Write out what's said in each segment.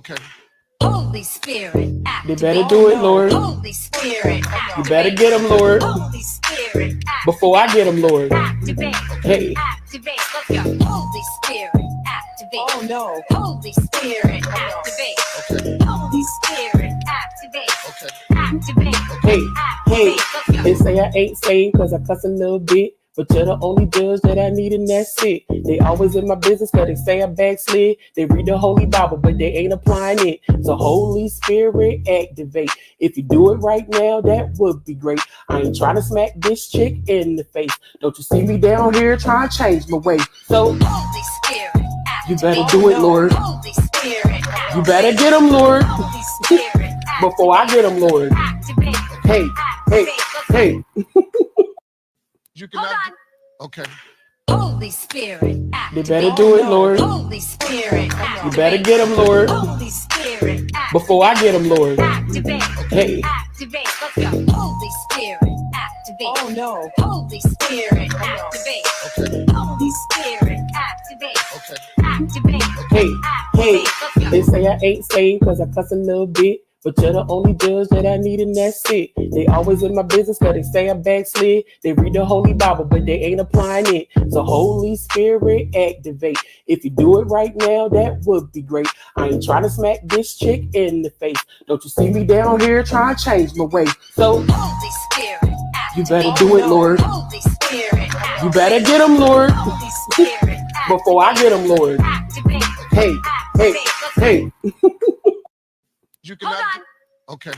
Okay. Holy Spirit, You better do it, Lord. Holy Spirit, You better get them, Lord. Holy Spirit, Before I get them, Lord. activate. Hey. Activate. Let's go. Holy Spirit, activate. Oh no. Holy Spirit, activate. Okay. Holy Spirit, activate. Okay. Activate. Hey, hey, Activate. Let's go. they say I ain't saved cause I cuss a little bit. But you're the only judge that I need and that's it. They always in my business cause they say I backslid. They read the Holy Bible but they ain't applying it. So Holy Spirit activate. If you do it right now, that would be great. I ain't trying to smack this chick in the face. Don't you see me down here trying to change my way. So Holy Spirit, you better do it, Lord. Holy Spirit, You better get them, Lord. Holy Spirit, Before I get them, Lord. activate. Hey, hey, hey. You cannot. Hold Okay. Holy Spirit, You activate. better do it, Lord. Holy Spirit, You better get them, Lord. Holy Spirit, Before I get them, Lord. activate. Hey. Activate. Let's go. Holy Spirit, activate. Oh no. Holy Spirit, activate. Okay. Holy Spirit, activate. Okay. Activate. Hey, hey, Activate. Let's go. they say I ain't saved cause I cuss a little bit. But you're the only judge that I need and that's it. They always in my business cause they say I backslid. They read the Holy Bible but they ain't applying it. So Holy Spirit activate. If you do it right now, that would be great. I ain't trying to smack this chick in the face. Don't you see me down here trying to change my way. So Holy Spirit, you better do it, Lord. Holy Spirit, You better get them, Lord. Holy Spirit, Before I get them, Lord. activate. Hey, hey, hey. You cannot. Okay.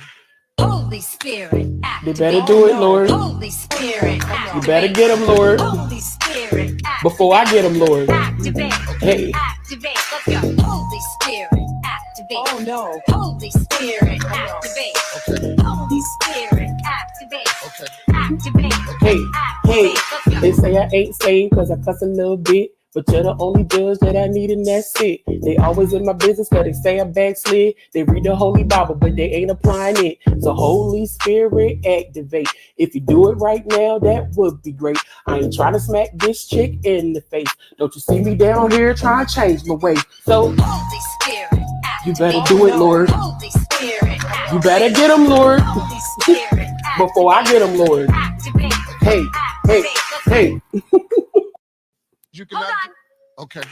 Holy Spirit, You activate. better do it, Lord. Holy Spirit, You better get them, Lord. Holy Spirit, Before I get them, Lord. activate. Hey. Activate. Let's go. Holy Spirit, activate. Oh no. Holy Spirit, activate. Okay. Holy Spirit, activate. Okay. Activate. Hey, hey, Activate. Let's go. they say I ain't saved cause I cuss a little bit. But you're the only judge that I need and that's it. They always in my business cause they say I backslid. They read the Holy Bible but they ain't applying it. So Holy Spirit activate. If you do it right now, that would be great. I ain't trying to smack this chick in the face. Don't you see me down here trying to change my way. So Holy Spirit, you better do it, Lord. Holy Spirit, You better get them, Lord. Holy Spirit, Before I get them, Lord. activate. Hey, hey, hey. You cannot. Okay.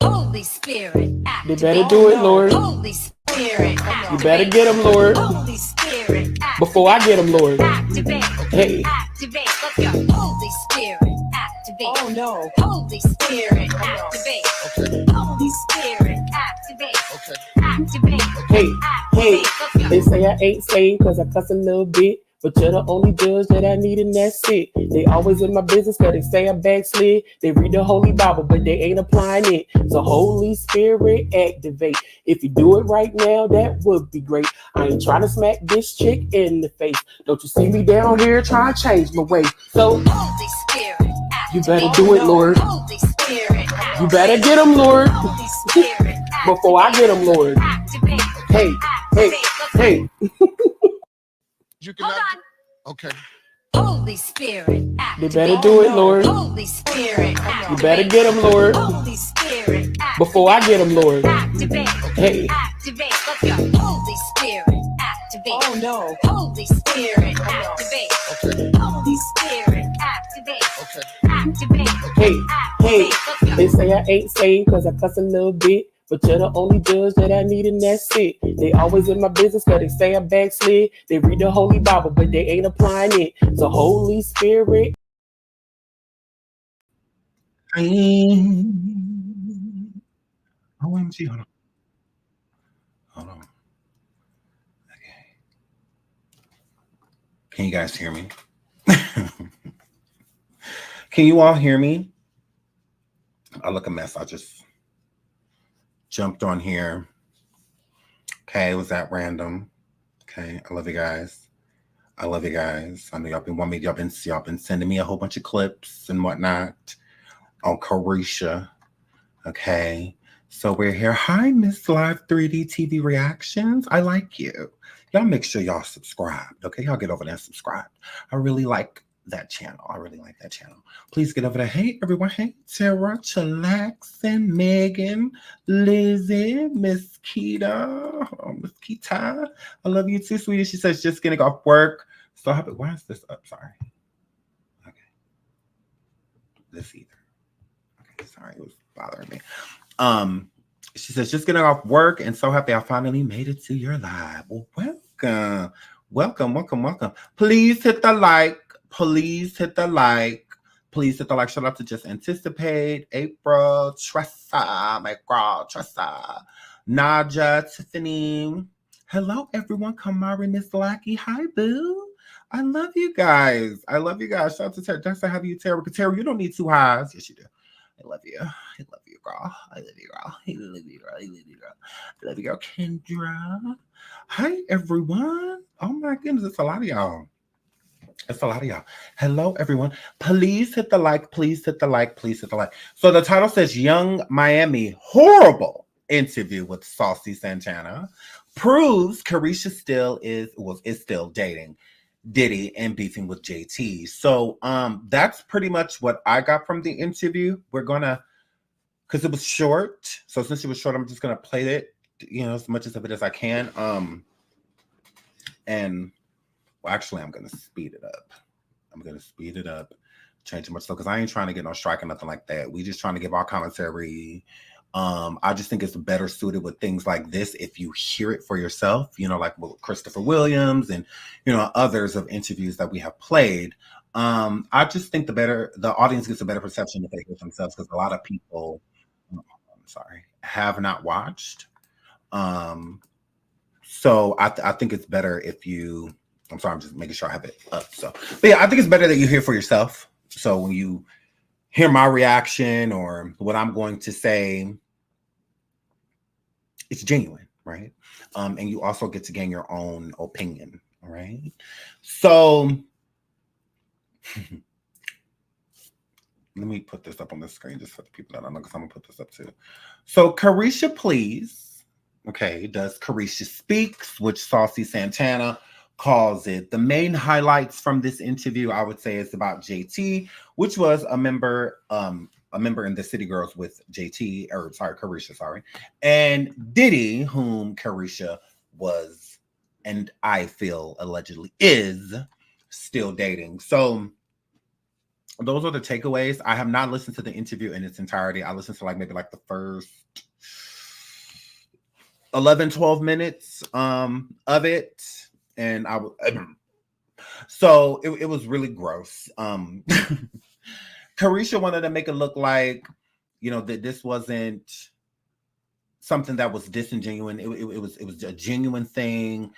Holy Spirit, You activate. better do it, Lord. Holy Spirit, You better get them, Lord. Holy Spirit, Before I get them, Lord. activate. Hey. Activate. Let's go. Holy Spirit, activate. Oh no. Holy Spirit, activate. Okay. Holy Spirit, activate. Okay. Activate. Hey, hey, Activate. Let's they go. say I ain't saved cause I cuss a little bit. But you're the only judge that I need and that's it. They always in my business cause they say I backslid. They read the Holy Bible but they ain't applying it. So Holy Spirit activate. If you do it right now, that would be great. I ain't trying to smack this chick in the face. Don't you see me down here trying to change my way. So Holy Spirit, you better do it, Lord. Holy Spirit, You better get them, Lord. Holy Spirit, Before I get them, Lord. activate. Hey, hey, hey. You cannot. Okay. Holy Spirit, You activate. better do it, Lord. Holy Spirit, You better get them, Lord. Holy Spirit, Before I get them, Lord. activate. Hey. Activate. Let's go. Holy Spirit, activate. Oh no. Holy Spirit, activate. Okay. Holy Spirit, activate. Okay. Activate. Hey, hey, Activate. Let's go. they say I ain't saved cause I cuss a little bit. But you're the only judge that I need and that's it. They always in my business cause they say I backslid. They read the Holy Bible but they ain't applying it. So Holy Spirit. OMG, hold on. Hold on. Okay. Can you guys hear me? Can you all hear me? I look a mess. I just jumped on here. Okay, was that random? Okay, I love you guys. I love you guys. I know y'all been sending me a whole bunch of clips and whatnot on Careesha. Okay, so we're here. Hi, Miss Live 3D TV Reactions. I like you. Y'all make sure y'all subscribed. Okay, y'all get over there and subscribe. I really like that channel. I really like that channel. Please get over there. Hey, everyone. Hey, Tara, Chillaxin, Megan, Lizzie, Miss Keita. Oh, Miss Keita. I love you too, sweetie. She says, just getting off work. So happy. Why is this up? Sorry. Okay. This either. Okay, sorry. It was bothering me. She says, just getting off work and so happy I finally made it to your live. Well, welcome. Welcome, welcome, welcome. Please hit the like. Please hit the like. Please hit the like. Shout out to Just Anticipate, April, Tressa, my girl, Tressa, Naja, Tiffany. Hello, everyone. Kamari, Miss Lackey. Hi, boo. I love you guys. I love you guys. Shout out to Tara. That's how you, Tara. Because Tara, you don't need two highs. Yes, you do. I love you. I love you, girl. I love you, girl. I love you, girl. I love you, girl. I love you, girl. Kendra. Hi, everyone. Oh, my goodness. It's a lot of y'all. It's a lot of y'all. Hello, everyone. Please hit the like. Please hit the like. Please hit the like. So the title says Young Miami Horrible Interview with Saucy Santana proves Careesha is still dating Diddy and beefing with JT. So that's pretty much what I got from the interview. We're gonna, because it was short. So since it was short, I'm just gonna play it, as much of it as I can. And well, actually, I'm gonna speed it up. Change it much so because I ain't trying to get no strike or nothing like that. We just trying to give our commentary. I just think it's better suited with things like this if you hear it for yourself, like with Christopher Williams and, others of interviews that we have played. I just think the audience gets a better perception if they hear themselves because a lot of people, have not watched. So I think it's better if you, I'm just making sure I have it up. So, but yeah, I think it's better that you hear for yourself. So when you hear my reaction or what I'm going to say, it's genuine, right? And you also get to gain your own opinion, all right? So let me put this up on the screen just for the people that don't know, because I'm gonna put this up too. So Careesha, please. Okay, does Careesha Speaks, which Saucy Santana calls it. The main highlights from this interview, I would say, is about JT, which was a member in the City Girls with Careesha, and Diddy, whom Careesha was, and I feel allegedly is, still dating. So those are the takeaways. I have not listened to the interview in its entirety. I listened to maybe the first 11, 12 minutes of it. And so it was really gross. Careesha wanted to make it look like, that this wasn't something that was disingenuous. It was a genuine thing.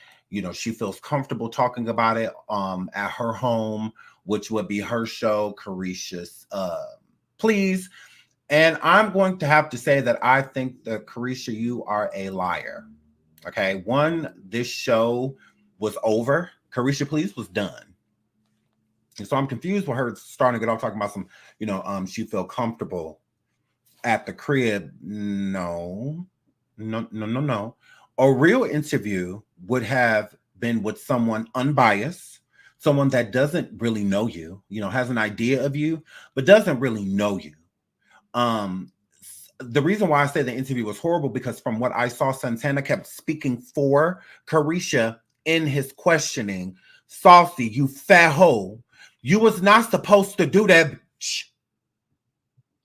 She feels comfortable talking about it at her home, which would be her show, Careesha's Please. And I'm going to have to say that I think that Careesha, you are a liar. Okay, this show was over. Careesha Please was done. And so I'm confused with her starting to get off talking about some, she feel comfortable at the crib. No. A real interview would have been with someone unbiased, someone that doesn't really know you, has an idea of you, but doesn't really know you. The reason why I say the interview was horrible, because from what I saw, Santana kept speaking for Careesha in his questioning. Saucy, you fat hoe. You was not supposed to do that, bitch.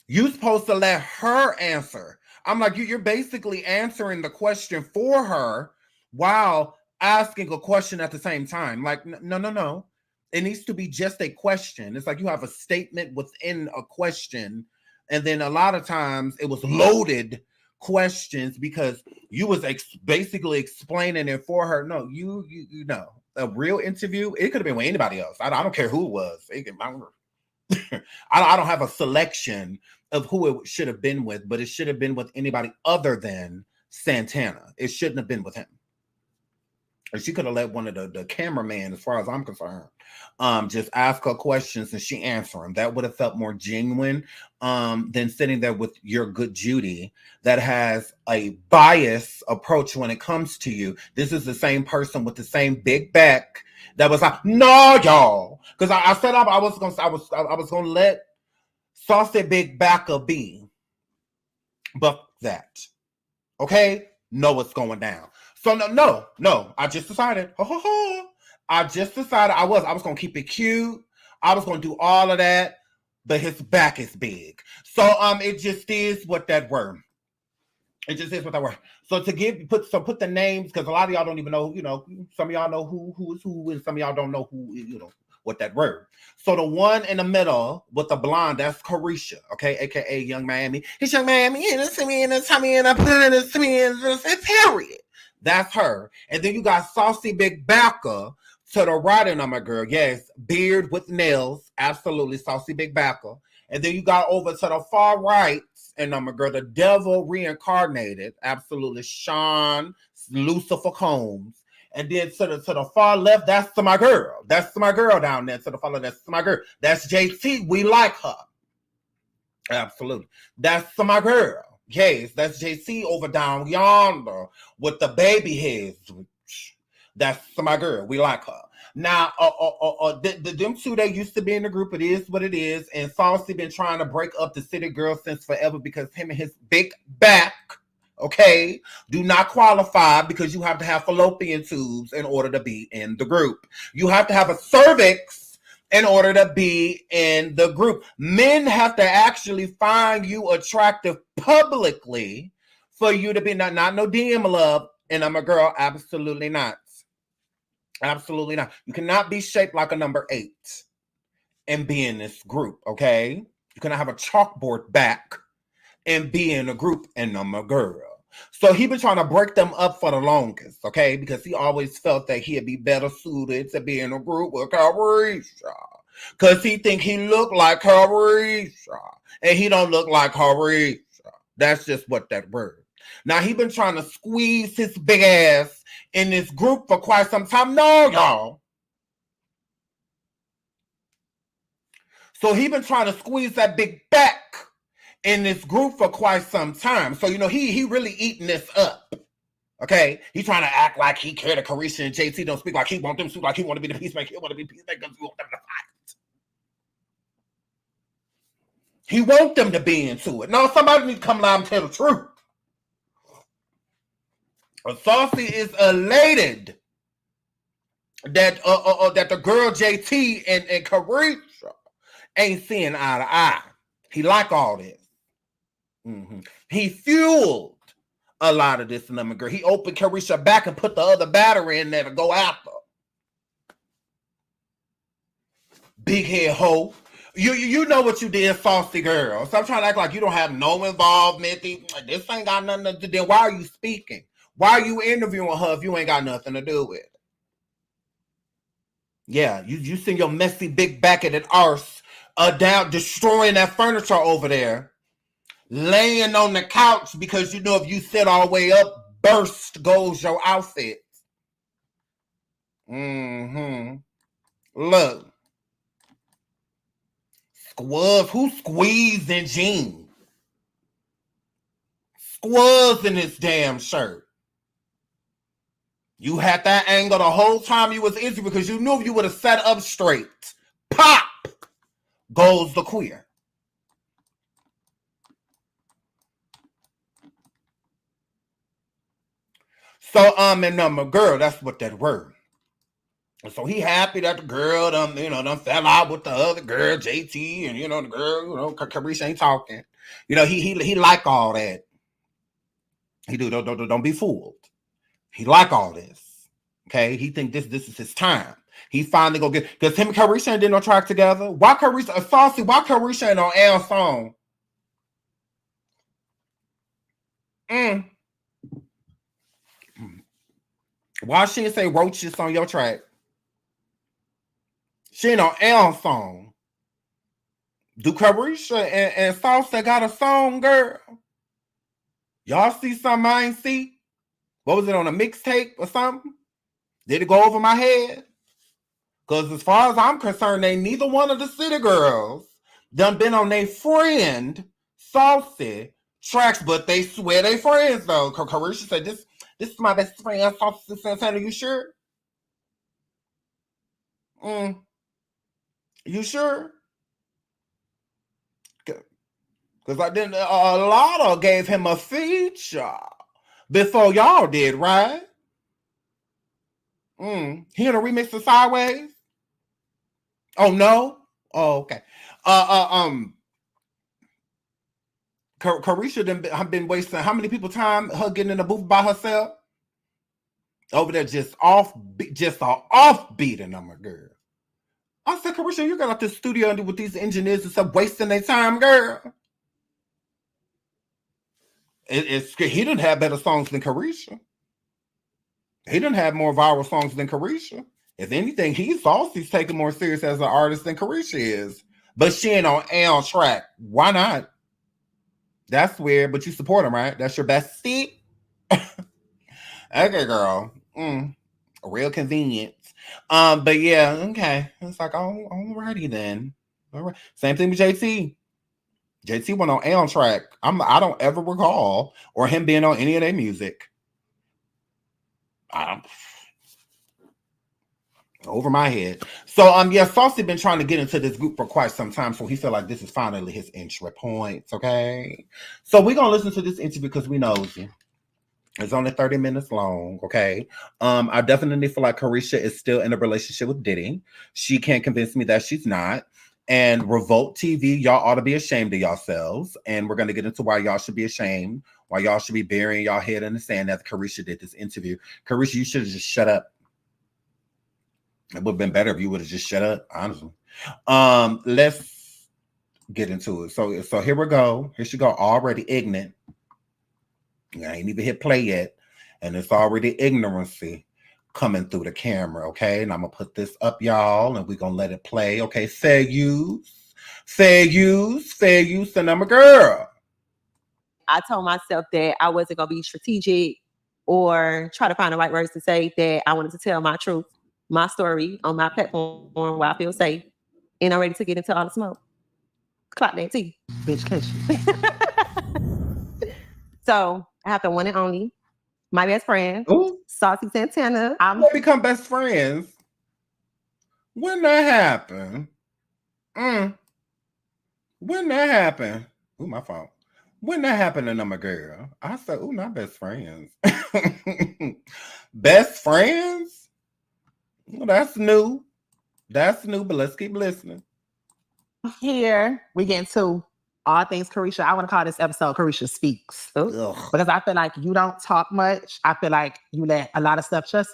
You supposed to let her answer. I'm like, you're basically answering the question for her while asking a question at the same time. Like, no. It needs to be just a question. It's like you have a statement within a question. And then a lot of times it was loaded questions because you was basically explaining it for her. No, you know, a real interview, it could have been with anybody else. I don't care who it was. I don't have a selection of who it should have been with, but it should have been with anybody other than Santana. It shouldn't have been with him. And she could have let one of the cameraman, as far as I'm concerned, just ask her questions and she answer them. That would have felt more genuine than sitting there with your good Judy that has a bias approach when it comes to you. This is the same person with the same big back that was like, no, y'all, because I said I was gonna let Saucy Big Backer be, but that, okay, know what's going down. So no. I just decided. I just decided I was gonna keep it cute. I was gonna do all of that, but his back is big. So it just is what that word. It just is what that word. So to put the names, because a lot of y'all don't even know. You know, some of y'all know who is who, and some of y'all don't know who. You know what that word. So the one in the middle with the blonde, that's Careesha, okay, aka Young Miami. It's Young Miami, and it's me, and it's me, and I put it in me, and it's Harriet. That's her. And then you got Saucy Big Backer to the right of my girl. Yes, beard with nails. Absolutely, Saucy Big Backer. And then you got over to the far right, and my girl, the devil reincarnated. Absolutely, Sean Lucifer Combs. And then to the far left, that's to my girl. That's to my girl down there. To the far left, that's to my girl. That's JT. We like her. Absolutely. That's to my girl. Yes, that's JC over down yonder with the baby heads. That's to my girl. We like her. Now, them two, they used to be in the group. It is what it is. And Saucy been trying to break up the city girl since forever because him and his big back, okay, do not qualify because you have to have fallopian tubes in order to be in the group. You have to have a cervix in order to be in the group. Men have to actually find you attractive publicly for you to be not no DM love. And I'm a girl, absolutely not. Absolutely not. You cannot be shaped like a number 8 and be in this group, okay? You cannot have a chalkboard back and be in a group, and I'm a girl. So he been trying to break them up for the longest, okay? Because he always felt that he'd be better suited to be in a group with Careesha. Because he think he look like Careesha. And he don't look like Careesha. That's just what that word. Now, he been trying to squeeze his big ass in this group for quite some time. No, y'all. So he been trying to squeeze that big back in this group for quite some time. So, you know, he really eating this up. Okay? He trying to act like he care to Careesha and JT don't speak like he want them to speak like he want to be the peacemaker. He want to be the peacemaker because he want them to fight. He want them to be into it. No, somebody needs to come loud and tell the truth. Saucy is elated that that the girl JT and Careesha ain't seeing eye to eye. He like all this. Mm-hmm. He fueled a lot of this number, girl. He opened Careesha back and put the other battery in there to go after. Big head hoe. You know what you did, Saucy girl. Stop trying to act like you don't have no involvement. This ain't got nothing to do. Then why are you speaking? Why are you interviewing her if you ain't got nothing to do with it? Yeah, you send your messy big back at an arse down, destroying that furniture over there, laying on the couch because you know if you sit all the way up, burst goes your outfit. Mm-hmm. Look. Who squeezed in jeans? Squirrels in this damn shirt. You had that angle the whole time you was interviewed because you knew if you would have sat up straight, pop goes the queer. So and my girl, that's what that word. So he happy that the girl done fell out with the other girl, JT, and the girl, Careesha ain't talking. He like all that. He do don't be fooled. He like all this. Okay, he think this is his time. He finally go get because him and Careesha did no track together. Why Careesha Saucy? Why Careesha ain't on L song? Why she didn't say roaches on your track? She ain't on L song. Do Careesha and Saucy got a song, girl? Y'all see something I ain't see? What was it on a mixtape or something? Did it go over my head? Because as far as I'm concerned, they neither one of the city girls done been on their friend Saucy tracks, but they swear they friends though. Careesha said, this is my best friend, Saucy Santana. You sure? You sure? Because I didn't. A lot of gave him a feature before y'all did, right? He in a remix of Sideways. Oh no. Oh okay. Careesha done been wasting how many people time her getting in the booth by herself over there just offbeating them, girl. I said, Careesha, you got out the studio and with these engineers and stuff wasting their time, girl. He didn't have better songs than Careesha. He didn't have more viral songs than Careesha. If anything, Saucy's taken more serious as an artist than Careesha is. But she ain't on L track. Why not? That's weird, but you support him, right? That's your bestie? Okay, girl. Real convenient. But yeah, okay. It's like, alrighty then. All right. Same thing with JT. JT went on L track. I don't ever recall or him being on any of their music. Over my head. So yeah, Saucy been trying to get into this group for quite some time, so he feel like this is finally his entry point. Okay, so we're gonna listen to this interview because we nosy. It's only 30 minutes long. Okay, I definitely feel like Careesha is still in a relationship with Diddy. She can't convince me that she's not. And Revolt TV, y'all ought to be ashamed of yourselves. And we're gonna get into why y'all should be ashamed, why y'all should be burying y'all head in the sand as Careesha did this interview. Careesha, you should have just shut up. It would have been better if you would have just shut up, honestly. Let's get into it. So here we go. Here she go, already ignorant. I ain't even hit play yet. And it's already ignorancy coming through the camera, okay? And I'm going to put this up, y'all, and we're going to let it play, okay? Fair use, and I'm a girl. I told myself that I wasn't going to be strategic or try to find the right words to say, that I wanted to tell my truth, my story on my platform where I feel safe, and I'm ready to get into all the smoke. Clock that T, bitch, catch you. So I have the one and only, my best friend, Saucy Santana. I'm gonna become best friends. When that happened? When that happened? Ooh, my fault. When that happened to I'm a girl, I said, ooh, not best friends. Best friends? Well, that's new. That's new, but let's keep listening. Here we get into all things Careesha. I want to call this episode Careesha Speaks. Because I feel like you don't talk much. I feel like you let a lot of stuff just,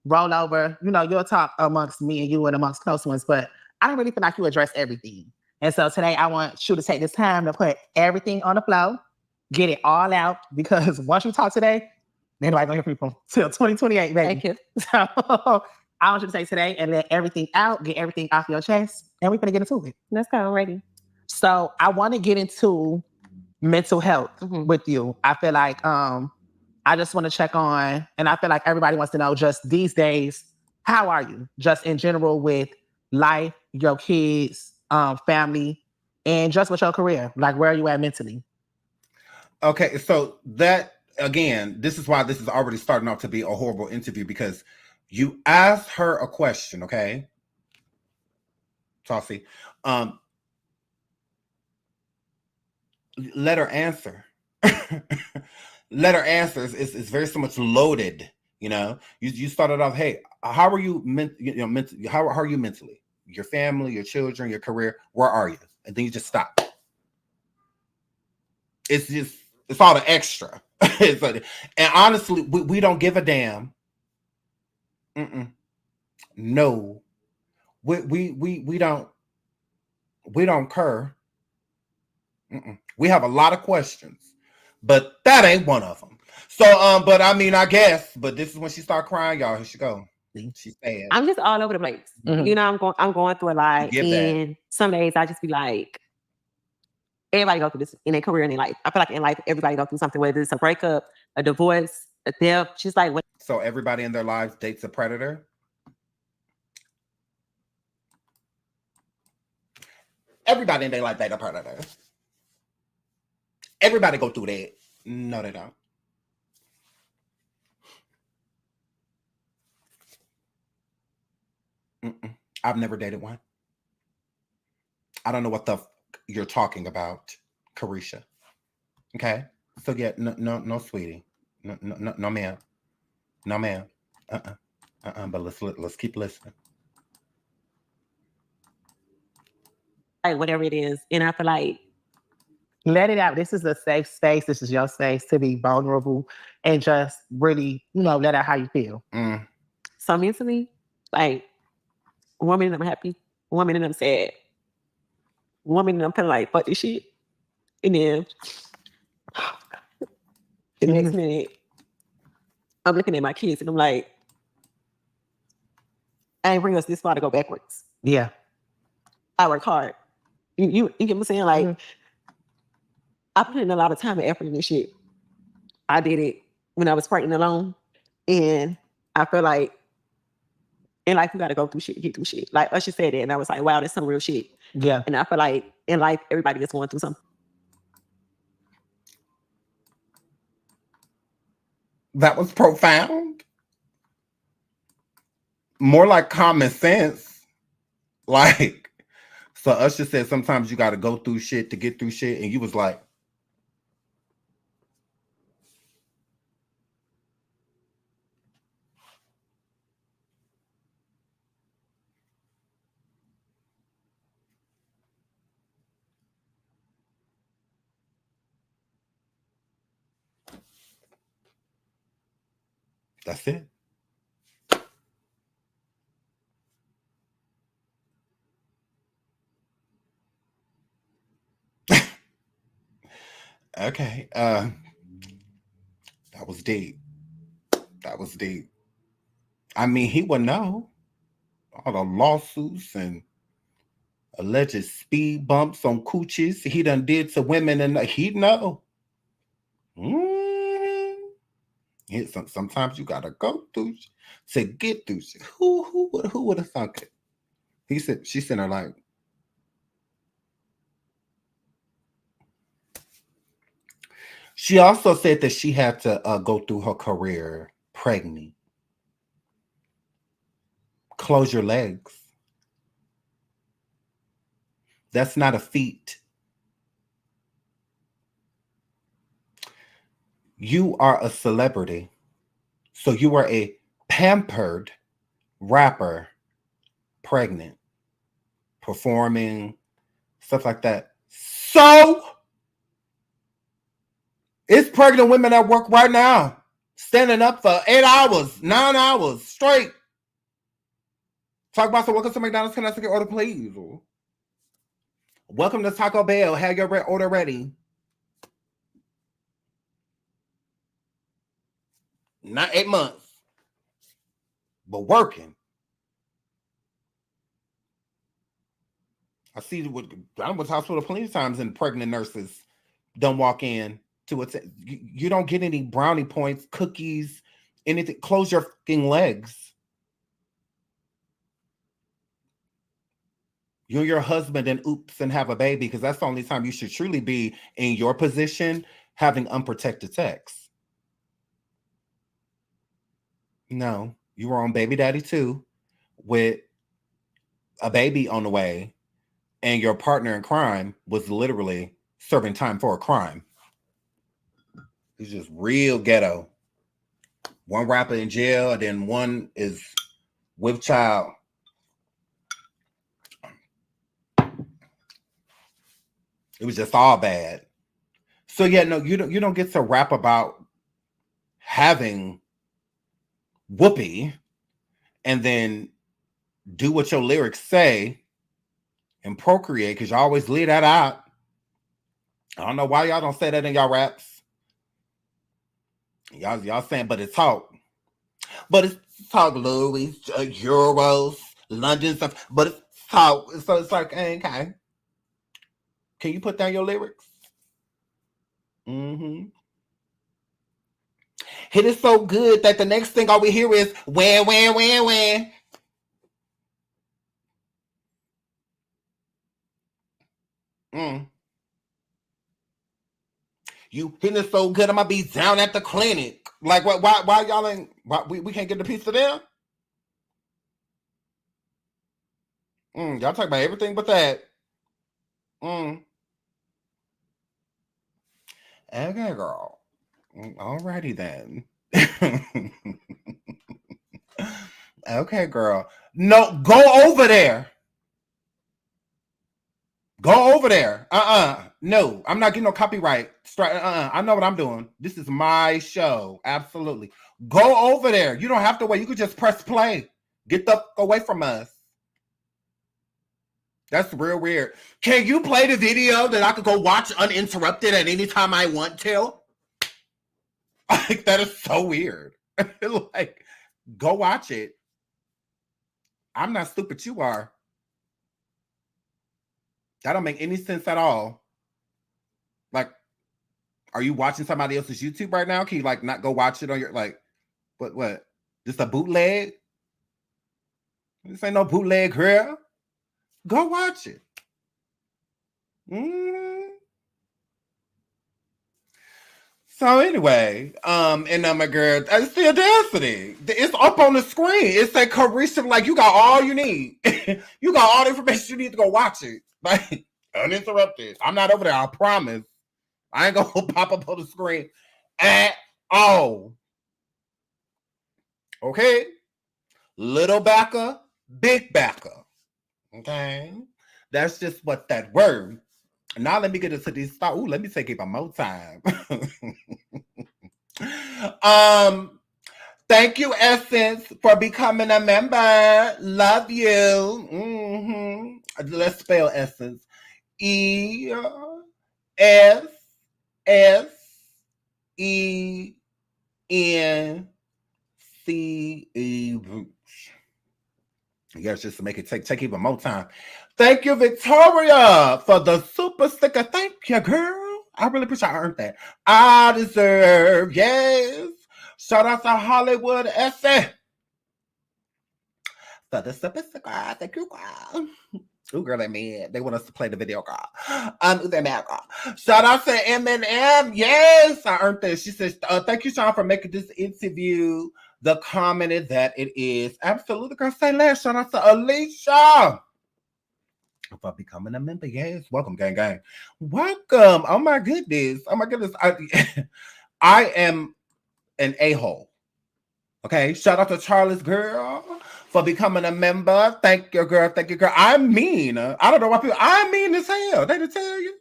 roll over. You'll talk amongst me and you and amongst close ones, but I don't really feel like you address everything. And so today I want you to take this time to put everything on the floor, get it all out, because once you talk today, ain't nobody gonna hear people till 2028, baby. Thank you. So I want you to take today and let everything out, get everything off your chest, and we're gonna get into it. Let's go, I'm ready. So I want to get into mental health with you. I feel like I just want to check on, and I feel like everybody wants to know just these days, how are you? Just in general with life, your kids, family, and just with your career. Like, where are you at mentally? Okay, so that, again, this is why this is already starting off to be a horrible interview, because you asked her a question, okay? Saucy. Let her answer. Let her answer. It's very so much loaded, You started off, hey, how are you mentally? How are you mentally? Your family, your children, your career, where are you? And then you just stop. It's all the extra. And honestly, we don't give a damn. No, we don't care. We have a lot of questions, but that ain't one of them. So, but I mean, I guess, but this is when she start crying, y'all. Here she go. She's sad. I'm just all over the place. I'm going through a lot, and some days I just be like, everybody go through this in their career and in life. I feel like in life, everybody go through something, whether it's a breakup, a divorce, they're just like what. So everybody in their lives dates a predator? Everybody in their life date a predator. Everybody go through that. No, they don't. I've never dated one. I don't know what the you're talking about, Careesha. Okay, so yeah, no, sweetie, no, ma'am, no, ma'am, But let's keep listening. Like whatever it is, and I feel like let it out. This is a safe space. This is your space to be vulnerable and just really, let out how you feel. So mentally, like one minute I'm happy, one minute I'm sad, one minute I'm kind of like fuck this shit, and then the next minute I'm looking at my kids and I'm like, I ain't bring us this far to go backwards. Yeah, I work hard. You get what I'm saying? Like I put in a lot of time and effort in this shit. I did it when I was pregnant alone, and I feel like in life you got to go through shit to get through shit. Like Usher said it, and I was like, wow, that's some real shit. Yeah, and I feel like in life everybody is going through something. That was profound. More like common sense. Like, so Usher said sometimes you got to go through shit to get through shit, and you was like, that's it. Okay. That was deep. That was deep. I mean, he would know all the lawsuits and alleged speed bumps on coochies he done did to women, and he'd know. Sometimes you gotta go through to get through shit. Who would have thunk it? He said, she said her like, she also said that she had to go through her career pregnant. Close your legs. That's not a feat. You are a celebrity. So you are a pampered rapper, pregnant, performing, stuff like that. So it's pregnant women at work right now, standing up for 8 hours, 9 hours straight. Talk about, so welcome to McDonald's. Can I take your order, please? Welcome to Taco Bell. Have your order ready. Not 8 months, but working. I see what I went to hospital plenty of times, and pregnant nurses don't walk in to it. You don't get any brownie points, cookies, anything. Close your fucking legs. You and your husband and oops and have a baby, because that's the only time you should truly be in your position having unprotected sex. No, you were on baby daddy too, with a baby on the way, and your partner in crime was literally serving time for a crime. It's just real ghetto. One rapper in jail, and then one is with child. It was just all bad. So yeah, no, you don't get to rap about having whoopee and then do what your lyrics say and procreate, because you always leave that out. I don't know why y'all don't say that in y'all raps. Y'all saying, but it's talk. But it's talk, Louis, Euros, London stuff. But it's talk. So it's like, okay. Can you put down your lyrics? Hit it so good that the next thing all we hear is wah, wah, wah, wah. You hitting it so good, I'm gonna be down at the clinic. Like, what? Why y'all ain't? Why, we can't get the pizza there? Y'all talk about everything but that. Okay, girl. Alrighty then. Okay, girl. No, go over there. Go over there. No, I'm not getting no copyright strike. I know what I'm doing. This is my show. Absolutely. Go over there. You don't have to wait. You could just press play. Get the fuck away from us. That's real weird. Can you play the video that I could go watch uninterrupted at any time I want to? Like, that is so weird. Like, go watch it. I'm not stupid. You are. That don't make any sense at all. Like, are you watching somebody else's YouTube right now? Can you like not go watch it on your like what? Just a bootleg? This ain't no bootleg, girl. Go watch it. So anyway, and my girl, it's the audacity. It's up on the screen. It say Careesha, like you got all you need. You got all the information you need to go watch it. Like uninterrupted. I'm not over there, I promise. I ain't gonna pop up on the screen at all. Okay? Little backer, big backer. Okay? That's just what that word. Now let me get into this thought. Ooh, let me take it one more time. Thank you, Essence, for becoming a member. Love you. Let's spell Essence. ESSENCE. Yes, just to make it take even more time. Thank you, Victoria, for the super sticker. Thank you, girl. I really appreciate I earned that. I deserve, yes. Shout out to Hollywood Essay for the super sticker. Thank you, girl. Ooh, girl, they mad. They want us to play the video, girl. They're mad, girl. Shout out to M&M. Yes, I earned this. She says, thank you, Sean, for making this interview the commented that it is. Absolutely, girl. Say less. Shout out to Alicia for becoming a member. Yes, welcome, gang, gang. Welcome. Oh my goodness. I am an a-hole. Okay, shout out to Charlie's girl for becoming a member. Thank you, girl. Thank you, girl. I'm mean. I don't know why people. I'm mean as hell. They didn't tell you.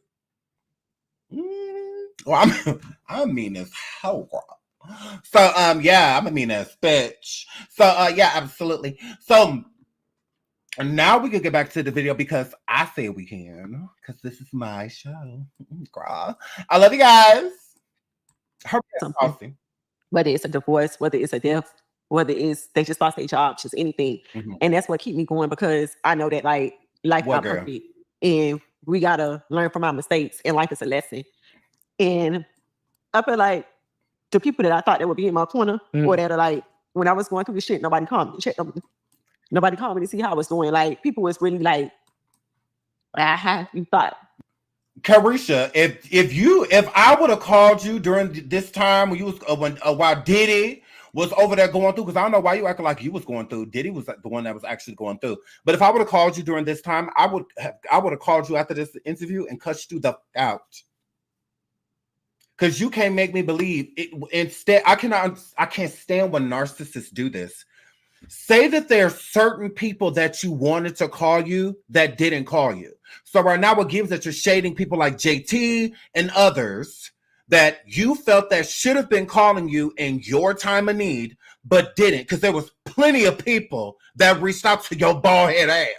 Well, I'm mean as hell, girl. So yeah, I'm a mean ass bitch. So yeah, absolutely. So now we can get back to the video because I say we can, because this is my show. Girl. I love you guys. Something. Whether it's a divorce, whether it's a death, whether it's they just lost their job, just anything. And that's what keep me going, because I know that like life not perfect, and we gotta learn from our mistakes, and life is a lesson. And I feel like the people that I thought that would be in my corner, or that are like, when I was going through the shit, nobody called me to check on me. Nobody called me to see how I was doing. Like, people was really like, you thought. Careesha, if I would have called you during this time when you was while Diddy was over there going through, because I don't know why you acting like you was going through. Diddy was the one that was actually going through. But if I would have called you during this time, I would have called you after this interview and cut you the out. Because you can't make me believe it. Instead, I can't stand when narcissists do this. Say that there are certain people that you wanted to call you that didn't call you. So right now it gives that you're shading people like JT and others that you felt that should have been calling you in your time of need, but didn't, because there was plenty of people that reached out to your bald head ass.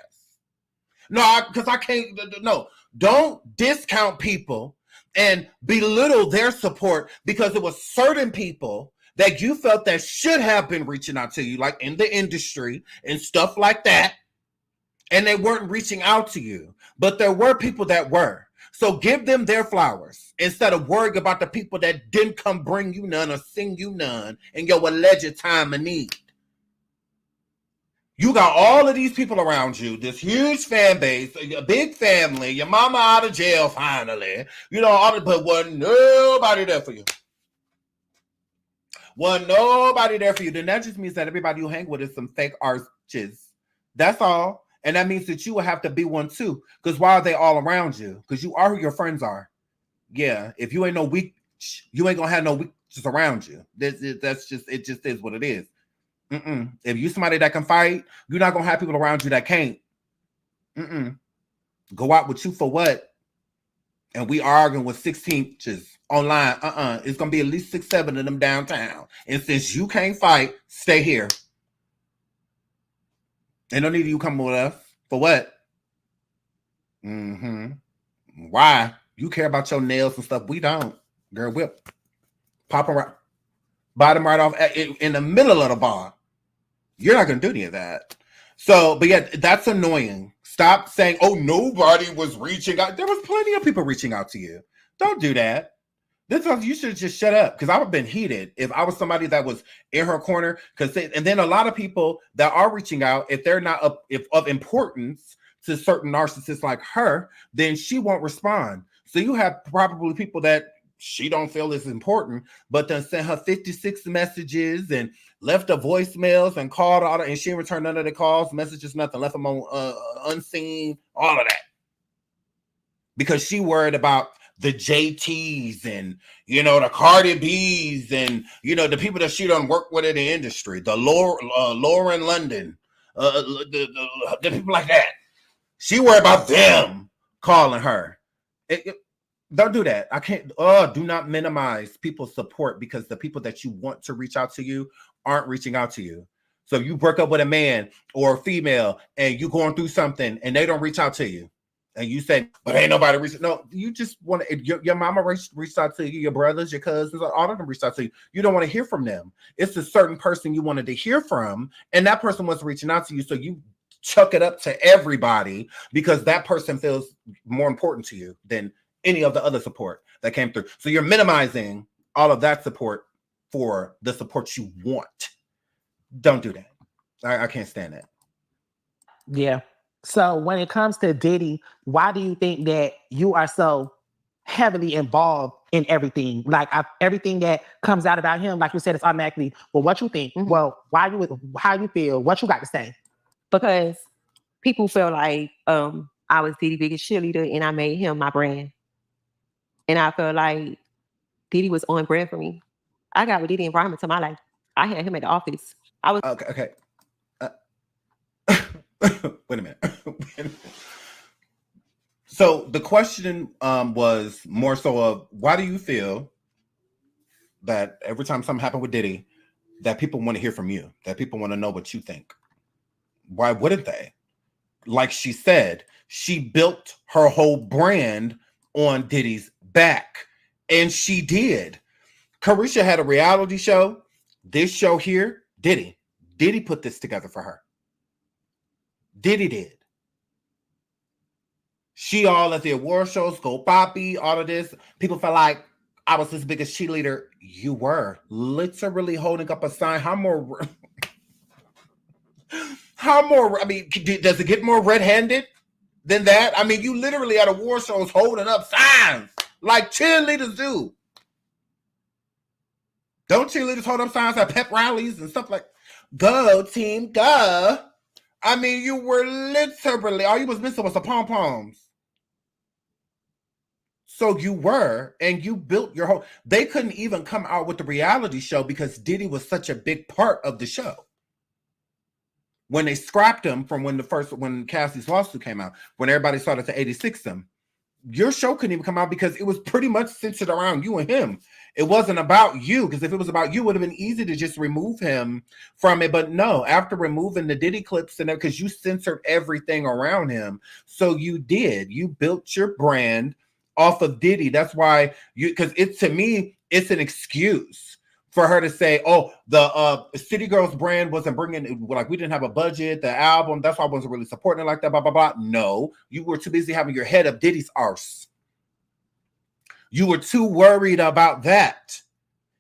No, because I can't. No, don't discount people and belittle their support because it was certain people that you felt that should have been reaching out to you, like in the industry and stuff like that, and they weren't reaching out to you. But there were people that were. So give them their flowers instead of worrying about the people that didn't come bring you none or sing you none in your alleged time of need. You got all of these people around you, this huge fan base, a big family, your mama out of jail finally. You know, but wasn't nobody there for you. Wasn't nobody there for you. Then that just means that everybody you hang with is some fake arches. That's all. And that means that you will have to be one too. Because why are they all around you? Because you are who your friends are. Yeah. If you ain't no weak, you ain't gonna have no weaknesses around you. That's just, it just is what it is. If you somebody that can fight, you're not gonna have people around you that can't. Go out with you for what? And we arguing with 16-inches online. It's gonna be at least 6, 7 of them downtown. And since you can't fight, stay here. Ain't no need of you coming with us. For what? Why? You care about your nails and stuff. We don't. Girl, whip. Pop them right. Bottom right off in the middle of the bar. You're not going to do any of that. So, but yeah, that's annoying. Stop saying, oh, nobody was reaching out. There was plenty of people reaching out to you. Don't do that. You should just shut up, because I would have been heated if I was somebody that was in her corner. And then a lot of people that are reaching out, if they're not of importance to certain narcissists like her, then she won't respond. So you have probably people that she don't feel is important, but then sent her 56 messages and left her voicemails and called all and she didn't return none of the calls, messages, nothing, left them on unseen, all of that. Because she worried about the JTs and, you know, the Cardi B's and, you know, the people that she don't work with in the industry, the Lauren London, the people like that. She worried about them calling her. Don't do that. I can't. Do not minimize people's support, because the people that you want to reach out to you aren't reaching out to you. So if you break up with a man or a female and you're going through something and they don't reach out to you, and you say, but ain't nobody reaching. No, you just want to. Your mama reached out to you, your brothers, your cousins, all of them reached out to you. You don't want to hear from them. It's a certain person you wanted to hear from, and that person was reaching out to you. So you chuck it up to everybody because that person feels more important to you than any of the other support that came through. So you're minimizing all of that support for the support you want. Don't do that. I can't stand that. Yeah. So when it comes to Diddy, why do you think that you are so heavily involved in everything? Like everything that comes out about him, like you said, it's automatically, well, what you think? Well, how you feel? What you got to say? Because people feel like I was Diddy's biggest cheerleader and I made him my brand. And I feel like Diddy was on brand for me. I got with Diddy environment to my life. I had him at the office. I was okay. Wait a minute. So the question was more so of, why do you feel that every time something happened with Diddy, that people want to hear from you, that people want to know what you think? Why wouldn't they? Like she said, she built her whole brand on Diddy's back, and she did. Careesha had a reality show. This show here, Diddy put this together for her. Diddy did. She all at the award shows, go Poppy, all of this. People felt like I was his biggest cheerleader. You were literally holding up a sign. How more? I mean, does it get more red-handed than that? I mean, you literally at award shows holding up signs like cheerleaders do. Don't cheerleaders hold up signs at pep rallies and stuff like, go team, go? I mean, you were literally, all you was missing was the pom-poms. So you were, and you built your whole, they couldn't even come out with the reality show because Diddy was such a big part of the show. When they scrapped him from when Cassie's lawsuit came out, when everybody started to 86 him, your show couldn't even come out because it was pretty much centered around you and him. It wasn't about you, because if it was about you, it would have been easy to just remove him from it. But no, after removing the Diddy clips and because you censored everything around him. So you built your brand off of Diddy. That's why because to me, it's an excuse for her to say, oh, the City Girls brand wasn't bringing, like, we didn't have a budget, the album, that's why I wasn't really supporting it like that, blah, blah, blah. No, you were too busy having your head up Diddy's arse. You were too worried about that.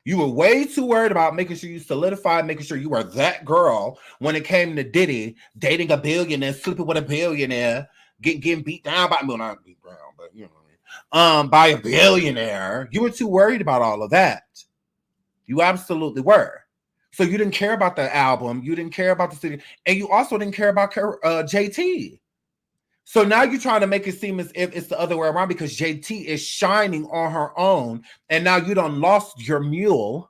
You were way too worried about making sure you solidified, making sure you were that girl when it came to Diddy dating a billionaire, sleeping with a billionaire, getting beat down by, well, not beat down, but you know what I mean, by a billionaire. You were too worried about all of that. You absolutely were. So you didn't care about the album, you didn't care about the city, and you also didn't care about JT. So now you're trying to make it seem as if it's the other way around because JT is shining on her own, and now you done lost your mule,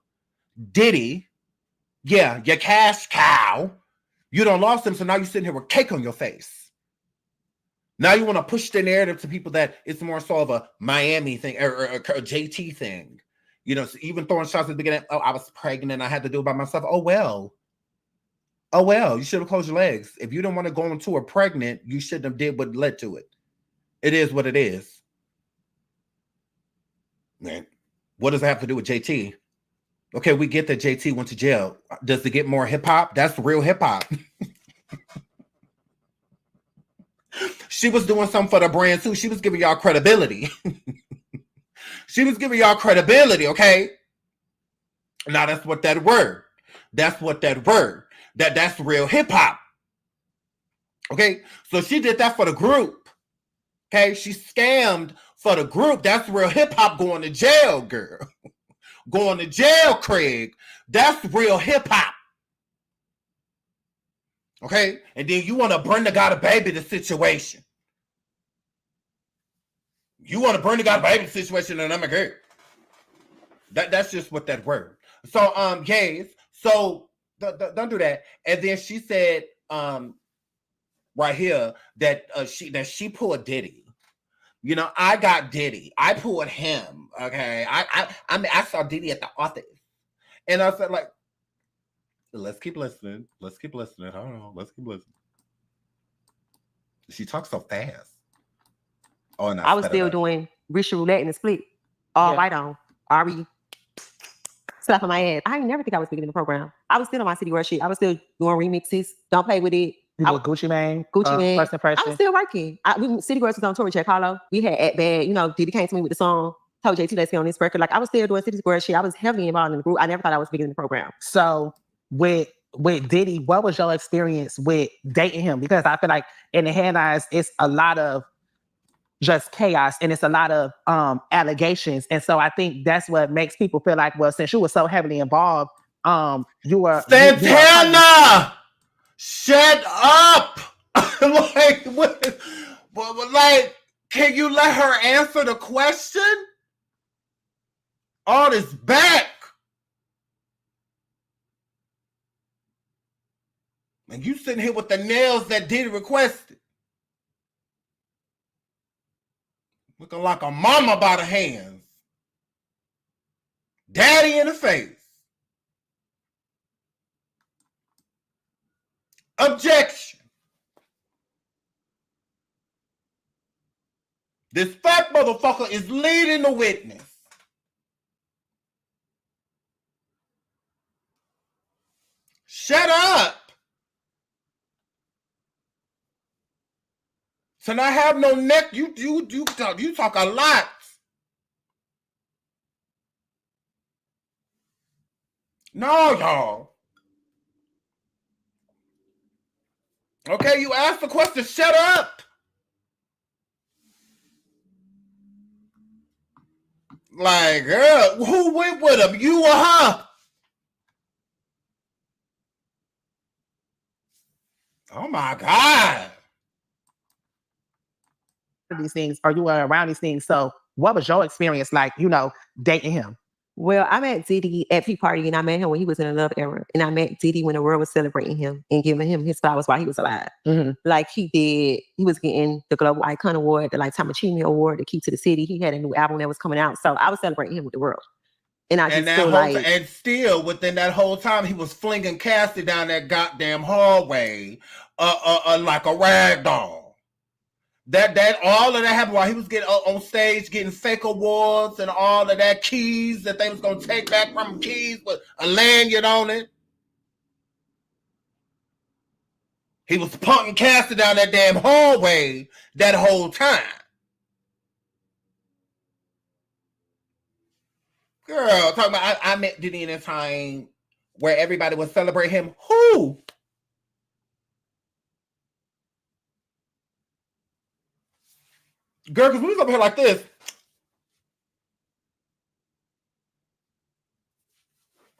Diddy. Yeah, your cash cow. You done lost him, so now you're sitting here with cake on your face. Now you want to push the narrative to people that it's more so of a Miami thing or a JT thing. You know, so even throwing shots at the beginning, oh, I was pregnant, I had to do it by myself. Oh, well. Oh, well, you should have closed your legs. If you don't want to go on tour pregnant, you shouldn't have did what led to it. It is what it is. Man, what does it have to do with JT? Okay, we get that JT went to jail. Does it get more hip-hop? That's real hip-hop. She was doing something for the brand, too. She was giving y'all credibility. She was giving y'all credibility, okay? Now, that's what that word. That's what that word. That's real hip-hop. Okay? So she did that for the group. Okay? She scammed for the group. That's real hip-hop. Going to jail, girl. Going to jail, Craig. That's real hip-hop. Okay? And then you want to Brenda got a baby the situation. You want to Brenda got a baby the situation, and I'm a girl. That's just what that word. So, gays. So, don't do that. And then she said, right here that she pulled Diddy. You know, I got Diddy. I pulled him. Okay, I mean, I saw Diddy at the office, and I said, like, let's keep listening. Let's keep listening. I don't know. Let's keep listening. She talks so fast. Oh, and I was still doing Risha Roulette in the split. All right on. Ari. Slapping my ass. I ain't never think I was bigger in the program. I was still on my City Girl shit. I was still doing remixes. Don't play with it. I was Gucci Mane. Mane. First impression. I was still working. City Girls was on tour with Jack Harlow. We had At Bad. You know, Diddy came to me with the song. Told JT, let's get on this record. Like, I was still doing City Girl shit. I was heavily involved in the group. I never thought I was bigger in the program. So with Diddy, what was your experience with dating him? Because I feel like in the headlines, it's a lot of just chaos and it's a lot of allegations. And so I think that's what makes people feel like, well, since you were so heavily involved, you were Santana! Shut up! Like, what? Like, can you let her answer the question? On his back. And you sitting here with the nails that Diddy requested. Looking like a mama by the hands. Daddy in the face. Objection. This fat motherfucker is leading the witness. Shut up. So I have no neck. You talk a lot. No, y'all. Okay, you asked the question. Shut up. Like, girl, who went with him? You or her? Oh my God. These things, or you were around these things. So what was your experience like, dating him? Well, I met Diddy at Peak Party, and I met him when he was in a love era. And I met Diddy when the world was celebrating him and giving him his flowers while he was alive. Mm-hmm. Like he was getting the Global Icon Award, the Lifetime Achievement Award, the Key to the City. He had a new album that was coming out. So I was celebrating him with the world. And I just feel like... And still, within that whole time, he was flinging Cassie down that goddamn hallway like a rag doll. That all of that happened while he was getting on stage, getting fake awards and all of that, keys that they was gonna take back from him, keys with a lanyard on it. He was punking Cassie down that damn hallway that whole time. Girl, talking about I met Diddy in a time where everybody would celebrate him. Who? Girl, because we was up here like this.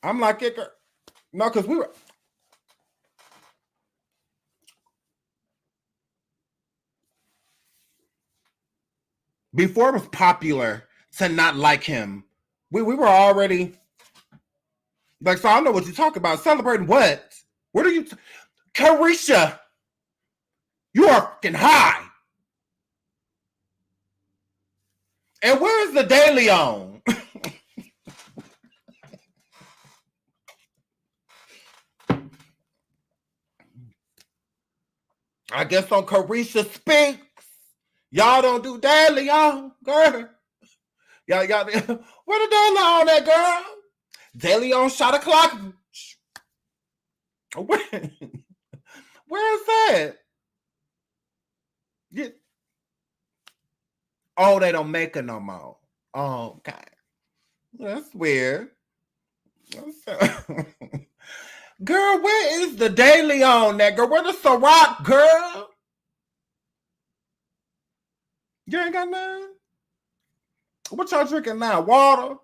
I'm like, it, girl. No, because we were. Before it was popular to not like him, we were already like, so I don't know what you're talking about. Celebrating what? What are you? Careesha, you are fucking high. And where is the De Leon? I guess on Careesha Speaks, y'all don't do De Leon, girl. Y'all, where the De Leon at, girl? De Leon shot a clock. Where is that? Yeah. Oh, they don't make it no more. Oh, okay. That's weird. Girl, where is the De Leon that girl? Where the Ciroc, girl? You ain't got none? What y'all drinking now? Water?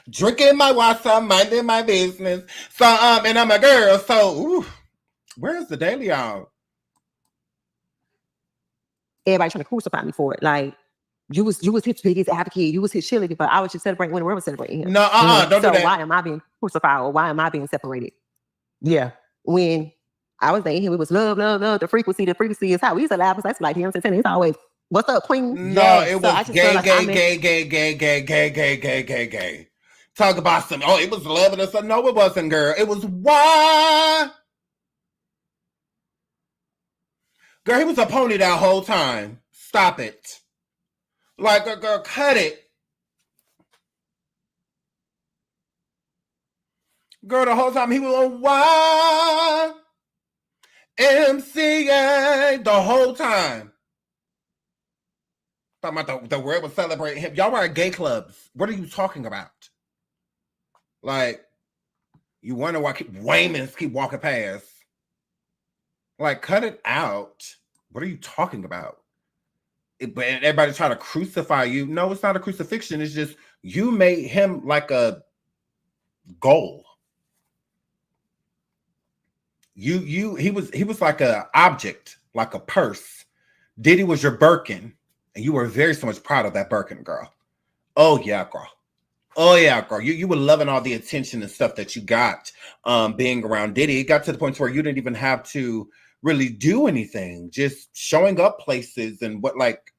Drinking my water, minding my business. So, and I'm a girl, so, ooh, where's the De Leon? Everybody trying to crucify me for it. Like, you was his biggest advocate. You was his cheerleader, but I was just celebrating when the world was celebrating him. No, don't do that. So why am I being crucified or why am I being separated? Yeah. When I was dating him, it was love, love, love. The frequency is how we used to laugh. That's like him saying it's always, what's up, queen? No, it was gay. Talk about some, oh, it was loving us. No, it wasn't, girl. It was why. Girl, he was a pony that whole time. Stop it. Like, girl, cut it. Girl, the whole time he was on YMCA. The whole time. Talking about the world was celebrating him. Y'all were at gay clubs. What are you talking about? Like, you wonder why Waymans keep walking past. Like, cut it out. What are you talking about? But everybody trying to crucify you. No, it's not a crucifixion. It's just you made him like a goal. He was like a object, like a purse. Diddy was your Birkin, and you were very so much proud of that Birkin, girl. Oh yeah, girl. Oh yeah, girl. You were loving all the attention and stuff that you got being around Diddy. It got to the point where you didn't even have to really do anything, just showing up places and what, like,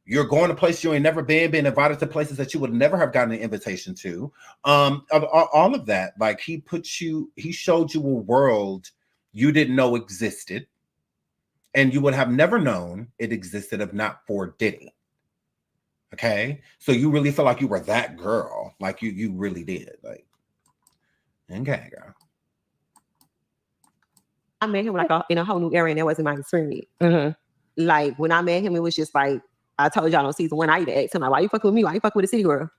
you're going to places you ain't never been, being invited to places that you would never have gotten an invitation to. All of that, like, he showed you a world you didn't know existed, and you would have never known it existed if not for Diddy. Okay, so you really feel like you were that girl, like you really did, like, okay, girl. I met him like in a whole new area, and that wasn't my experience. Mm-hmm. Like, when I met him, it was just like, I told y'all on season 1, I even asked him, like, why you fucking with me? Why you fucking with the city girl?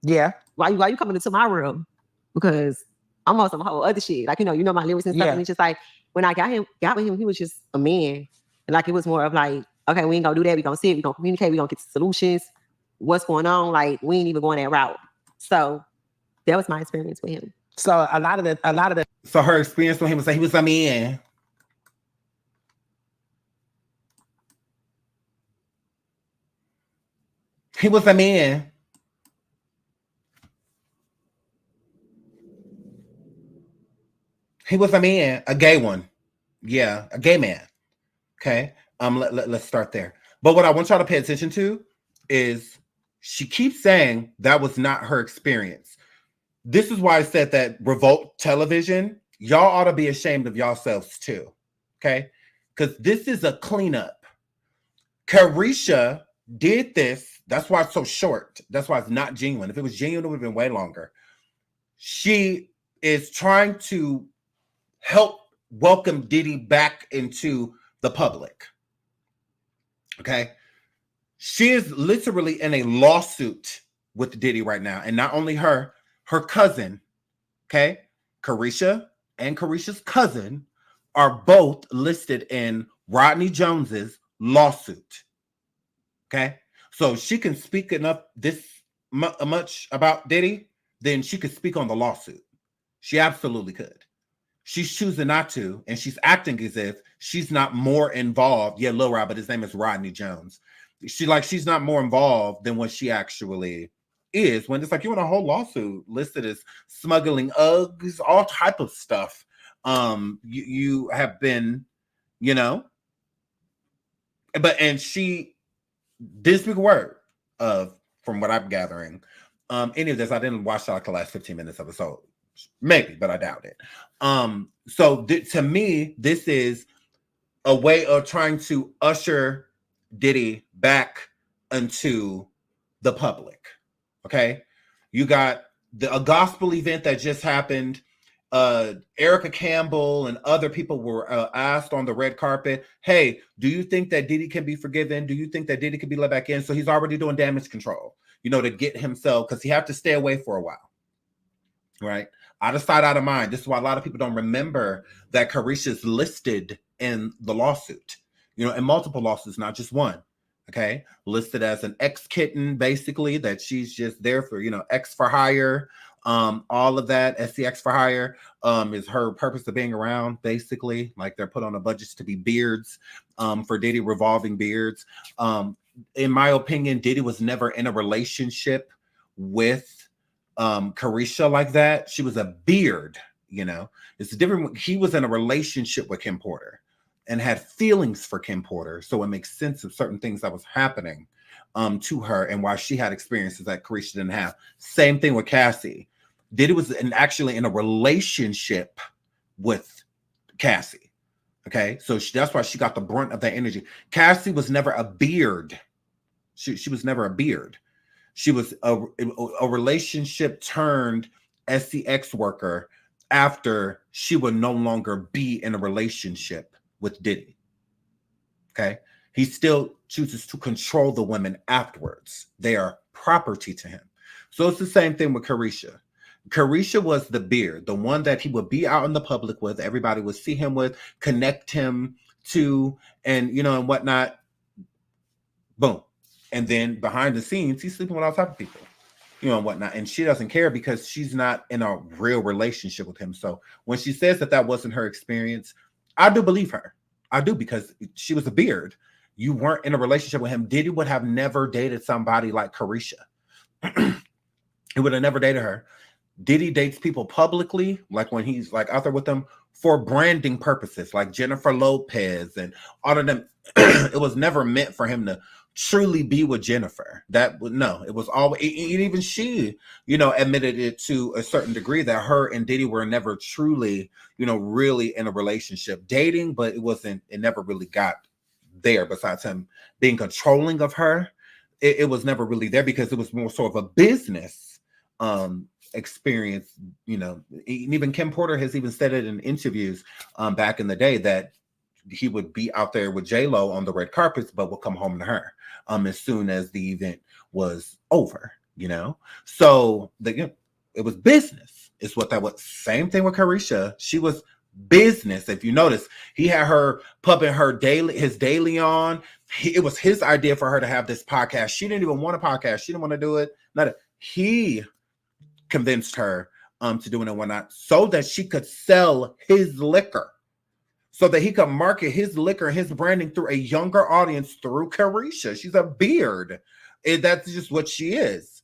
Yeah. Why you coming into my room? Because I'm on some whole other shit. Like, you know my lyrics and stuff. Yeah. And it's just like, when I got with him, he was just a man. And like, it was more of like, okay, we ain't gonna do that. We gonna sit, we gonna communicate, we gonna get to solutions. What's going on? Like, we ain't even going that route. So that was my experience with him. So a lot of the So her experience with him was that he was a man. He was a man. He was a man, a gay one. Yeah, a gay man. Okay. Let's start there. But what I want y'all to pay attention to is she keeps saying that was not her experience. This is why I said that Revolt Television, y'all ought to be ashamed of yourselves too. Okay. Because this is a cleanup. Careesha did this. That's why it's so short. That's why it's not genuine. If it was genuine, it would have been way longer. She is trying to help welcome Diddy back into the public. Okay. She is literally in a lawsuit with Diddy right now. And not only her cousin, okay, Careesha and Careesha's cousin are both listed in Rodney Jones's lawsuit. Okay, so she can speak enough this much about Diddy, then she could speak on the lawsuit. She absolutely could. She's choosing not to, and she's acting as if she's not more involved. Yeah, Lil Rod, but his name is Rodney Jones. She's not more involved than what she actually is. When it's like, you're in a whole lawsuit listed as smuggling Uggs, all type of stuff. You have been, you know, and she didn't speak a word of, from what I'm gathering, any of this. I didn't watch like the last 15 minutes of it, so maybe, but I doubt it. So to me, this is a way of trying to usher Diddy back into the public. Okay, you got a gospel event that just happened. Erica Campbell and other people were asked on the red carpet, hey, do you think that Diddy can be forgiven? Do you think that Diddy can be let back in? So he's already doing damage control, you know, to get himself, because he had to stay away for a while, right? Out of sight, out of mind. This is why a lot of people don't remember that Careesha is listed in the lawsuit, you know, in multiple lawsuits, not just one. Okay, listed as an ex-kitten, basically, that she's just there for, you know, X for hire. All of that, SCX for hire, is her purpose of being around, basically. Like, they're put on the budgets to be beards, for Diddy, revolving beards. In my opinion, Diddy was never in a relationship with Careesha like that. She was a beard, you know. It's different. He was in a relationship with Kim Porter and had feelings for Kim Porter, so it makes sense of certain things that was happening to her and why she had experiences that Careesha didn't have. Same thing with Cassie. Diddy was actually in a relationship with Cassie. Okay, so that's why she got the brunt of that energy. Cassie was never a beard. She was never a beard. She was a relationship turned SCX worker after she would no longer be in a relationship with Diddy. Okay, he still chooses to control the women afterwards. They are property to him. So it's the same thing with Careesha. Careesha was the beard, the one that he would be out in the public with, everybody would see him with, connect him to, and, you know, and whatnot. Boom. And then behind the scenes, he's sleeping with all types of people, you know, and whatnot. And she doesn't care because she's not in a real relationship with him. So when she says that that wasn't her experience, I do believe her. I do, because she was a beard. You weren't in a relationship with him. Diddy would have never dated somebody like Careesha. He would have never dated her. Diddy dates people publicly, like when he's like out there with them, for branding purposes, like Jennifer Lopez and all of them. It was never meant for him to truly be with Jennifer. It was always, even she, you know, admitted it to a certain degree that her and Diddy were never truly, you know, really in a relationship, dating, but it never really got there. Besides him being controlling of her, it was never really there, because it was more sort of a business experience, you know. Even Kim Porter has even said it in interviews back in the day that he would be out there with J-Lo on the red carpets, but would come home to her as soon as the event was over, you know. So it was business. It's what that was. Same thing with Careesha. She was business. If you notice, he had her pumping his daily on. It was his idea for her to have this podcast. She didn't even want a podcast. She didn't want to do it. He convinced her to do it and whatnot, so that she could sell his liquor, so that he could market his liquor and his branding through a younger audience through Careesha. She's a beard. That's just what she is.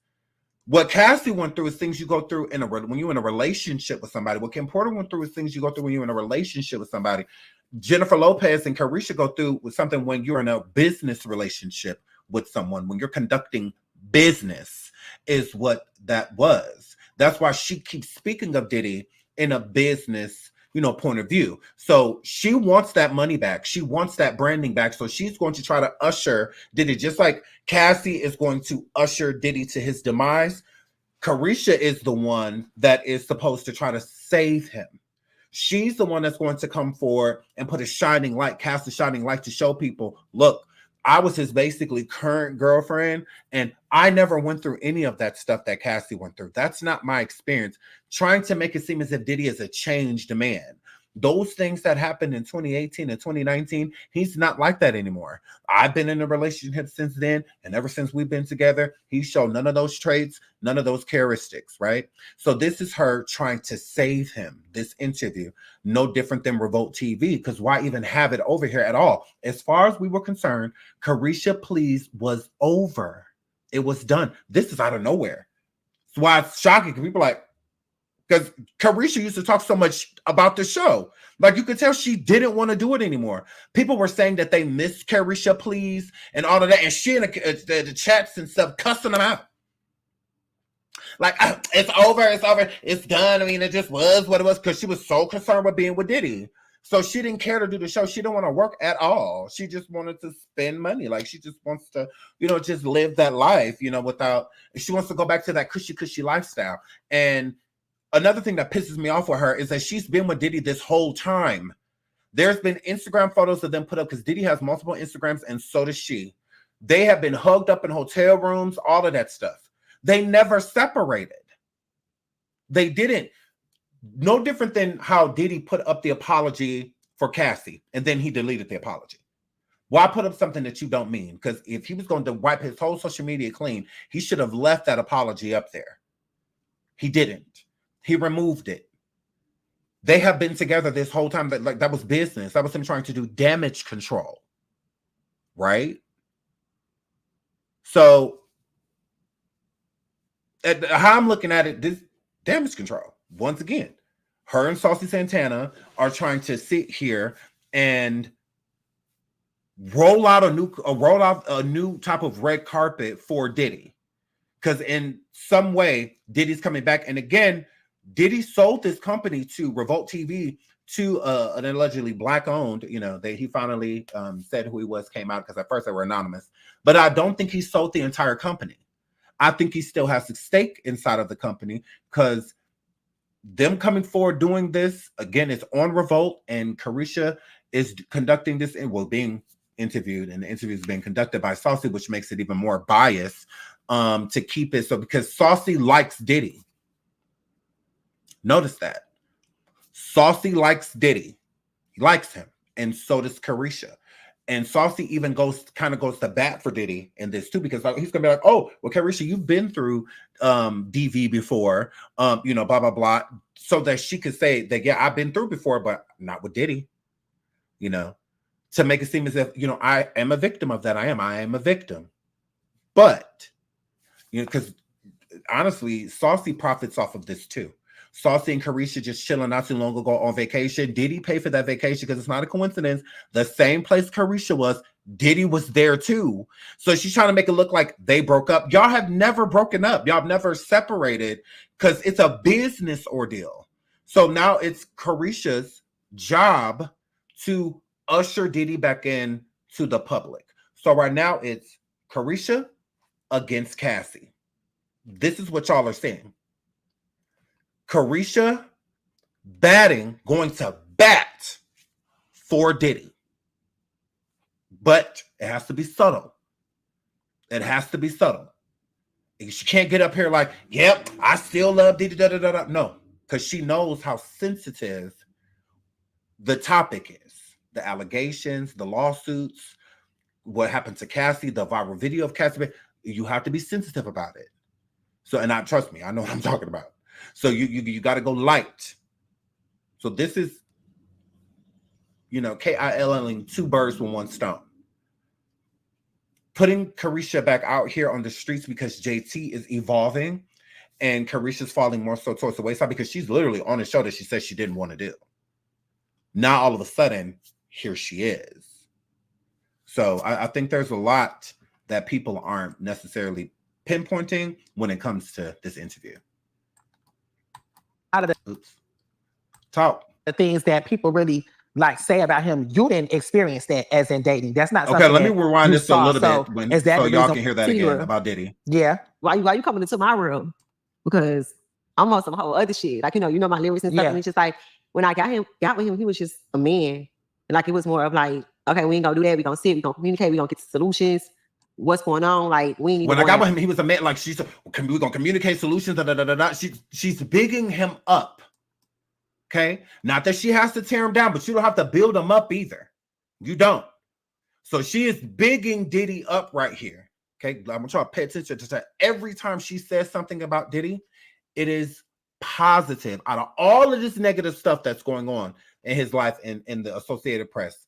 What Cassie went through is things you go through when you're in a relationship with somebody. What Kim Porter went through is things you go through when you're in a relationship with somebody. Jennifer Lopez and Careesha go through with something when you're in a business relationship with someone, when you're conducting business, is what that was. That's why she keeps speaking of Diddy in a business, you know, point of view. So she wants that money back. She wants that branding back. So she's going to try to usher Diddy, just like Cassie is going to usher Diddy to his demise. Careesha is the one that is supposed to try to save him. She's the one that's going to come forward and put a shining light, cast a shining light to show people, look, I was his basically current girlfriend, and I never went through any of that stuff that Cassie went through. That's not my experience. Trying to make it seem as if Diddy is a changed man. Those things that happened in 2018 and 2019, he's not like that anymore. I've been in a relationship since then, and ever since we've been together, he showed none of those traits, none of those characteristics, right? So this is her trying to save him, this interview. No different than Revolt TV, because why even have it over here at all? As far as we were concerned, Careesha Please was over. It was done. This is out of nowhere. That's why it's shocking, because people are like, because Careesha used to talk so much about the show. Like, you could tell she didn't want to do it anymore. People were saying that they missed Careesha Please and all of that. And she in the chats and stuff cussing them out. Like, it's over, it's done. I mean, it just was what it was, because she was so concerned with being with Diddy. So she didn't care to do the show. She didn't want to work at all. She just wanted to spend money. Like, she just wants to, just live that life, without, she wants to go back to that cushy lifestyle. And another thing that pisses me off with her is that she's been with Diddy this whole time. There's been Instagram photos of them put up, because Diddy has multiple Instagrams and so does she. They have been hugged up in hotel rooms, all of that stuff. They never separated. They didn't. No different than how Diddy put up the apology for Cassie and then he deleted the apology. Why put up something that you don't mean? Because if he was going to wipe his whole social media clean, he should have left that apology up there. He didn't. He removed it. They have been together this whole time. That was business. That was him trying to do damage control. Right? So, how I'm looking at it, this damage control. Once again, her and Saucy Santana are trying to sit here and roll out a new type of red carpet for Diddy. Because in some way, Diddy's coming back. And again, Diddy sold this company to Revolt TV, to an allegedly Black-owned, he finally said who he was, came out, because at first they were anonymous. But I don't think he sold the entire company. I think he still has a stake inside of the company, because them coming forward doing this, again, it's on Revolt, and Careesha is conducting this, and being interviewed, and the interview is being conducted by Saucy, which makes it even more biased to keep it. So, because Saucy likes Diddy. Notice that. Saucy likes Diddy. He likes him. And so does Careesha. And Saucy even goes to bat for Diddy in this too, because he's gonna be like, oh, well, Careesha, you've been through DV before, blah, blah, blah. So that she could say that, yeah, I've been through before, but not with Diddy, to make it seem as if, I am a victim of that. I am a victim. But, because honestly, Saucy profits off of this too. Saucy and Careesha just chilling not too long ago on vacation. Diddy paid for that vacation, because it's not a coincidence. The same place Careesha was, Diddy was there too. So she's trying to make it look like they broke up. Y'all have never broken up. Y'all have never separated, because it's a business ordeal. So now it's Careesha's job to usher Diddy back in to the public. So right now it's Careesha against Cassie. This is what y'all are saying. Careesha going to bat for Diddy. But it has to be subtle. It has to be subtle. She can't get up here like, yep, I still love Diddy, da, da, da, da. No, because she knows how sensitive the topic is. The allegations, the lawsuits, what happened to Cassie, the viral video of Cassie. You have to be sensitive about it. So, and trust me, I know what I'm talking about. So you got to go light. So this is, KILLing two birds with one stone. Putting Careesha back out here on the streets because JT is evolving, and Careesha's falling more so towards the wayside, because she's literally on a show that she said she didn't want to do. Now all of a sudden, here she is. So I think there's a lot that people aren't necessarily pinpointing when it comes to this interview. Out of the things that people really say about him, you didn't experience that as in dating. That's not okay. Let me rewind this a little bit so y'all can hear that again about Diddy. Yeah. Why you coming into my room? Because I'm on some whole other shit. Like, you know my lyrics and stuff. Yeah. And it's just like, when I got with him, he was just a man. And it was more of like okay, we ain't gonna do that. We gonna sit, we gonna communicate, we gonna get to solutions. What's going on? Like, we ain't even when I got with him, he was a man. Like, we gonna communicate solutions. She's bigging him up. Okay, not that she has to tear him down, but you don't have to build him up either. You don't. So she is bigging Diddy up right here. Okay, I'm gonna try to pay attention to that. Every time she says something about Diddy, it is positive. Out of all of this negative stuff that's going on in his life and in the Associated Press,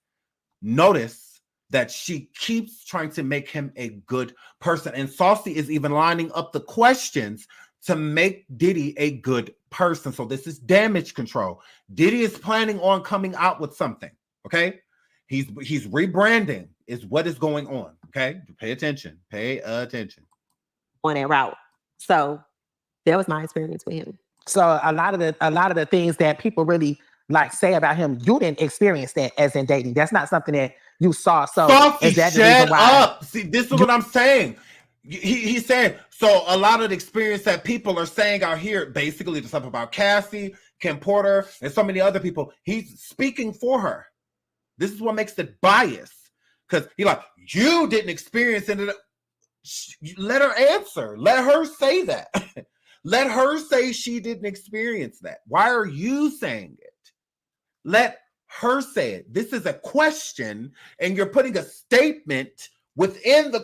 notice that she keeps trying to make him a good person. And Saucy is even lining up the questions to make Diddy a good person. So this is damage control. Diddy is planning on coming out with something. Okay, he's rebranding is what is going on. Okay, pay attention. Pay attention. On that route. So that was my experience with him. So a lot of the things that people really like say about him, you didn't experience that as in dating. That's not something that you saw. So Saucy, is that the shut reason why? up. See, this is what I'm saying. He's saying, so a lot of the experience that people are saying out here, basically the stuff about Cassie, Kim Porter, and so many other people, he's speaking for her. This is what makes it biased. Because he's like, you didn't experience it. Let her answer. Let her say that. Let her say she didn't experience that. Why are you saying it? Let her say it. This is a question, and you're putting a statement within the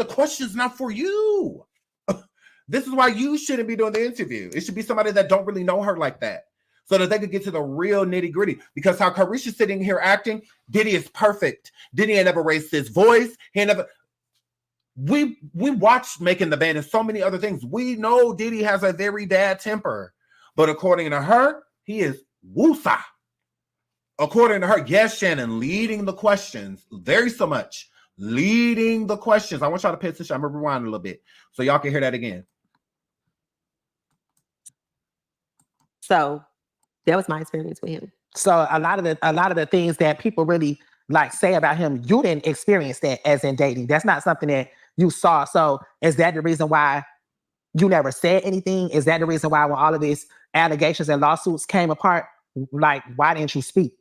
question's not for you. This is why you shouldn't be doing the interview. It should be somebody that don't really know her like that, so that they could get to the real nitty gritty. Because how Careesha's sitting here acting, Diddy is perfect. Diddy ain't never raised his voice. He ain't never. We watched Making the Band and so many other things. We know Diddy has a very bad temper, but according to her, he is woosah. According to her, yes, Shannon, leading the questions, very so much. Leading the questions. I want y'all to pay attention. I'm going to rewind a little bit so y'all can hear that again. So that was my experience with him. So a lot of the things that people really like say about him, you didn't experience that as in dating. That's not something that you saw. So is that the reason why you never said anything? Is that the reason why when all of these allegations and lawsuits came apart, like, why didn't you speak?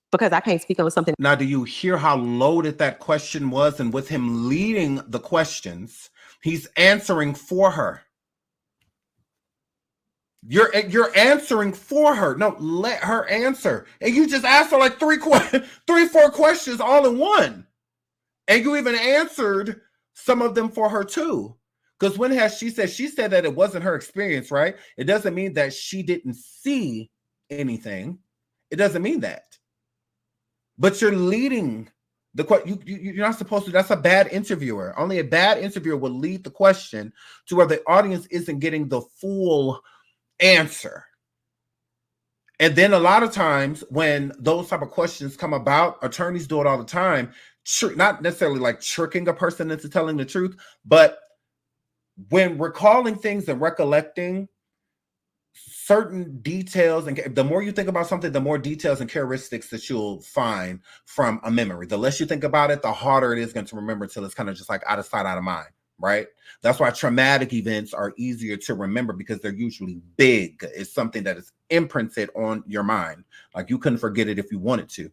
Because I can't speak on something. Now, do you hear how loaded that question was? And with him leading the questions, he's answering for her. You're answering for her. No, let her answer. And you just asked her like 4 questions all in one. And you even answered some of them for her too. Because when has she said that it wasn't her experience, right? It doesn't mean that she didn't see anything. It doesn't mean that. But you're leading the question. You're not supposed to. That's a bad interviewer. Only a bad interviewer will lead the question to where the audience isn't getting the full answer. And then a lot of times when those type of questions come about, attorneys do it all the time, not necessarily like tricking a person into telling the truth, but when recalling things and recollecting certain details, and the more you think about something, the more details and characteristics that you'll find from a memory. The less you think about it, the harder it is going to remember until it's kind of just like out of sight, out of mind, right? That's why traumatic events are easier to remember, because they're usually big. It's something that is imprinted on your mind. Like you couldn't forget it if you wanted to,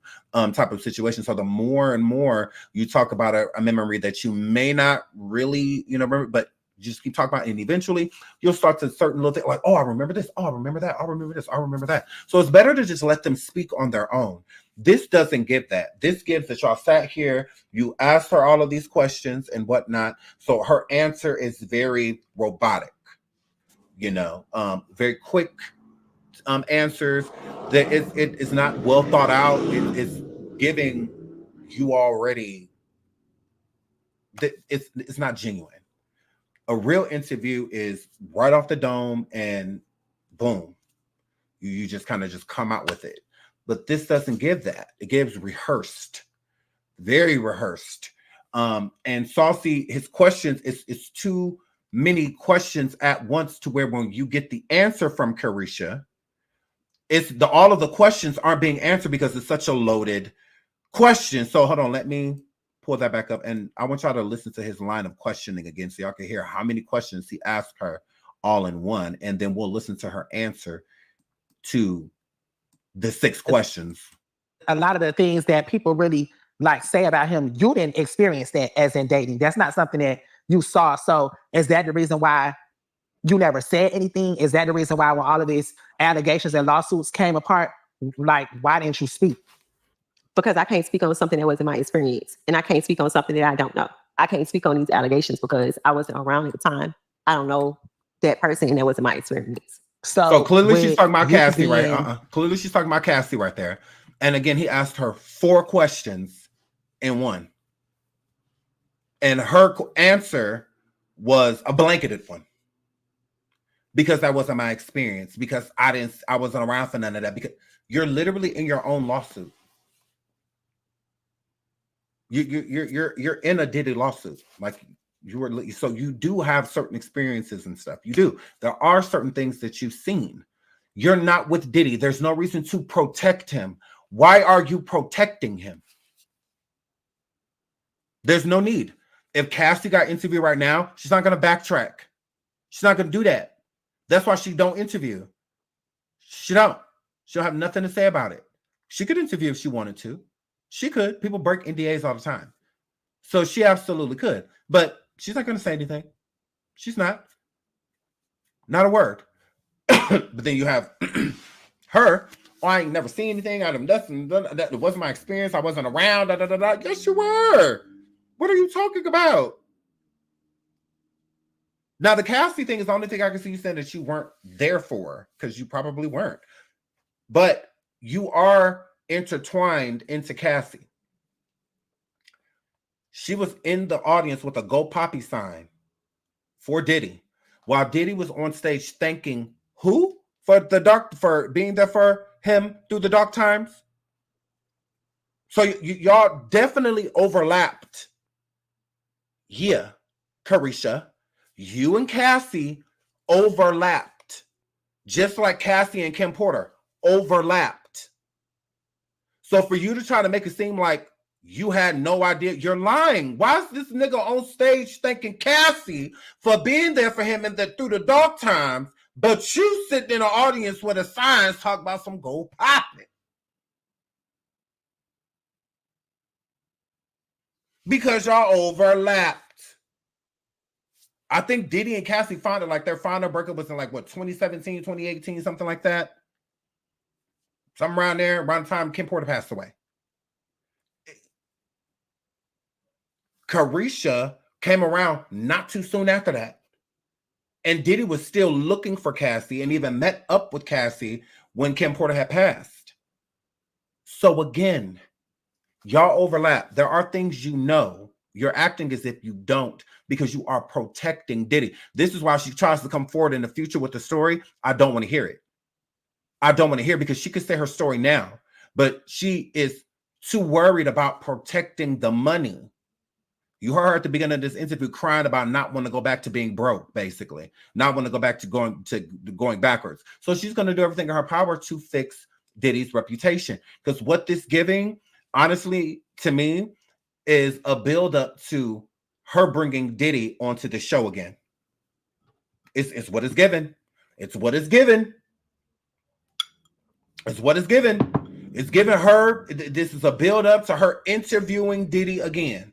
type of situation. So the more and more you talk about a memory that you may not really, remember, but just keep talking about it, and eventually you'll start to certain little things like, oh, I remember this, oh, I remember that, I remember this, I remember that. So it's better to just let them speak on their own. This doesn't give that. This gives that y'all sat here, you asked her all of these questions and whatnot. So her answer is very robotic, very quick answers. That it is not well thought out. It is giving you already that it's not genuine. A real interview is right off the dome and boom, you just kind of just come out with it. But this doesn't give that. It gives rehearsed, very rehearsed. And Saucy, his questions is too many questions at once to where when you get the answer from Careesha, all of the questions aren't being answered because it's such a loaded question. So hold on, let me pull that back up, and I want y'all to listen to his line of questioning again so y'all can hear how many questions he asked her all in one, and then we'll listen to her answer to the 6 questions. A lot of the things that people really like say about him, you didn't experience that as in dating. That's not something that you saw. So is that the reason why you never said anything? Is that the reason why when all of these allegations and lawsuits came apart, like why didn't you speak? Because I can't speak on something that wasn't my experience. And I can't speak on something that I don't know. I can't speak on these allegations because I wasn't around at the time. I don't know that person and that wasn't my experience. So clearly she's talking about Cassie, right? being- Clearly she's talking about Cassie right there. And again, he asked her 4 questions in one. And her answer was a blanketed one. Because that wasn't my experience. Because I wasn't around for none of that. Because you're literally in your own lawsuit. You're in a Diddy lawsuit. Like you were, so you do have certain experiences and stuff. You do. There are certain things that you've seen. You're not with Diddy. There's no reason to protect him. Why are you protecting him? There's no need. If Cassie got interviewed right now, she's not going to backtrack. She's not going to do that. That's why she don't interview. She don't. She'll have nothing to say about it. She could interview if she wanted to. She could. People break NDAs all the time. So she absolutely could. But she's not going to say anything. She's not. Not a word. But then you have her. Oh, I ain't never seen anything out of nothing. That wasn't my experience. I wasn't around. Da, da, da, da. Yes, you were. What are you talking about? Now, the Cassie thing is the only thing I can see you saying that you weren't there for, because you probably weren't. But you are intertwined into Cassie. She was in the audience with a Go Poppy sign for Diddy, while Diddy was on stage thanking who for being there for him through the dark times. So y'all definitely overlapped. Yeah, Careesha, you and Cassie overlapped, just like Cassie and Kim Porter overlapped. So for you to try to make it seem like you had no idea, you're lying. Why is this nigga on stage thanking Cassie for being there for him through the dark times, but you sitting in an audience where the signs talk about some gold popping? Because y'all overlapped. I think Diddy and Cassie found it like their final breakup was in like what, 2017, 2018, something like that. Something around there, around the time Kim Porter passed away. Careesha came around not too soon after that. And Diddy was still looking for Cassie and even met up with Cassie when Kim Porter had passed. So again, y'all overlap. There are things you know. You're acting as if you don't because you are protecting Diddy. This is why she tries to come forward in the future with the story. I don't want to hear it. I don't want to hear it because she could say her story now, but she is too worried about protecting the money. You heard her at the beginning of this interview crying about not wanting to go back to being broke, basically. Not want to go back to going backwards. So she's going to do everything in her power to fix Diddy's reputation. Because what this giving, honestly, to me, is a build-up to her bringing Diddy onto the show again. It's what it's given. It's what it's given. It's what it's given. It's given her, this is a build-up to her interviewing Diddy again.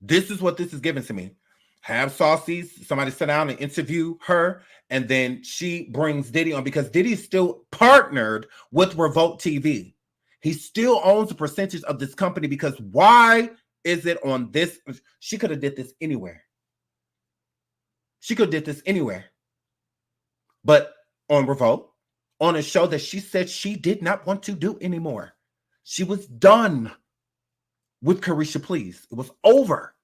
This is what this is given to me. Have Saucy, somebody sit down and interview her, and then she brings Diddy on because Diddy's still partnered with Revolt TV. He still owns a percentage of this company because why is it on this? She could have did this anywhere. She could have did this anywhere. But on Revolt, on a show that she said she did not want to do anymore. She was done with Careesha Please. It was over.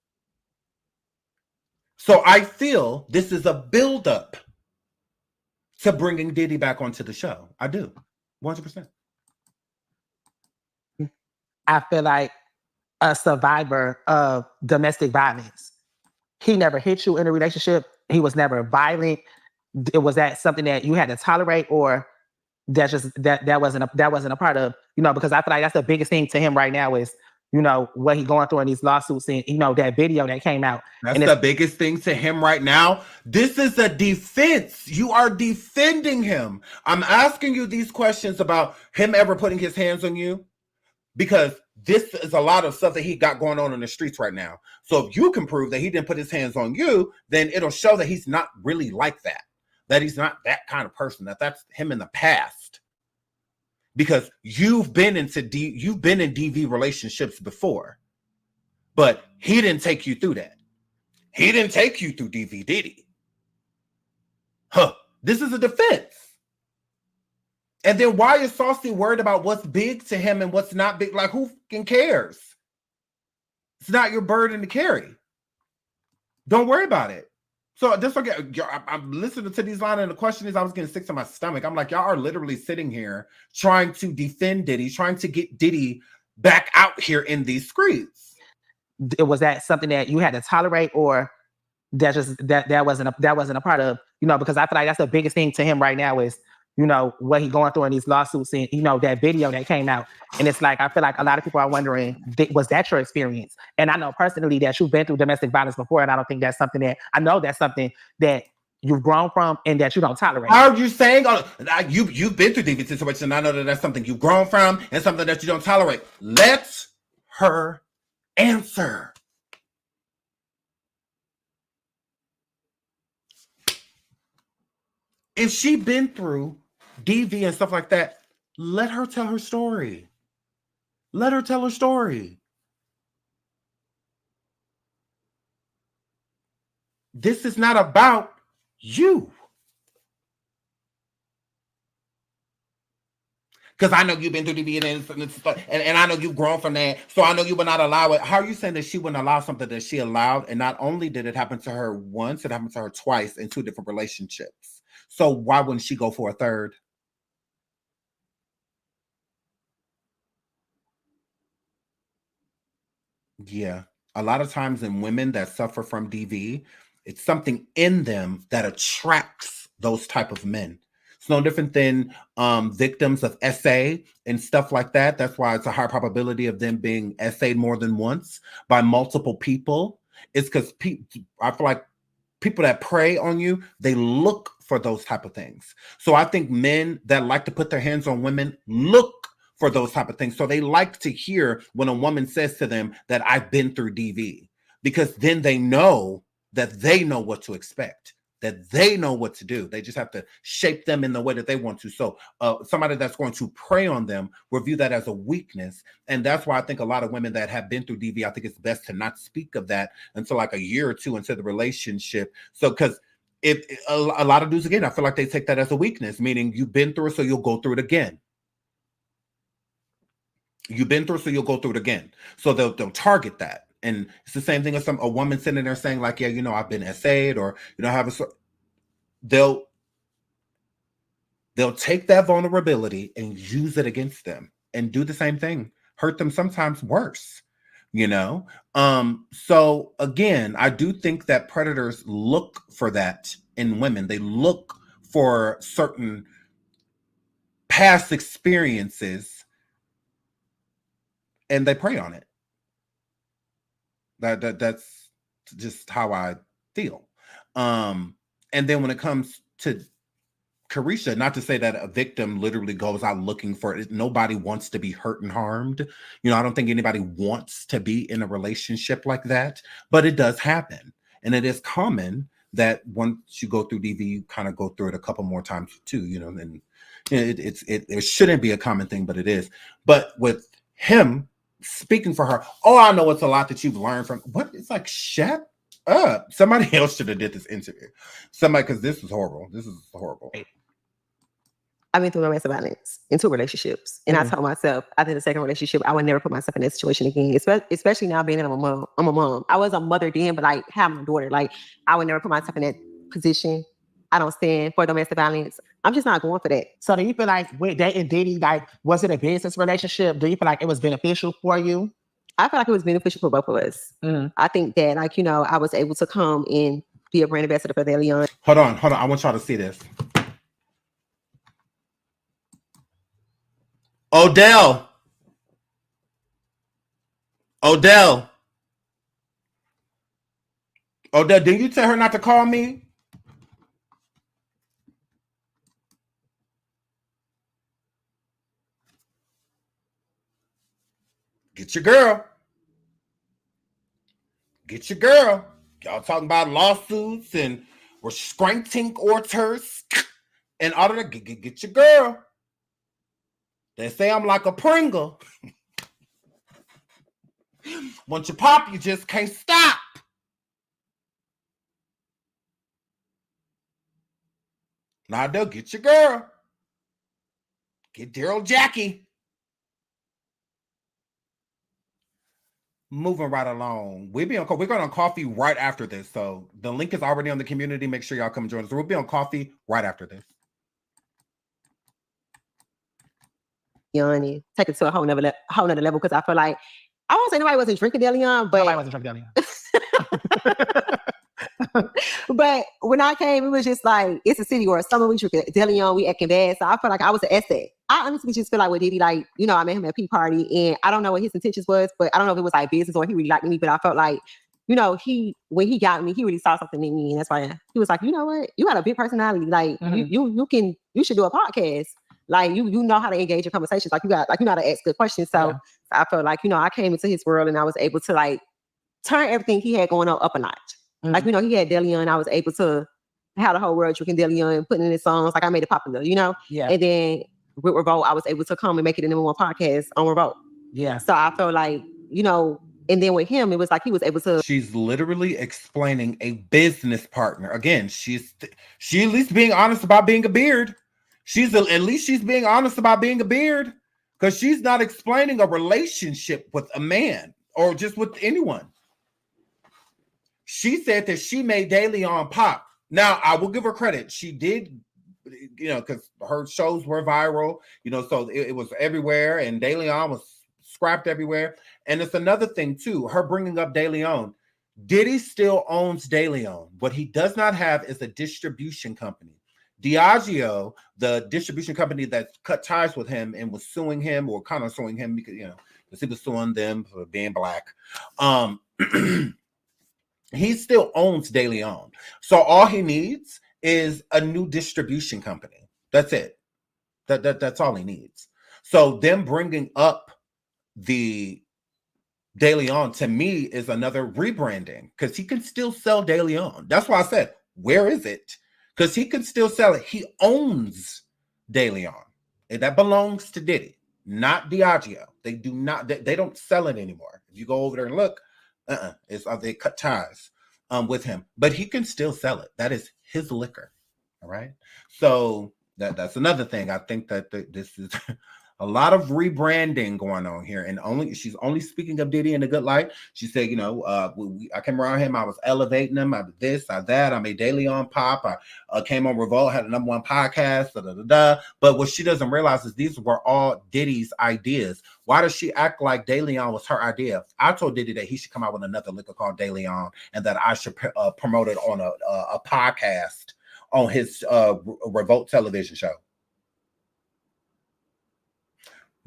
So I feel this is a buildup to bringing Diddy back onto the show. I do. 100%. I feel like a survivor of domestic violence. He never hit you in a relationship. He was never violent. It was that something that you had to tolerate, or that wasn't a part of, because I feel like that's the biggest thing to him right now is, what he's going through in these lawsuits and, that video that came out. That's the biggest thing to him right now. This is a defense. You are defending him. I'm asking you these questions about him ever putting his hands on you. because this is a lot of stuff that he got going on in the streets right now. So if you can prove that he didn't put his hands on you, then it'll show that he's not really like that he's not that kind of person, that's him in the past. Because you've been in DV relationships before, but he didn't take you through that. He didn't take you through DV, did he? This is a defense. And then why is Saucy worried about what's big to him and what's not big? Like, who fucking cares? It's not your burden to carry. Don't worry about it. So just okay, I'm listening to these lines, and the question is, I was getting sick to my stomach. I'm like, y'all are literally sitting here trying to defend Diddy, trying to get Diddy back out here in these streets. Was that something that you had to tolerate, or that wasn't a part of, because I feel like that's the biggest thing to him right now is, what he's going through in these lawsuits and, that video that came out. And it's like, I feel like a lot of people are wondering, was that your experience? And I know personally that you've been through domestic violence before, and I don't think that's something that you've grown from and that you don't tolerate. How are you saying? You've been through these situations, and I know that that's something you've grown from and something that you don't tolerate. Let her answer. If she been through DV and stuff like that, let her tell her story. Let her tell her story. This is not about you. Because I know you've been through DV and I know you've grown from that, so I know you would not allow it. How are you saying that she wouldn't allow something that she allowed? And not only did it happen to her once, it happened to her twice in 2 different relationships. So why wouldn't she go for a third? Yeah. A lot of times in women that suffer from DV, it's something in them that attracts those type of men. It's no different than victims of SA and stuff like that. That's why it's a high probability of them being SA'd more than once by multiple people. It's because I feel like people that prey on you, they look for those type of things. So I think men that like to put their hands on women look for those type of things. So they like to hear when a woman says to them that I've been through DV, because then they know that they know what to expect, that they know what to do. They just have to shape them in the way that they want to. So somebody that's going to prey on them will view that as a weakness. And that's why I think a lot of women that have been through DV, I think it's best to not speak of that until like a year or 2 into the relationship. So because if a lot of dudes, again, I feel like they take that as a weakness, meaning you've been through it, so you'll go through it again. You've been through, so you'll go through it again. So they'll target that. And it's the same thing as a woman sitting there saying like, yeah, I've been SA'd, or, they'll take that vulnerability and use it against them and do the same thing, hurt them sometimes worse, So again, I do think that predators look for that in women. They look for certain past experiences and they prey on it. That's just how I feel. And then when it comes to Careesha, not to say that a victim literally goes out looking for it. Nobody wants to be hurt and harmed. I don't think anybody wants to be in a relationship like that, but it does happen. And it is common that once you go through DV, you kind of go through it a couple more times too, and it shouldn't be a common thing, but it is. But with him speaking for her, I know it's a lot that you've learned from. What? It's like, shut up. Somebody else should have did this interview. Because this is horrible. This is horrible. I've been through domestic violence in 2 relationships. And I told myself, after the second relationship, I would never put myself in that situation again, especially now being I'm a mom. I was a mother then, but like having a daughter, like I would never put myself in that position. I don't stand for domestic violence. I'm just not going for that. So do you feel like with dating Diddy, like, was it a business relationship? Do you feel like it was beneficial for you? I feel like it was beneficial for both of us. I think that, I was able to come and be a brand ambassador for the Leon. Hold on. I want y'all to see this. Odell, didn't you tell her not to call me? Get your girl. Get your girl. Y'all talking about lawsuits and restraining orders and all of that. Get your girl. They say I'm like a Pringle. Once you pop, you just can't stop. Now they'll get your girl. Get Daryl Jackie. Moving right along. We're going on coffee right after this. So the link is already on the community. Make sure y'all come join us. We'll be on coffee right after this. Take it to a whole nother level because I feel like I won't say nobody wasn't drinking Deleon, but Nobody wasn't drinking Deleon. But when I came, it was just like it's a city where summer we drinking Deleon, we acting bad. So I felt like I was an asset. I honestly just feel like with Diddy, like, you know, I met him at a pee party and I don't know what his intentions was, but I don't know if it was like business or he really liked me, but I felt like, you know, when he got me, he really saw something in me. And that's why he was like, you know what? You got a big personality. Like you should do a podcast. Like you know how to engage in conversations. Like you know how to ask good questions. So I felt like, you know, I came into his world and I was able to like turn everything he had going on up a notch. Like, you know, he had Deleon. I was able to have the whole world drinking Deleon, putting in his songs. Like I made it popular, you know? Yeah. And then with Revolt, I was able to come and make it the #1 podcast on Revolt. Yeah. So I felt like, you know, and then with him, it was like he was able to. She's literally explaining a business partner. Again, she at least being honest about being a beard. She's being honest about being a beard because she's not explaining a relationship with a man or just with anyone. She said that she made Deleon pop. Now, I will give her credit. She did, you know, because her shows were viral, you know, so it was everywhere and Deleon was scrapped everywhere. And it's another thing, too, her bringing up Deleon. Diddy still owns Deleon. What he does not have is a distribution company. Diageo, the distribution company that cut ties with him and was suing him or kind of suing him because, you know, because he was suing them for being black. He still owns Deleon. So all he needs is a new distribution company. That's it. That's all he needs. So them bringing up the Deleon to me is another rebranding because he can still sell Deleon. That's why I said, where is it? Because he can still sell it. He owns Deleon. And that belongs to Diddy, not Diageo. They do not. They don't sell it anymore. If you go over there and look, they cut ties with him, but he can still sell it. That is his liquor. All right. So that's another thing. I think that this is a lot of rebranding going on here, and she's only speaking of Diddy in a good light. She said, you know, I came around him, I was elevating him, I did this, I that, I made Deleon pop, I came on Revolt, had a #1 podcast, But what she doesn't realize is these were all Diddy's ideas. Why does she act like Deleon was her idea? I told Diddy that he should come out with another liquor called Deleon, and that I should promote it on a podcast on his Revolt television show.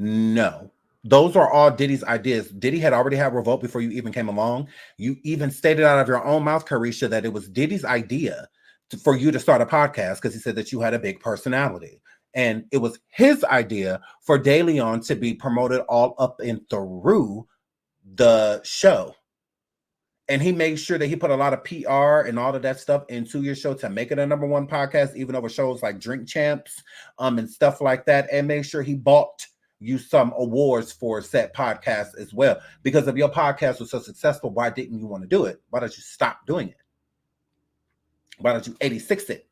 No, those are all Diddy's ideas. Diddy had already had Revolt before you even came along. You even stated out of your own mouth, Careesha, that it was Diddy's idea for you to start a podcast because he said that you had a big personality. And it was his idea for Deleon to be promoted all up and through the show. And he made sure that he put a lot of PR and all of that stuff into your show to make it a #1 podcast, even over shows like Drink Champs and stuff like that, and make sure he bought you some awards for said podcast as well. Because if your podcast was so successful, why didn't you want to do it? Why don't you stop doing it? Why don't you 86 it?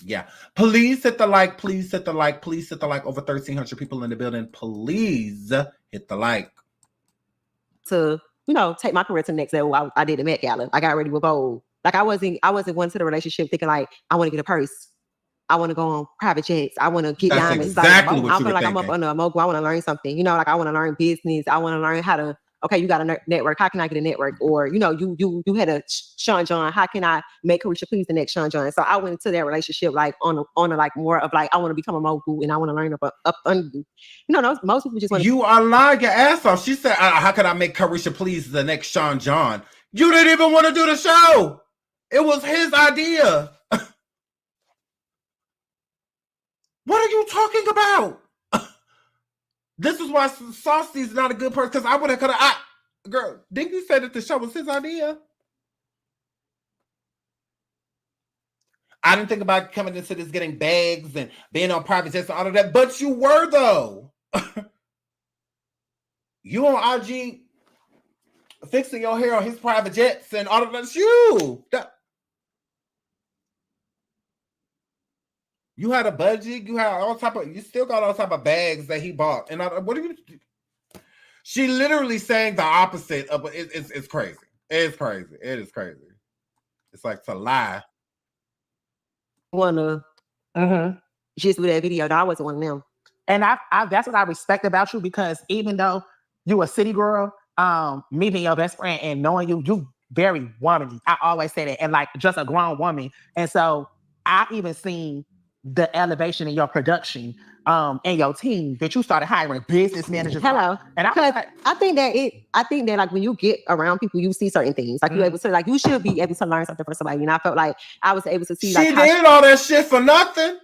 Yeah. Please hit the like. Please hit the like. Please hit the like. Over 1,300 people in the building. Please hit the like. To, you know, take my career to the next level. I did the Met Gala. I got ready with Vogue. Like I wasn't going to the relationship thinking like, I want to get a purse. I want to go on private jets. I want to get diamonds. Exactly like, I feel like I'm up under a mogul. I want to learn something. You know, like I want to learn business. I want to learn how to. Okay, you got a network. How can I get a network? Or you know, you had a Sean John. How can I make Careesha please the next Sean John? So I went into that relationship like on a like more of like I want to become a mogul and I want to learn up under you. You know, most people just want. You are lying your ass off. She said, "How can I make Careesha please the next Sean John?" You didn't even want to do the show. It was his idea. What are you talking about? This is why Saucy's not a good person, because I would have girl, didn't you say that the show was his idea? I didn't think about coming into this getting bags and being on private jets and all of that, but you were though. You on IG fixing your hair on his private jets and all of that. You had a budget. You had all type of. You still got all type of bags that he bought. And what are you? She literally saying the opposite of. It's crazy. It's crazy. It is crazy. It's like to lie. Wanna just do that video. I wasn't one of them. And I that's what I respect about you, because even though you a city girl, meeting your best friend and knowing you very womanly. I always say that, and like just a grown woman. And so I even seen the elevation in your production, and your team, that you started hiring business managers. Hello. And I think that like when you get around people, you see certain things. Like you able to, like, you should be able to learn something from somebody. And I felt like I was able to see. She like did all that shit for nothing.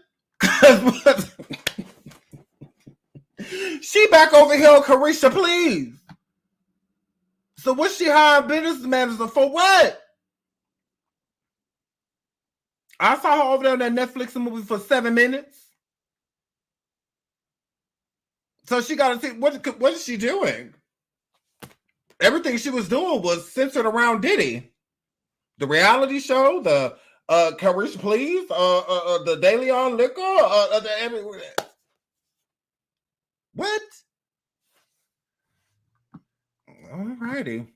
She back over here on Careesha, please. So what's she hiring business manager for? What? I saw her over there in that Netflix movie for 7 minutes. So she got to see what is she doing? Everything she was doing was centered around Diddy. The reality show, the Careesha, please, the Daily on Liquor, what? Alrighty.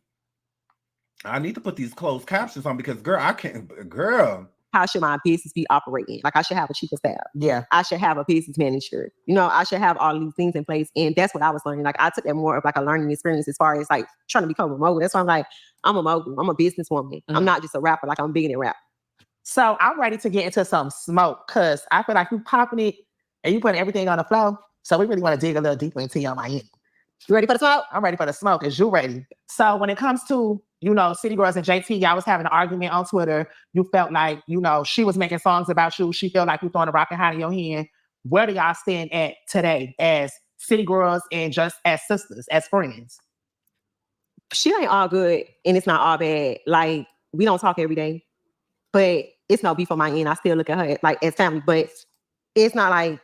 I need to put these closed captions on because, girl, I can't, girl. How should my business be operating? Like, I should have a chief of staff. Yeah. I should have a business manager. You know, I should have all these things in place. And that's what I was learning. Like, I took that more of like a learning experience as far as like trying to become a mogul. That's why I'm like, I'm a mogul. I'm a businesswoman. I'm not just a rapper. Like, I'm big in rap. So I'm ready to get into some smoke, because I feel like you popping it and you putting everything on the flow. So we really want to dig a little deeper into your mind. You ready for the smoke? I'm ready for the smoke. Is you ready? So when it comes to, you know, City Girls and JT, y'all was having an argument on Twitter. You felt like, you know, she was making songs about you. She felt like you throwing a rock and hide in your hand. Where do y'all stand at today as City Girls and just as sisters, as friends? She ain't all good and it's not all bad. Like, we don't talk every day, but it's no beef on my end. I still look at her like as family, but it's not like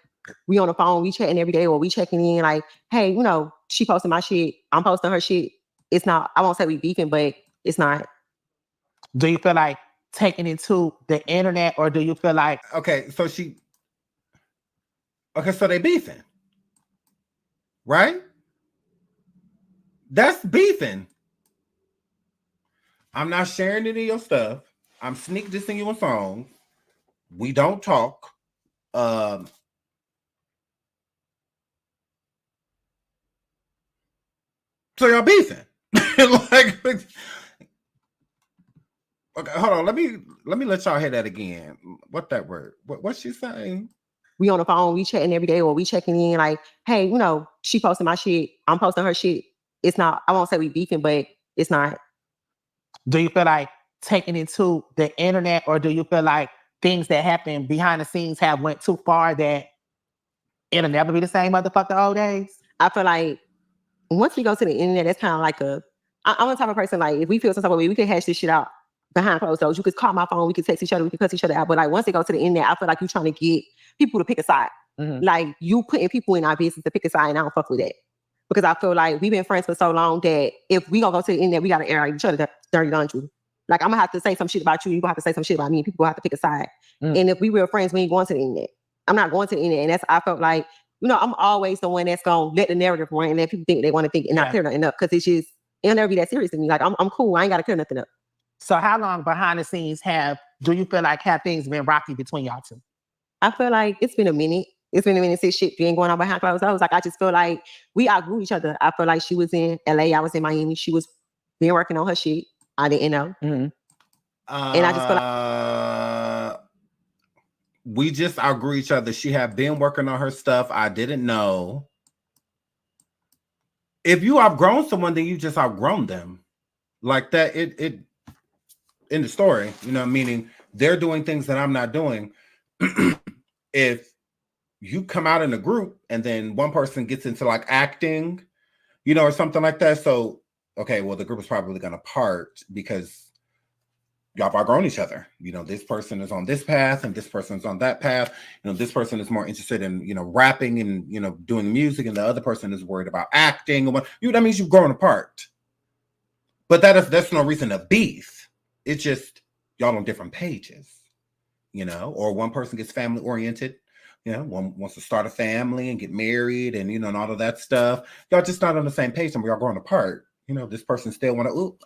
we on the phone, we chatting every day, or we checking in like, hey, you know, she posting my shit, I'm posting her shit. It's not, I won't say we beefing, but it's not. Do you feel like taking it to the internet, or do you feel like... Okay, so they beefing, right? That's beefing. I'm not sharing any of your stuff. I'm sneak dissing you on songs. We don't talk. So y'all beefing. Like, okay, hold on. Let me let y'all hear that again. What that word? What's she saying? We on the phone, we chatting every day, or we checking in like, hey, you know, she posting my shit, I'm posting her shit. It's not, I won't say we beefing, but it's not. Do you feel like taking it to the internet, or do you feel like things that happen behind the scenes have went too far that it'll never be the same motherfucker old days? I feel like once we go to the internet, that's kind of like I'm the type of person, like, if we feel some type of way, we can hash this shit out behind closed doors. You could call my phone, we could text each other, we could cuss each other out. But like, once it goes to the internet, I feel like you're trying to get people to pick a side. Like, you putting people in our business to pick a side, and I don't fuck with that. Because I feel like we've been friends for so long that if we gonna go to the internet, we gotta air each other dirty laundry. Like, I'm gonna have to say some shit about you, you gonna have to say some shit about me, and people have to pick a side. And if we real friends, we ain't going to the internet. I'm not going to the internet. And that's, I felt like, you know, I'm always the one that's gonna let the narrative run and let people think they want to think and not clear nothing up. Because it's just, it'll never be that serious to me. Like, I'm cool. I ain't gotta clear nothing up. So how long behind the scenes do you feel like have things been rocky between y'all two? I feel like it's been a minute. It's been a minute since shit been going on behind closed doors. Like, I just feel like we outgrew each other. I feel like she was in LA, I was in Miami. She was been working on her shit. I didn't know. And I just feel like we just outgrew each other. She had been working on her stuff. I didn't know. If you outgrown someone, then you just outgrown them. Like that, it in the story, you know, meaning they're doing things that I'm not doing. If you come out in a group and then one person gets into like acting, or something like that. So, okay, well, the group is probably going to part because y'all have outgrown each other. This person is on this path and this person is on that path. This person is more interested in, rapping and, doing music, and the other person is worried about acting. And that means you've grown apart. But that's no reason to beef. It's just y'all on different pages, or one person gets family oriented. One wants to start a family and get married and, and all of that stuff. Y'all just not on the same page and we are growing apart. This person still want to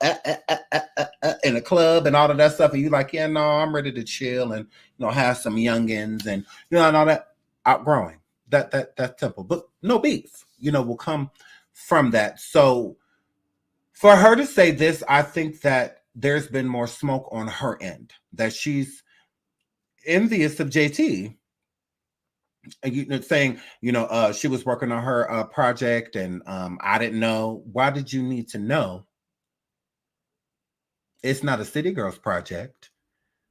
in a club and all of that stuff. And you like, yeah, no, I'm ready to chill and, have some youngins and, and all that. Outgrowing. That's simple. But no beef, will come from that. So for her to say this, I think that there's been more smoke on her end, that she's envious of JT. Saying, she was working on her project and I didn't know. Why did you need to know? It's not a City Girls project.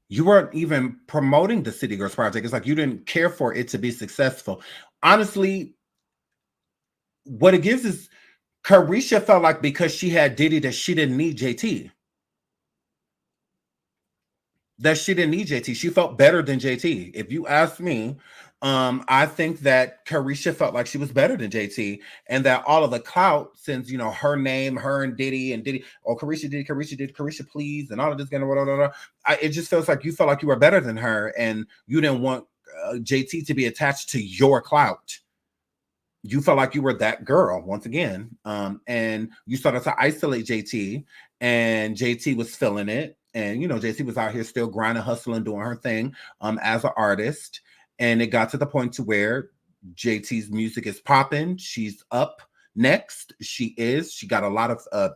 You weren't even promoting the City Girls project. It's like you didn't care for it to be successful. Honestly, what it gives is Careesha felt like because she had Diddy that she didn't need JT. She felt better than JT. If you ask me, I think that Careesha felt like she was better than JT, and that all of the clout, since her name, her and Diddy, oh, Careesha, please, and all of this, it just feels like you felt like you were better than her, and you didn't want JT to be attached to your clout. You felt like you were that girl once again, and you started to isolate JT, and JT was feeling it. And, JT was out here still grinding, hustling, doing her thing as an artist. And it got to the point to where JT's music is popping. She's up next. She got a lot of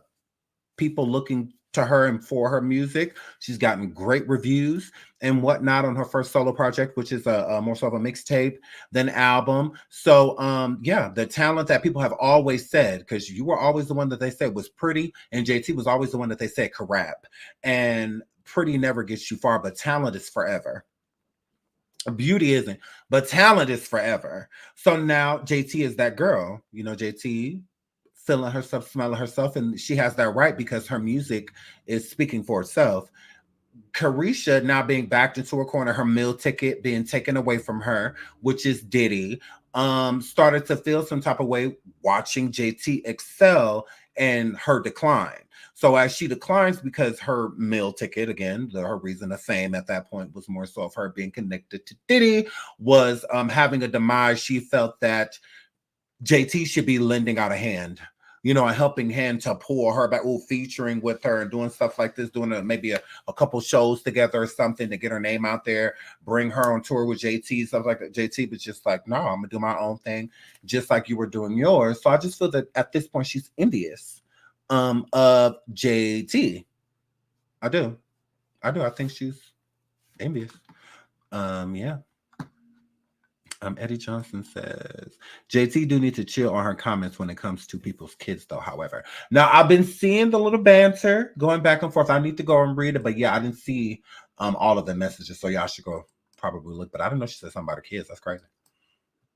people looking to her and for her music. She's gotten great reviews and whatnot on her first solo project, which is a more so of a mixtape than album. So yeah, the talent that people have always said, because you were always the one that they said was pretty, and JT was always the one that they said could rap. And pretty never gets you far, but talent is forever. Beauty isn't, but talent is forever. So now JT is that girl. JT feeling herself, smelling herself, and she has that right because her music is speaking for itself. Careesha now being backed into a corner, her meal ticket being taken away from her, which is Diddy, started to feel some type of way watching JT excel and her decline. So as she declines, because her meal ticket, again, her reason of fame at that point was more so of her being connected to Diddy, was having a demise. She felt that JT should be lending out a hand, a helping hand to pull her back, featuring with her and doing stuff like this, doing maybe a couple shows together or something to get her name out there, bring her on tour with JT, stuff like that. JT was just like, no, I'm gonna do my own thing, just like you were doing yours. So I just feel that at this point she's envious of JT. I do. I think she's envious. Yeah. Eddie Johnson says, JT do need to chill on her comments when it comes to people's kids, though, however. Now, I've been seeing the little banter going back and forth. I need to go and read it, but yeah, I didn't see all of the messages, so y'all should go probably look. But I don't know, she said something about her kids. That's crazy.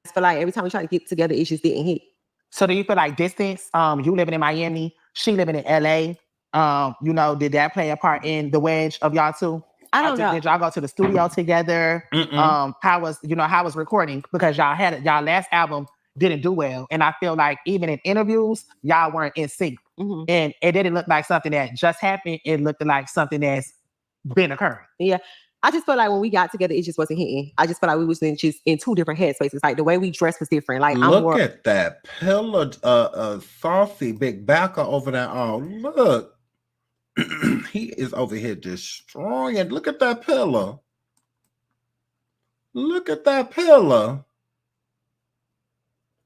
I feel like every time we try to get together, it just didn't hit. So do you feel like distance, you living in Miami, she living in LA, did that play a part in the wedge of y'all two? I don't know. Did y'all go to the studio together? How was recording? Because y'all last album didn't do well. And I feel like even in interviews, y'all weren't in sync. Mm-hmm. And it didn't look like something that just happened. It looked like something that's been occurring. Yeah. I just feel like when we got together, it just wasn't hitting. I just feel like we was just in two different headspaces. Like the way we dressed was different. Like look at that pillow, Saucy big backer over there. Oh, look. He is over here destroying. Look at that pillow. Look at that pillow.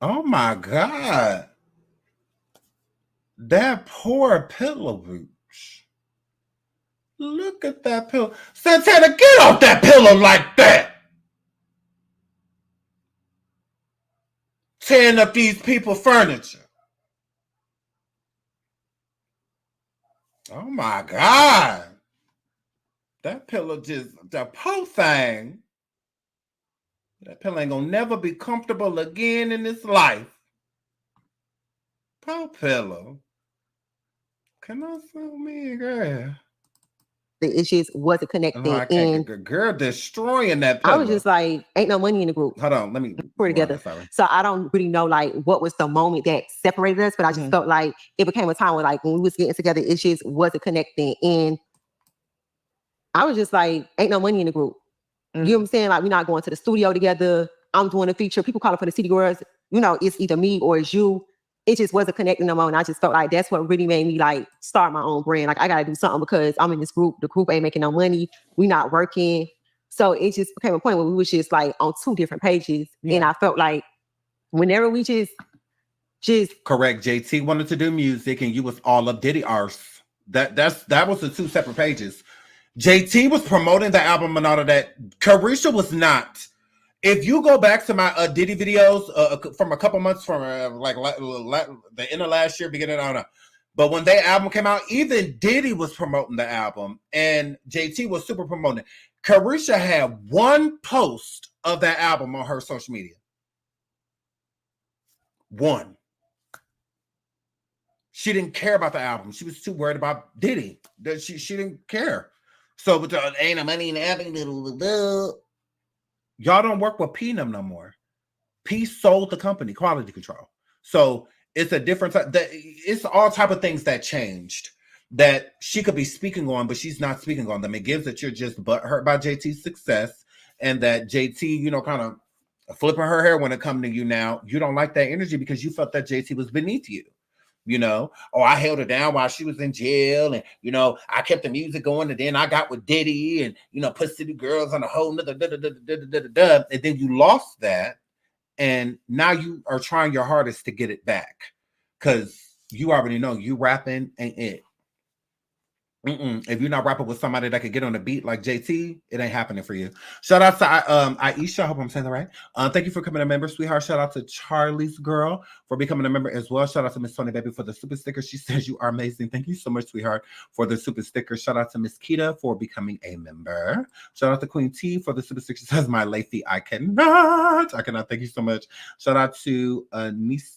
Oh my God. That poor pillow boots. Look at that pillow. Santana, get off that pillow like that. Tearing up these people's furniture. Oh my God. That pillow just, the poor thing. That pillow ain't gonna never be comfortable again in this life. Poor pillow. Can I sue me, girl? The issues wasn't connecting. No, I can't. Girl, destroying that pillow. I was just like, ain't no money in the group. Hold on, let me put it together. So I don't really know like what was the moment that separated us, but I just felt like it became a time where like when we was getting together, issues wasn't connecting, and I was just like, ain't no money in the group. You know what I'm saying? Like, we're not going to the studio together. I'm doing a feature. People calling for the City Girls. You know, it's either me or it's you. It just wasn't connecting no more. And I just felt like that's what really made me like start my own brand. Like, I got to do something because I'm in this group. The group ain't making no money. We not working. So it just became a point where we was just like on two different pages. And I felt like whenever we just correct. JT wanted to do music and you was all of Diddy arse. That was the two separate pages. JT was promoting the album and all of that. Careesha was not. If you go back to my Diddy videos from a couple months from the end of last year, beginning, I don't know. But when that album came out, even Diddy was promoting the album and JT was super promoting. Careesha had one post of that album on her social media. One. She didn't care about the album. She was too worried about Diddy. She didn't care. So, but ain't no money in the album. Y'all don't work with P no more. P sold the company, Quality Control. So it's a different type. It's all type of things that changed that she could be speaking on, but she's not speaking on them. It gives that you're just butthurt by JT's success and that JT, you know, kind of flipping her hair when it comes to you now. You don't like that energy because you felt that JT was beneath you. You know, oh, I held her down while she was in jail, and you know, I kept the music going, and then I got with Diddy, and you know, put City Girls on a whole nother and then you lost that, and now you are trying your hardest to get it back because you already know you rapping ain't it. If you're not rapping with somebody that could get on the beat like JT, it ain't happening for you. Shout out to Aisha. I hope I'm saying that right. Thank you for becoming a member, sweetheart. Shout out to Charlie's girl for becoming a member as well. Shout out to Miss Tony Baby for the super sticker. She says you are amazing. Thank you so much, sweetheart, for the super sticker. Shout out to Miss Kita for becoming a member. Shout out to Queen T for the super sticker. She says my late I cannot. Thank you so much. Shout out to Nisi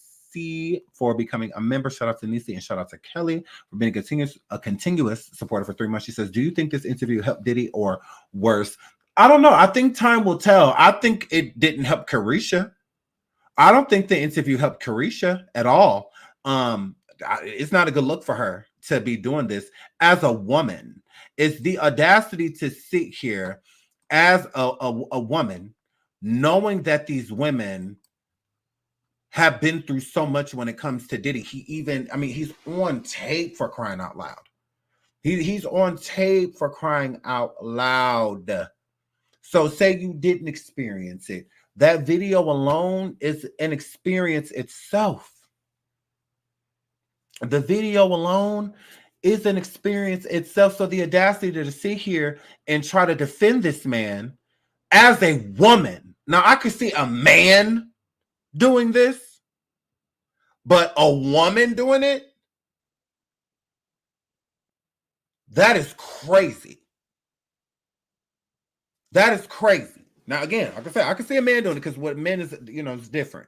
for becoming a member. Shout out to Nisi and shout out to Kelly for being a continuous supporter for 3 months. She says, do you think this interview helped Diddy or worse? I don't know. I think time will tell. I think it didn't help Careesha. I don't think the interview helped Careesha at all. It's not a good look for her to be doing this as a woman. It's the audacity to sit here as a woman, knowing that these women have been through so much when it comes to Diddy. He's on tape for crying out loud. He's on tape for crying out loud. So say you didn't experience it. That video alone is an experience itself. The video alone is an experience itself. So the audacity to sit here and try to defend this man as a woman. Now, I could see a man doing this, but a woman doing it, that is crazy. That is crazy. Now, again, like I said, I can see a man doing it because what men is, is different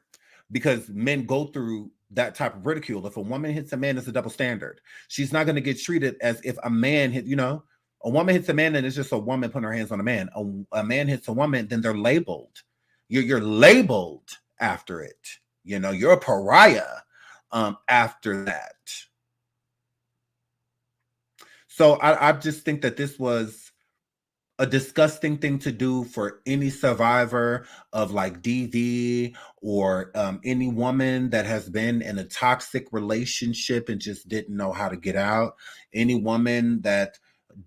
because men go through that type of ridicule. If a woman hits a man, it's a double standard. She's not going to get treated as if a man hit, a woman hits a man and it's just a woman putting her hands on a man. A man hits a woman, then they're labeled. You're labeled after it. You're a pariah after that. So I just think that this was a disgusting thing to do for any survivor of like DV or any woman that has been in a toxic relationship and just didn't know how to get out. Any woman that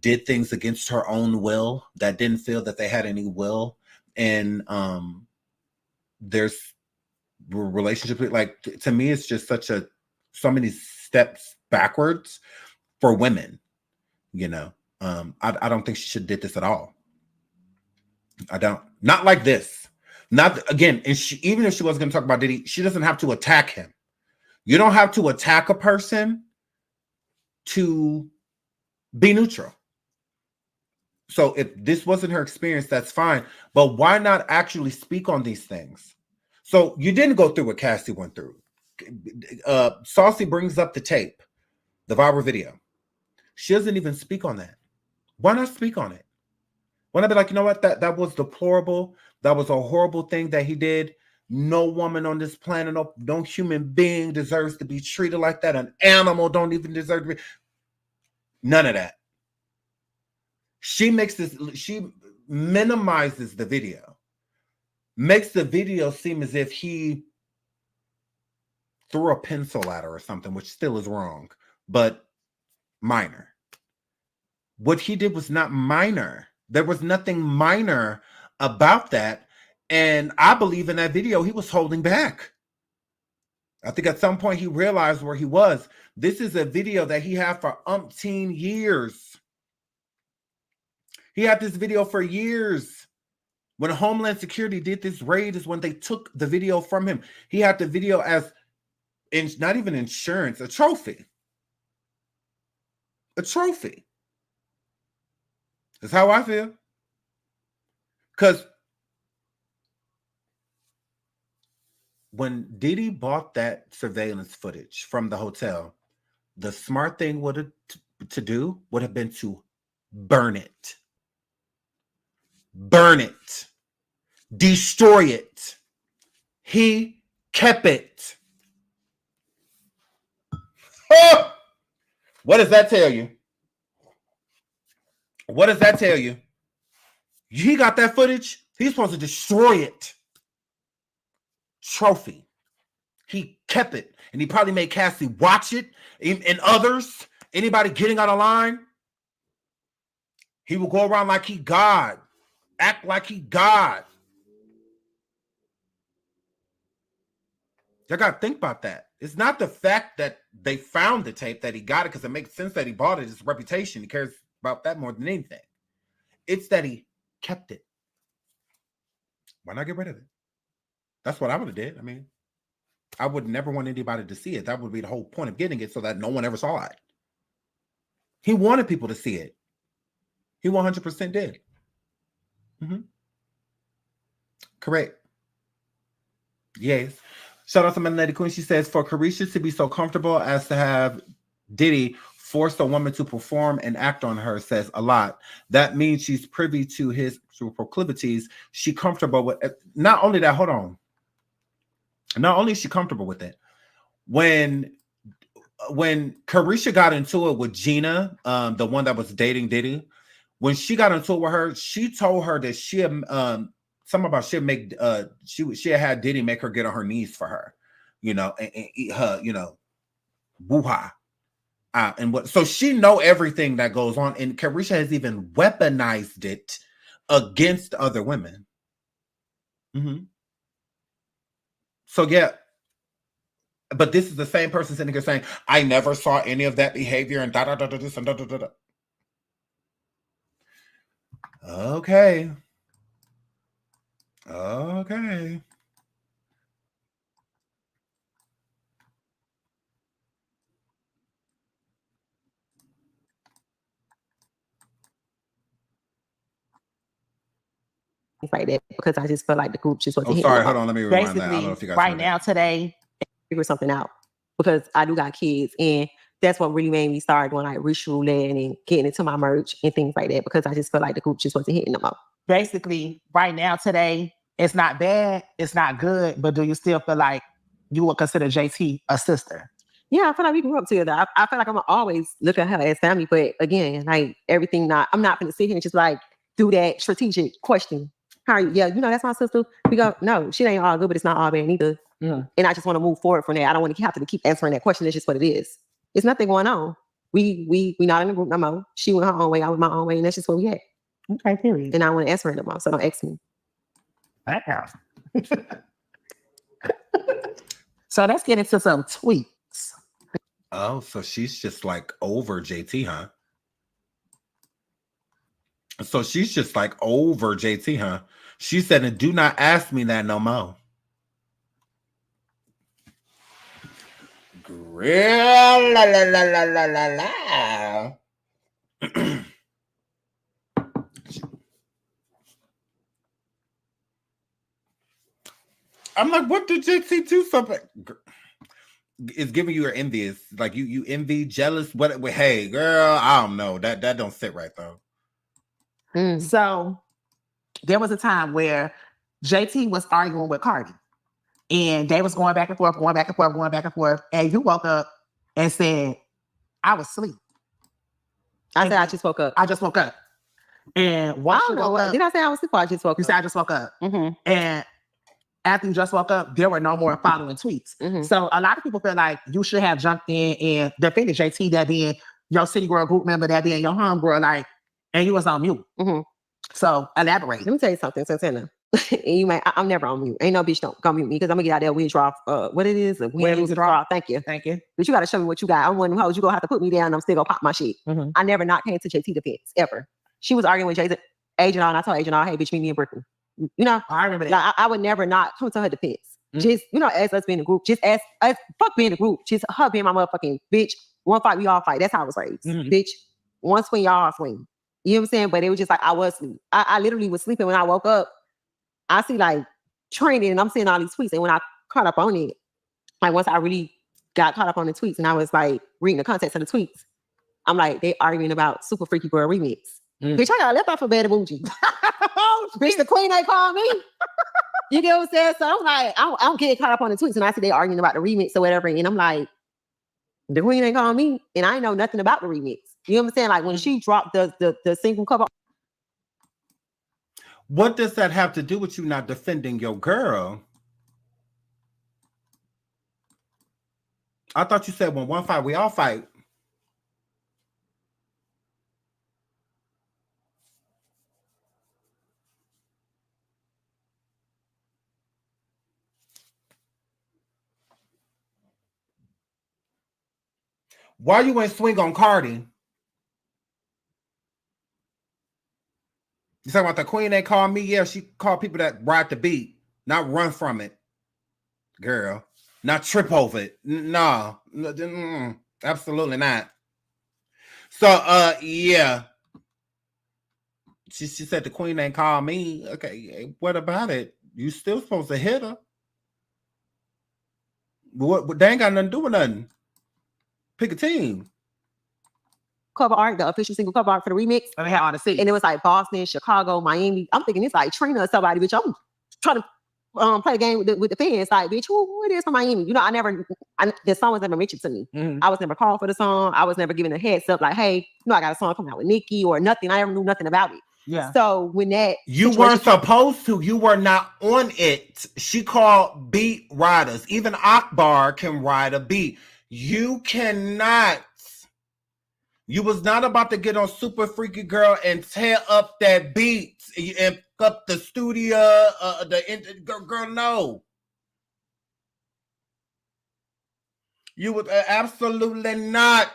did things against her own will, that didn't feel that they had any will. And there's relationship, like to me, it's just so many steps backwards for women. I don't think she should have did this at all. I don't. Not like this. Not again. And even if she wasn't going to talk about Diddy, she doesn't have to attack him. You don't have to attack a person to be neutral. So if this wasn't her experience, that's fine. But why not actually speak on these things? So you didn't go through what Cassie went through. Saucy brings up the tape, the viral video. She doesn't even speak on that. Why not speak on it? Why not be like, you know what? That was deplorable. That was a horrible thing that he did. No woman on this planet, no human being deserves to be treated like that. An animal don't even deserve to be. None of that. She minimizes the video, makes the video seem as if he threw a pencil at her or something, which still is wrong, but minor. What he did was not minor. There was nothing minor about that. And I believe in that video, he was holding back. I think at some point he realized where he was. This is a video that he had for umpteen years. He had this video for years. When Homeland Security did this raid is when they took the video from him. He had the video as not even insurance, a trophy. A trophy. That's how I feel. Because when Diddy bought that surveillance footage from the hotel, the smart thing to do would have been to burn it. Burn it. Destroy it. He kept it. Oh! What does that tell you? What does that tell you? He got that footage. He's supposed to destroy it. Trophy. He kept it. And he probably made Cassie watch it. And others. Anybody getting out of line. He will go around like he God. Act like he God. You got to think about that. It's not the fact that they found the tape that he got it because it makes sense that he bought it. His reputation. He cares about that more than anything. It's that he kept it. Why not get rid of it? That's what I would have did. I mean, I would never want anybody to see it. That would be the whole point of getting it so that no one ever saw it. He wanted people to see it. He 100% did. Mm-hmm. Correct. Yes. Shout out to my lady Queen. She says, for Careesha to be so comfortable as to have Diddy force a woman to perform and act on her says a lot. That means she's privy to his proclivities. She comfortable with it. Not only that, hold on. Not only is she comfortable with it. When Careesha got into it with Gina, the one that was dating Diddy, when she got into it with her, she told her that she something about she had Diddy make her get on her knees for her, and eat her, woo-ha. And what? So she know everything that goes on, and Careesha has even weaponized it against other women. Mm-hmm. So yeah, but this is the same person sitting here saying, "I never saw any of that behavior," and da da da da this and da da da da. Okay. Okay. Like that because I just felt like the group just wasn't Oh, hitting sorry. them Hold up. on. Let me rewind that. I Basically, don't know if you guys right heard now, it. today, Figure something out because I do got kids, and that's what really made me start doing like ritual land and getting into my merch and things like that because I just felt like the group just wasn't hitting them up. basically, right now, today, it's not bad, it's not good, but do you still feel like you would consider JT a sister? Yeah, I feel like we grew up together. I feel like I'm gonna always look at her as family, but again, like everything, I'm not gonna sit here and just like do that strategic question. How are you? Yeah, that's my sister. We go, no, shit ain't all good, but it's not all bad neither. Yeah. And I just want to move forward from that. I don't want to have to keep answering that question. It's just what it is. It's nothing going on. We not in the group no more. She went her own way, I went my own way, and that's just where we at. Okay, period. And I want to answer it no more, so don't ask me. So let's get into some tweets. Oh, so she's just like over JT, huh? So she's just like over JT, huh? She said, and do not ask me that no more. La, la, la, la, la, la. I'm like, what did JT do something? It's giving you your envious, like you envy, jealous. What? Hey, girl, I don't know. That don't sit right though. So there was a time where JT was arguing with Cardi, and they was going back and forth, and you woke up and said, "I was asleep." I said I just woke up. I just woke up. And I don't know. Did I say I was asleep or I just woke You up? said I just woke up. Mm-hmm. And after you just woke up, there were no more following tweets. Mm-hmm. So a lot of people feel like you should have jumped in and defended JT, that being your City Girl group member, that being your homegirl, like, and you was on mute. Mm-hmm. So elaborate. Let me tell you something, Santana. And I'm never on mute. Ain't no bitch don't come mute me because I'm gonna get out there win draw. What it is? Win lose draw. Thank you. Thank you. But you gotta show me what you got. I'm one of them hoes. You gonna have to put me down. I'm still gonna pop my shit. Mm-hmm. I never not came to JT defense ever. She was arguing with Agent and I told Agent, hey, bitch, meet me in Brooklyn. You know, I remember that. like, I would never not come to her defense. Mm-hmm. Just, you know, as us being a group, just as fuck being a group, just her being my motherfucking bitch. One fight, we all fight. That's how I was raised. Mm-hmm. Bitch, one swing, y'all swing. You know what I'm saying? But it was just like I was asleep. I literally was sleeping. When I woke up, I see like training and I'm seeing all these tweets. And when I caught up on it, like once I really got caught up on the tweets and I was like reading the context of the tweets, I'm like, they arguing about Super Freaky Girl remix. Bitch, I got left off of Bad Bougie. Bitch, the queen ain't called me. You get what I'm saying? So I'm like, I don't get caught up on the tweets. And I see they arguing about the remix or whatever. And I'm like, the queen ain't called me. And I ain't know nothing about the remix. You know what I'm saying? Like when she dropped the single cover. What does that have to do with you not defending your girl? I thought you said when one fight, we all fight. Why you ain't swing on Cardi? You talking about the queen ain't called me? Yeah, she called people that ride the beat, not run from it. Girl, not trip over it. No, absolutely not. So, yeah. She said the queen ain't called me. Okay, what about it? You still supposed to hit her. What they ain't got nothing to do with nothing. Pick a team. Cover art, the official single cover art for the remix. And they had all the cities. And it was like Boston, Chicago, Miami. I'm thinking it's like Trina or somebody, bitch. I'm trying to play the game with the fans. Like, bitch, who it is from Miami? You know, the song was never mentioned to me. Mm-hmm. I was never called for the song. I was never given a heads up like, hey, you know, I got a song coming out with Nicki or nothing. I never knew nothing about it. Yeah. So when that you weren't supposed to, you were not on it. She called beat riders. Even Akbar can ride a beat. You cannot. You was not about to get on Super Freaky Girl and tear up that beat and up the studio. Girl, no. You would absolutely not.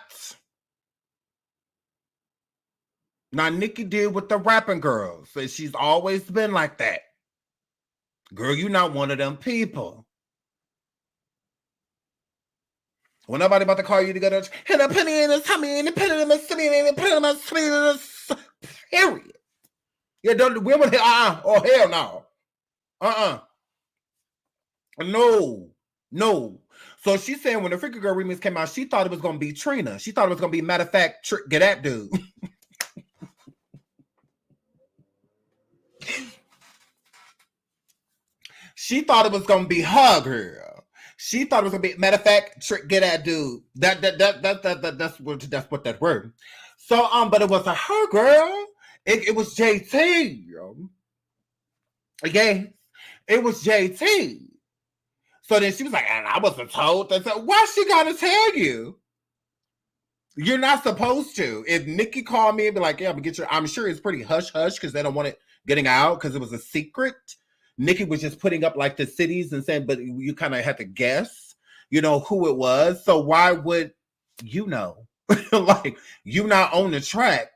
Now, Nicki did with the rapping girls. So she's always been like that. Girl, you're not one of them people. When nobody about to call you together, and a penny in his tummy, and a penny in his tummy, and a penny in his tummy, period. Yeah, don't women here, oh hell no. No. So she's saying when the Freaky Girl remix came out, she thought it was gonna be Trina. She thought it was gonna be matter of fact, get that dude. She thought it was gonna be her girl. She thought it was gonna be matter of fact, get that dude. That's what that word. So but it wasn't her girl. It was JT. Okay, it was JT. So then she was like, and I wasn't told that. So why she gotta tell you? You're not supposed to. If Nicki called me and be like, yeah, I'm sure it's pretty hush because they don't want it getting out because it was a secret. Nicki was just putting up like the cities and saying, but you kind of had to guess, who it was. So why would you know? Like, you not on the track.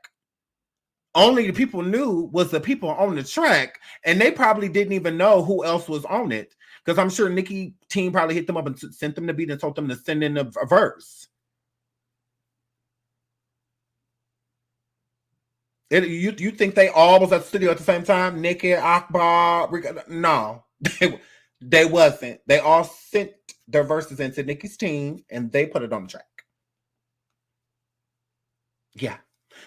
Only the people knew was the people on the track, and they probably didn't even know who else was on it. Because I'm sure Nicki team probably hit them up and sent them the beat and told them to send in a verse. You think they all was at the studio at the same time? Nicki, Akbar, no. They wasn't. They all sent their verses into Nicki's team and they put it on the track. Yeah.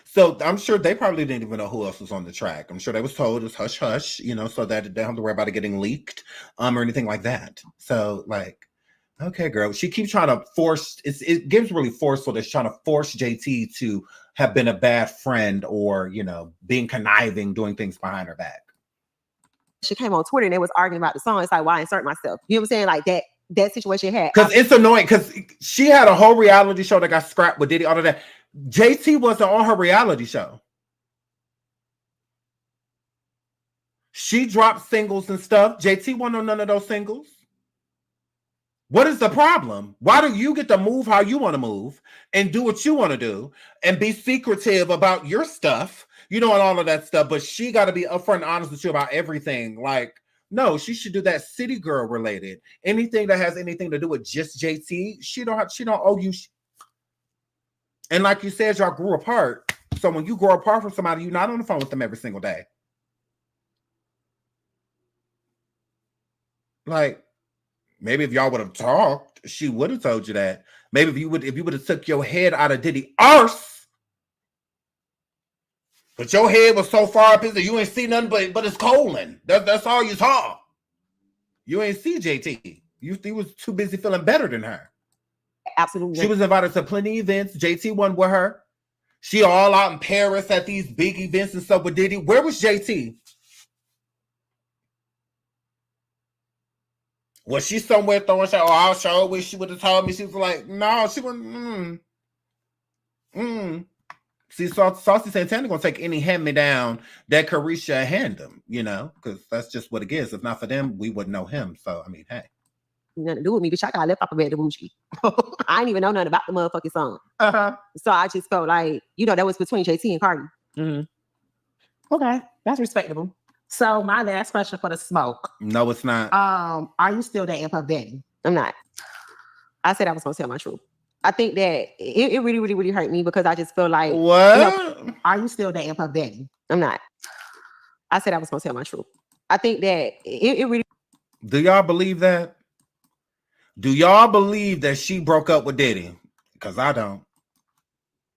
So I'm sure they probably didn't even know who else was on the track. I'm sure they was told it was hush hush, you know, so that they don't have to worry about it getting leaked, or anything like that. So like, okay, girl. She keeps trying to force it gives really forceful that's trying to force JT to have been a bad friend or, you know, being conniving, doing things behind her back. She came on Twitter and they was arguing about the song. It's like, why insert myself? You know what I'm saying? Like that situation had. Because it's annoying because she had a whole reality show that got scrapped with Diddy, all of that. JT wasn't on her reality show. She dropped singles and stuff. JT wasn't on none of those singles. What is the problem? Why do you get to move how you want to move and do what you want to do and be secretive about your stuff, you know, and all of that stuff, but she got to be upfront and honest with you about everything. Like, no, she should do that city girl related. Anything that has anything to do with just JT, she don't owe you. And like you said, y'all grew apart. So when you grow apart from somebody, you're not on the phone with them every single day. Like, maybe if y'all would have talked, she would have told you that. Maybe if you would have took your head out of Diddy arse, but your head was so far up that you ain't see nothing but his colon. That's all you saw. You ain't see JT. You was too busy feeling better than her. Absolutely. She was invited to plenty of events. JT went with her. She all out in Paris at these big events and stuff with Diddy. Where was JT? Was she somewhere throwing shit? Oh, I'll show her. Wish she would have told me. She was like, no, she wouldn't. See, Saucy Santana gonna take any hand-me-down that Careesha hand him, you know, because that's just what it is. If not for them, we wouldn't know him. So, I mean, hey. Nothing to do with me, bitch. I got left off of bed the bougie. I didn't even know nothing about the motherfucking song. So I just felt like, you know, that was between JT and Cardi. Mm-hmm. Okay, that's respectable. So my last question for the smoke. No, it's not. Are you still dating Puff Daddy? I'm not. I said I was gonna tell my truth. I think that it really, really, really hurt me because I just feel like what? You know, are you still dating Puff Daddy? I'm not. I said I was gonna tell my truth. I think that it really. Do y'all believe that? Do y'all believe that she broke up with Diddy? Because I don't.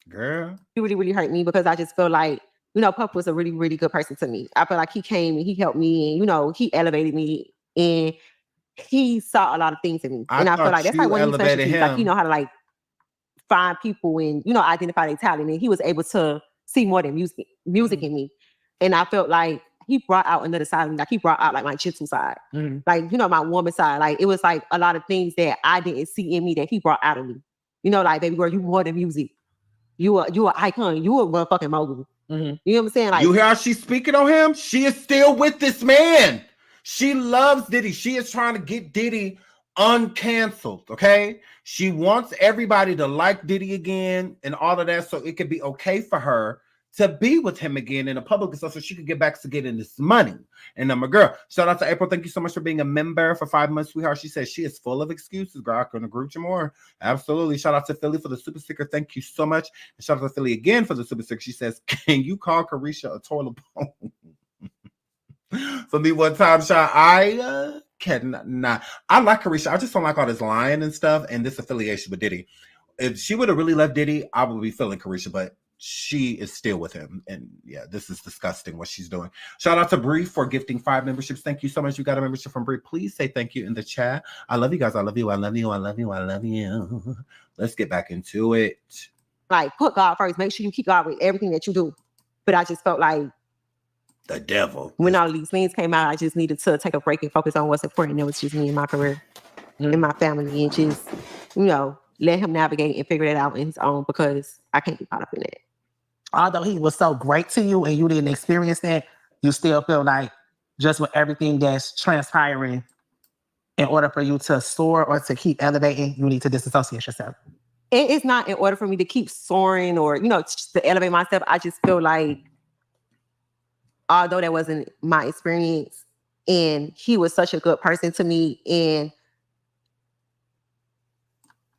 Girl. It really, really hurt me because I just feel like, you know, Puff was a really, really good person to me. I feel like he came and he helped me and, you know, he elevated me and he saw a lot of things in me. And I feel like that's like one of these specialties. Like, you know how to like find people and, you know, identify their talent. And he was able to see more than music in me. And I felt like he brought out another side of me. Like he brought out like my gentle side. Like, you know, my woman side. Like it was like a lot of things that I didn't see in me that he brought out of me. You know, like, baby girl, you more than music. You an icon. You a motherfucking mogul. You know what I'm saying? Like, you hear how she's speaking on him? She is still with this man. She loves Diddy. She is trying to get Diddy uncanceled, okay? She wants everybody to like Diddy again and all of that so it could be okay for her to be with him again in the public so she could get back to getting this money. And I'm a girl. Shout out to April. Thank you so much for being a member for 5 months, sweetheart. She says she is full of excuses, girl. I couldn't agree with you more. Absolutely. Shout out to Philly for the super sticker. Thank you so much. And shout out to Philly again for the super sticker. She says, can you call Careesha a toilet bowl? For me one time, Sean, I cannot. I like Careesha. I just don't like all this lying and stuff and this affiliation with Diddy. If she would have really left Diddy, I would be feeling Careesha, but she is still with him. And yeah, this is disgusting what she's doing. Shout out to Bree for gifting 5 memberships. Thank you so much. You got a membership from Bree. Please say thank you in the chat. I love you guys. I love you. I love you. I love you. I love you. Let's get back into it. Like, put God first. Make sure you keep God with everything that you do. But I just felt like the devil. When all these things came out, I just needed to take a break and focus on what's important. It was just me and my career and my family and just, you know, let him navigate and figure it out on his own because I can't be caught up in it. Although he was so great to you and you didn't experience that, you still feel like just with everything that's transpiring, in order for you to soar or to keep elevating, you need to disassociate yourself. It's not in order for me to keep soaring or, you know, to elevate myself. I just feel like, although that wasn't my experience and he was such a good person to me, and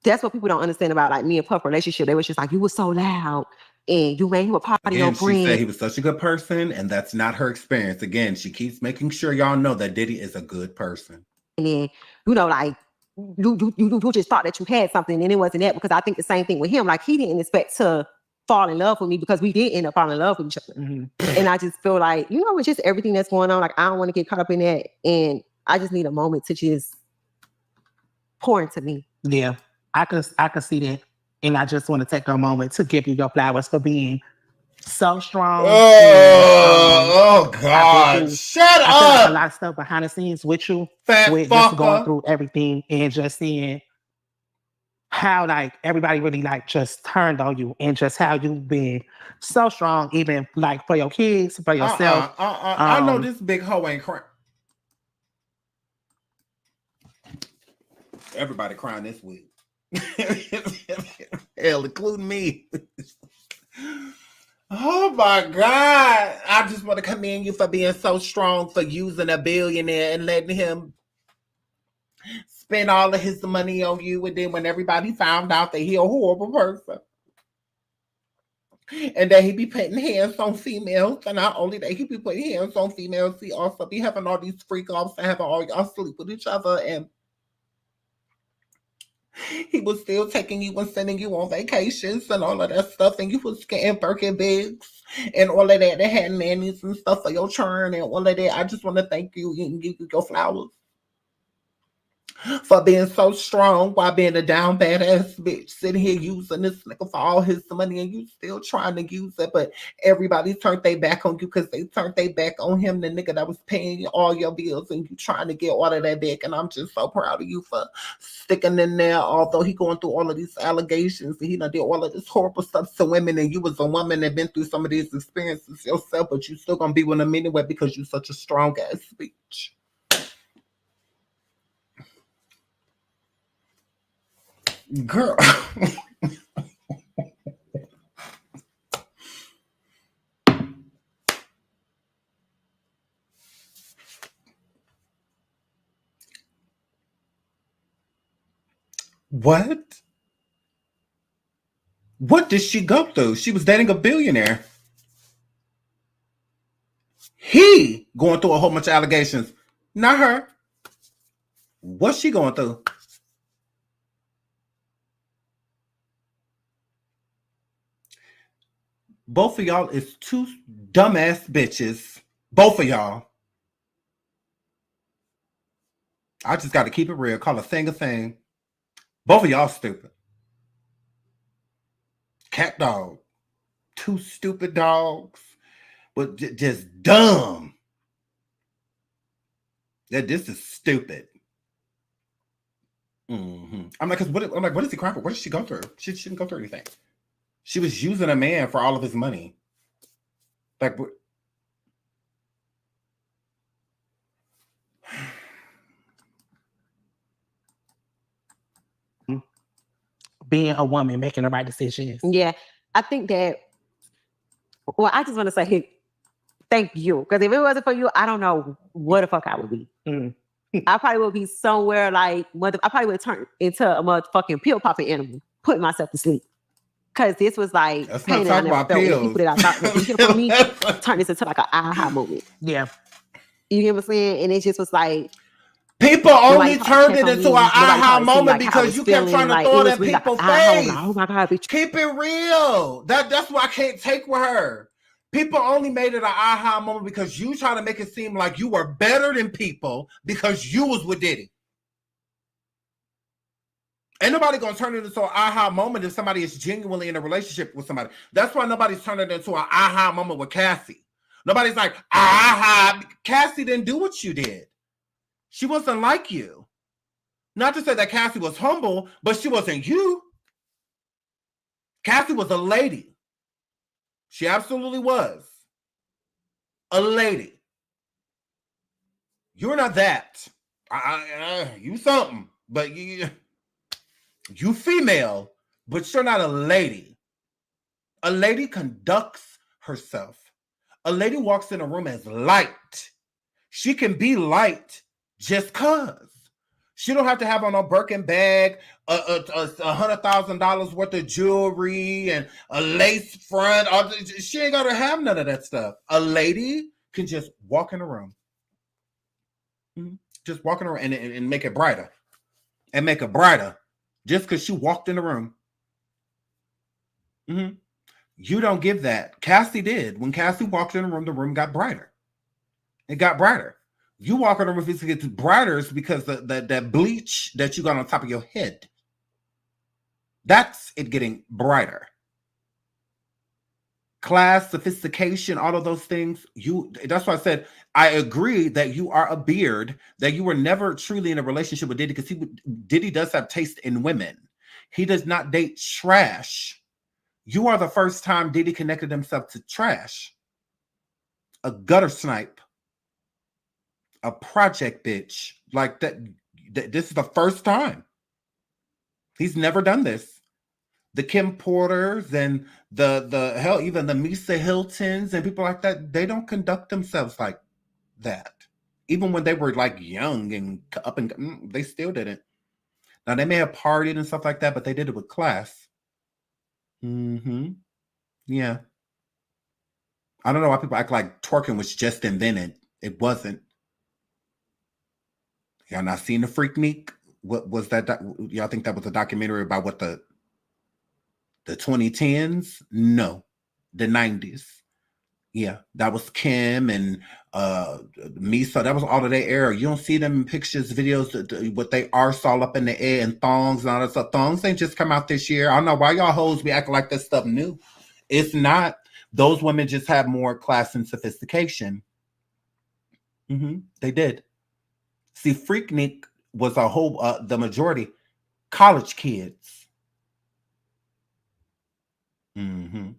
that's what people don't understand about like me and Puff relationship. They was just like, you were so loud and you made him a part of your brand. She said he was such a good person and that's not her experience. Again, she keeps making sure y'all know that Diddy is a good person. and then, like, you just thought that you had something, and it wasn't that. Because I think the same thing with him. Like, he didn't expect to fall in love with me, because we did end up falling in love with each other. And I just feel like, it's just everything that's going on. Like, I don't want to get caught up in that, and I just need a moment to just pour into me. Yeah, I could see that, and I just want to take a moment to give you your flowers for being so strong. Oh God! Shut up! I feel like a lot of stuff behind the scenes with you, fat with fucker. Just going through everything and just seeing how like everybody really like just turned on you, and just how you've been so strong, even like for your kids, for yourself. I know this big hoe ain't crying. Everybody crying this week. Hell, including me. Oh my God. I just want to commend you for being so strong, for using a billionaire and letting him spend all of his money on you. And then when everybody found out that he a horrible person, and that he be putting hands on females, and not only that he be putting hands on females, he also be having all these freak offs and having all y'all sleep with each other, and he was still taking you and sending you on vacations and all of that stuff, and you was getting Birkin bags and all of that. They had nannies and stuff for your churn and all of that. I just want to thank you and give you your flowers for being so strong while being a down badass bitch, sitting here using this nigga for all his money, and you still trying to use it. But everybody turned their back on you because they turned their back on him, the nigga that was paying all your bills, and you trying to get all of that back. And I'm just so proud of you for sticking in there, although he going through all of these allegations and he done did all of this horrible stuff to women, and you was a woman that been through some of these experiences yourself, but you still gonna be with him anyway because you such a strong ass bitch. Girl. What? What did she go through? She was dating a billionaire. He going through a whole bunch of allegations. Not her. What's she going through? Both of y'all is two dumbass bitches. Both of y'all. I just got to keep it real. Call a thing a thing. Both of y'all stupid. Cat dog. Two stupid dogs. But just dumb. That this is stupid. I'm like, what is he crying for? What did she go through? She didn't go through anything. She was using a man for all of his money. Like, being a woman, making the right decisions. Yeah, I think that. Well, I just want to say, hey, thank you, because if it wasn't for you, I don't know what the fuck I would be. I probably would be somewhere like I probably would turn into a motherfucking pill popping animal, putting myself to sleep. Because this was like pain that I never felt. And people that I thought would be here for me turned this into like an aha moment. Yeah. You hear what I'm saying? And it just was like, people only turned it into an aha moment because you kept trying to throw it in people's face. Oh my God, bitch. Keep it real. That's what I can't take with her. People only made it an aha moment because you trying to make it seem like you were better than people because you was with Diddy. Ain't nobody gonna turn it into an aha moment if somebody is genuinely in a relationship with somebody. That's why nobody's turning it into an aha moment with Cassie. Nobody's like, aha, Cassie didn't do what you did. She wasn't like you. Not to say that Cassie was humble, but she wasn't you. Cassie was a lady. She absolutely was. A lady. You're not that. You something, but you female, but you're not a lady. A lady conducts herself. A lady walks in a room as light. She can be light just cause. She don't have to have on a Birkin bag, $100,000 worth of jewelry and a lace front. She ain't gotta have none of that stuff. A lady can just walk in a room just walking around and make it brighter. And make it brighter. Just because she walked in the room. Mm-hmm. You don't give that. Cassie did. When Cassie walked in the room got brighter. It got brighter. You walk in the room, it gets brighter because that bleach that you got on top of your head. That's it getting brighter. Class, sophistication, all of those things. That's why I said I agree that you are a beard, that you were never truly in a relationship with Diddy, because Diddy does have taste in women. He does not date trash. You are the first time Diddy connected himself to trash. A gutter snipe. A project bitch. Like that. This is the first time. He's never done this. The Kim Porters and the hell, even the Misa Hiltons and people like that, they don't conduct themselves like that. Even when they were like young and up and they still didn't. Now they may have partied and stuff like that, but they did it with class. Mm-hmm. Yeah. I don't know why people act like twerking was just invented. It wasn't. Y'all not seen the Freaknik? What was that? Y'all think that was a documentary about what the 2010s? No, the 90s. Yeah, that was Kim and Misa. That was all of their era. You don't see them in pictures, videos, what they arse all up in the air and thongs and all that stuff. Thongs ain't just come out this year. I don't know why y'all hoes be acting like this stuff new. It's not. Those women just have more class and sophistication. Mm-hmm. They did. See, Freaknik was a whole, the majority, college kids. Mm-hmm.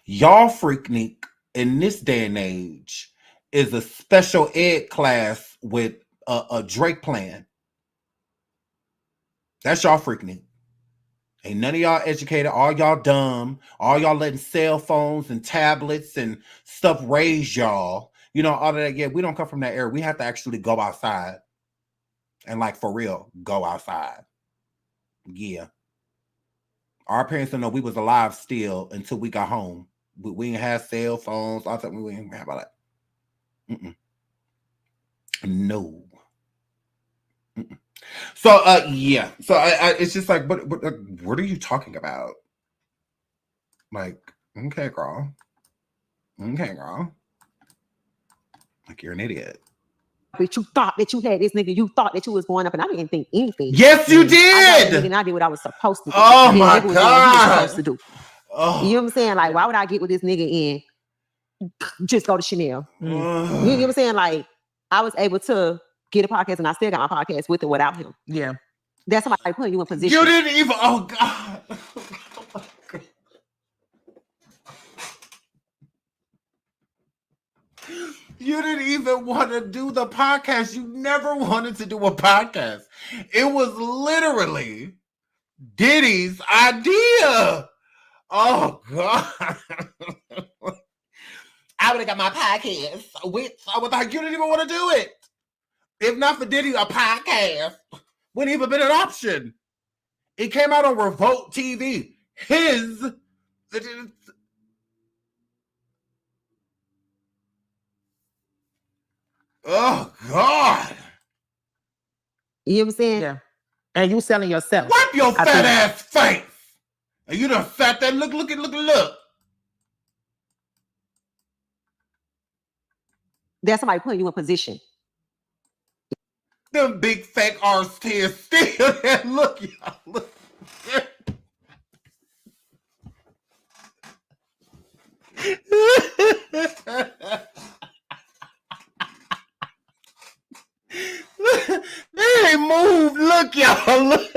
Y'all Freaknik in this day and age is a special ed class with a Drake plan. That's y'all Freaknik. Ain't none of y'all educated, all y'all dumb, all y'all letting cell phones and tablets and stuff raise y'all. You know, all of that. Yeah, we don't come from that era. We have to actually go outside. And like, for real, go outside. Yeah. Our parents don't know we was alive still until we got home. We didn't have cell phones. All that. We didn't have all that. Mm-mm. No. Mm-mm. So, yeah. So, it's just like, what are you talking about? Like, okay, girl. Okay, girl. Like, you're an idiot. But you thought that you had this nigga. You thought that you was going up, and I didn't think anything. Yes, you did. I did what I was supposed to do. Oh my God. Supposed to do. Oh. You know what I'm saying? Like, why would I get with this nigga and just go to Chanel? You know what I'm saying? Like, I was able to get a podcast, and I still got my podcast with or without him. Yeah. That's somebody putting you in position. You didn't even. Oh God. You didn't even want to do the podcast. You never wanted to do a podcast. It was literally Diddy's idea. Oh God. I would have got my podcast with. I was like, you didn't even want to do it. If not for Diddy, a podcast wouldn't even been an option. It came out on Revolt TV. Oh God. You know what I'm saying? Yeah. And you selling yourself. Wipe your fat ass face. And you done sat there. Look. That's somebody putting you in position. Them big fake arse tears still there. Look, y'all. Look. They ain't moved. Look, y'all. Look.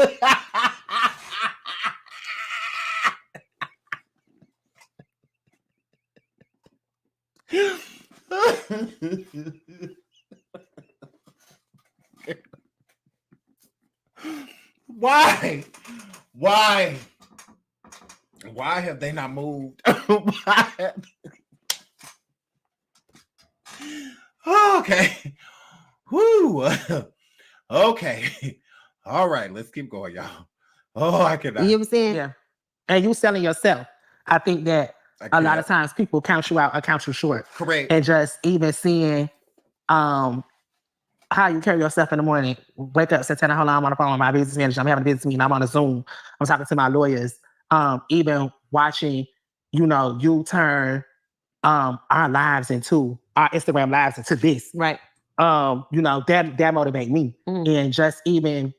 Why have they not moved? Okay. Whoo. Okay. All right. Let's keep going, y'all. Oh, I cannot. You know what I'm saying? Yeah. And you selling yourself. I think that a lot of times people count you out or count you short. Correct. And just even seeing a how you carry yourself in the morning. Wake up, Santana, hold on, I'm on the phone with my business manager. I'm having a business meeting. I'm on a Zoom. I'm talking to my lawyers. Even watching, you turn our lives into our Instagram lives into this. Right. That motivate me. And just even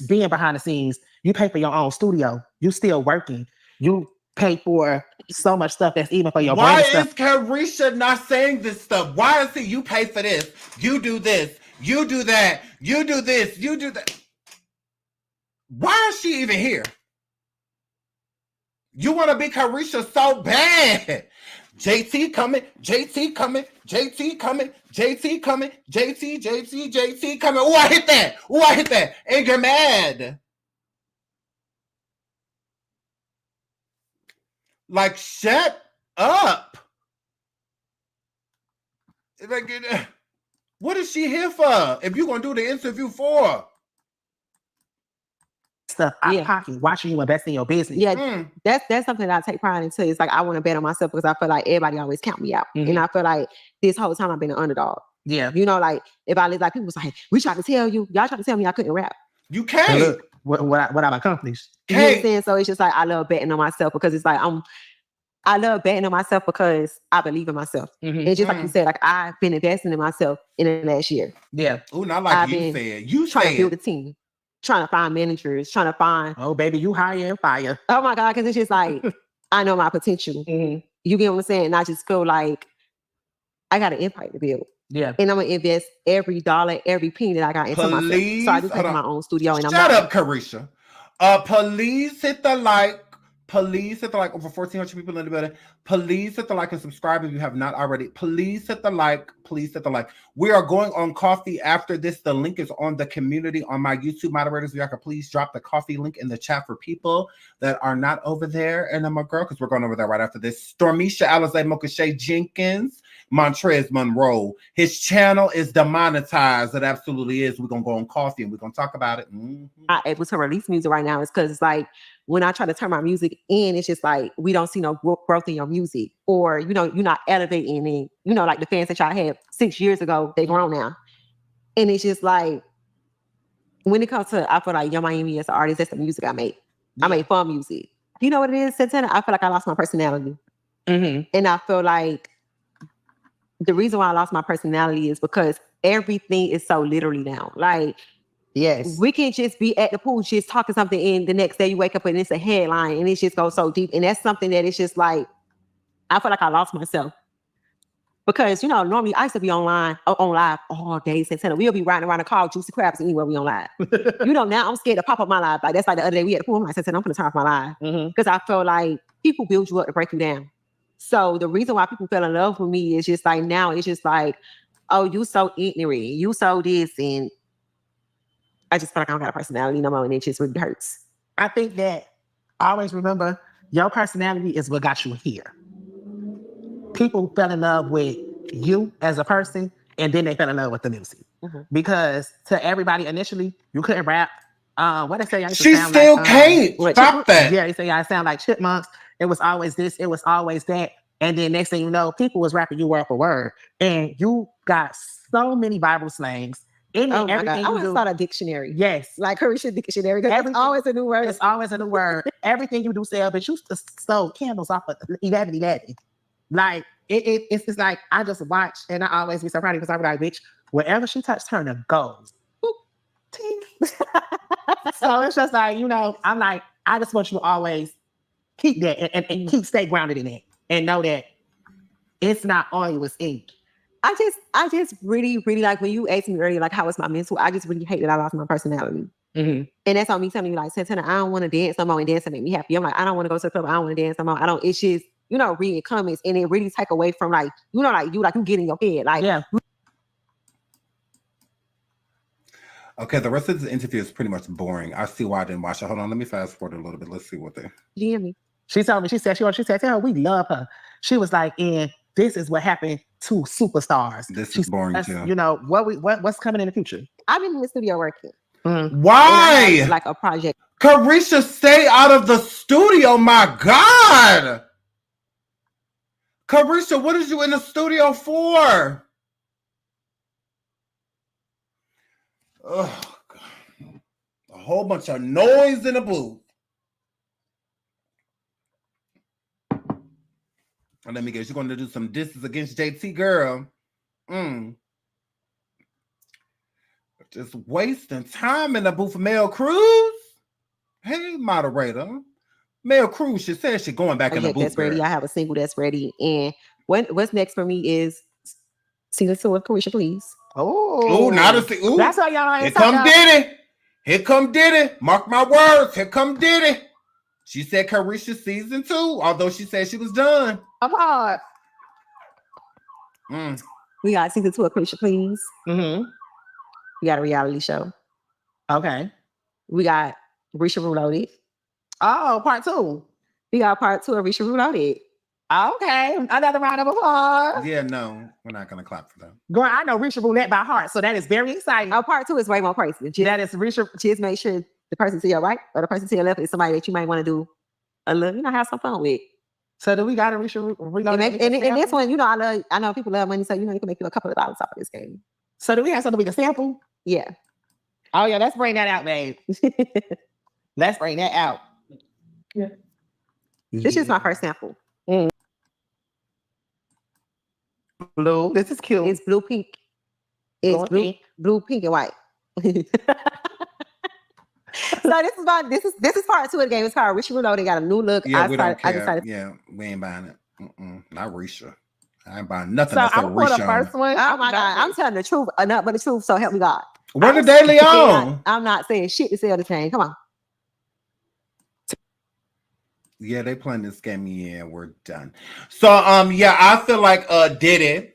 being behind the scenes, you pay for your own studio. You still working. You pay for so much stuff that's even for your Why brand stuff. is Careesha not saying this stuff? Why is it you pay for this, you do this, you do that, you do this, you do that? Why is she even here? You want to be Careesha so bad. JT coming, JT coming, JT coming, JT coming, JT coming. Oh, I hit that. Oh, I hit that. And you're mad. Like, shut up. Like, what is she here for? If you're going to do the interview for? Stuff out of pocket, watching you invest in your business. Yeah, that's something that I take pride into. It's like I want to bet on myself because I feel like everybody always count me out. And I feel like this whole time I've been an underdog. Yeah. Like if I live like people was like, we tried to tell you, y'all tried to tell me I couldn't rap. You can't. Look, what I've accomplished. You know what I'm saying? So it's just like I love betting on myself because it's like I love betting on myself because I believe in myself. And just like you said, like I've been investing in myself in the last year. Yeah. Oh, not like you said. You trying to build said. a team. Trying to find managers, trying to find. Oh, baby, you hire and fire. Oh my God, because it's just like I know my potential. You get what I'm saying? And I just feel like I got an empire to build. Yeah. And I'm gonna invest every dollar, every penny that I got into myself. So I just have my own studio. And Shut up, Careesha. Please hit the like. Please hit the like. Over 1,400 people in the building. Please hit the like and subscribe if you have not already. Please hit the like. Please hit the like. We are going on coffee after this. The link is on the community on my YouTube moderators. Y'all can please drop the coffee link in the chat for people that are not over there. And I'm a girl because we're going over there right after this. Stormisha Alizé Mokashay Jenkins, Montrez Monroe. His channel is demonetized. It absolutely is. We're going to go on coffee and we're going to talk about it. I'm able to release music right now is because it's like when I try to turn my music in, it's just like we don't see no growth in your music, or you're not elevating it. Like the fans that y'all had 6 years ago, they grown now, and it's just like when it comes to, I feel like Young Miami as an artist, that's the music I make. I make fun music. You know what it is, Santana? I feel like I lost my personality, and I feel like the reason why I lost my personality is because everything is so literally now. Like. Yes. We can just be at the pool, just talking something, and the next day you wake up and it's a headline and it just goes so deep. And that's something that it's just like, I feel like I lost myself. Because, normally I used to be on live all day. Santana, we'll be riding around the car, juicy crabs anywhere we on live. Now I'm scared to pop up my live. Like that's like the other day we at the pool. I'm like, Santana, I'm going to turn off my live. Because I feel like people build you up to break you down. So the reason why people fell in love with me is just like, now it's just like, oh, you so ignorant. You so this, and I just feel like I don't got a personality no more, and it just really hurts. I think that always remember your personality is what got you here. People fell in love with you as a person, and then they fell in love with the music. Because to everybody initially, you couldn't rap. What they say? She still can't. Stop that. Yeah, they say I sound like chipmunks. It was always this. It was always that. And then next thing you know, people was rapping you word for word, and you got so many Bible slangs. Oh my God. I want to start a dictionary. Yes. Like Careesha dictionary. Because it's always a new word. It's always a new word. Everything you do sell, but you stole candles off of 11:11. Like, it's just like, I just watch and I always be so proud because I'm like, bitch, wherever she touched, turn to gold. So it's just like, I'm like, I just want you to always keep that and stay grounded in it and know that it's not always ink. I just really, really like when you asked me earlier, like, how was my mental? I just really hate that I lost my personality. And that's on me telling you, like, Santana, I don't want to dance no more, and dance to make me happy. I'm like, I don't want to go to the club. I don't want to dance no more. It's just, reading comments, and it really take away from like, you get in your head. Like, yeah. Okay, the rest of the interview is pretty much boring. I see why I didn't watch it. Hold on, let me fast forward a little bit. Let's see what they. You hear me? She told me, she said, tell her we love her. She was like, and this is what happened to superstars. This is boring too. What's coming in the future? I've been in the studio working. Why? Like a project. Careesha, stay out of the studio. My God. Careesha, what is you in the studio for? Oh, God. A whole bunch of noise in the booth. And let me guess, you're going to do some disses against JT, girl. Just wasting time in the booth for Mel Cruz. Hey, moderator. Mel Cruz, she says she's going back in the booth. That's ready. I have a single that's ready. And what's next for me is season 2 of Careesha, please. Oh, not a single. That's what y'all ain't Here come Diddy. Here come Diddy. Mark my words. Here come Diddy. She said Careesha season 2, although she said she was done. I'm hard. We got season 2 of Careesha, please. Mm-hmm. We got a reality show. Okay. We got Careesha Reloaded. Oh, part 2. We got part 2 of Careesha Reloaded. Okay, another round of applause. Yeah, no, we're not gonna clap for them. Girl, I know Risha Roulette by heart, so that is very exciting. Part 2 is way more crazy. That is Risha. Just make sure the person to your right or the person to your left is somebody that you might want to do a little, have some fun with. So do we got a Risha Reloaded? And this one, I know people love money, so you can make you a couple of dollars off of this game. So do we have something we can sample? Yeah. Oh yeah, let's bring that out, babe. Let's bring that out. Yeah. This is my first sample. Blue. This is cute. It's blue, pink. It's blue, pink, and white. So this is part 2 of the game. It's called Risha Reloaded. They got a new look. Yeah, we don't care. Yeah, we ain't buying it. Not Risha. I ain't buying nothing. So I'm for the first one. Oh my God, I'm telling the truth, enough but the truth. So help me God. Where the Daily on? I'm not saying shit to sell the chain. Come on. Yeah, they playing this game. Yeah, we're done. So yeah, I feel like Diddy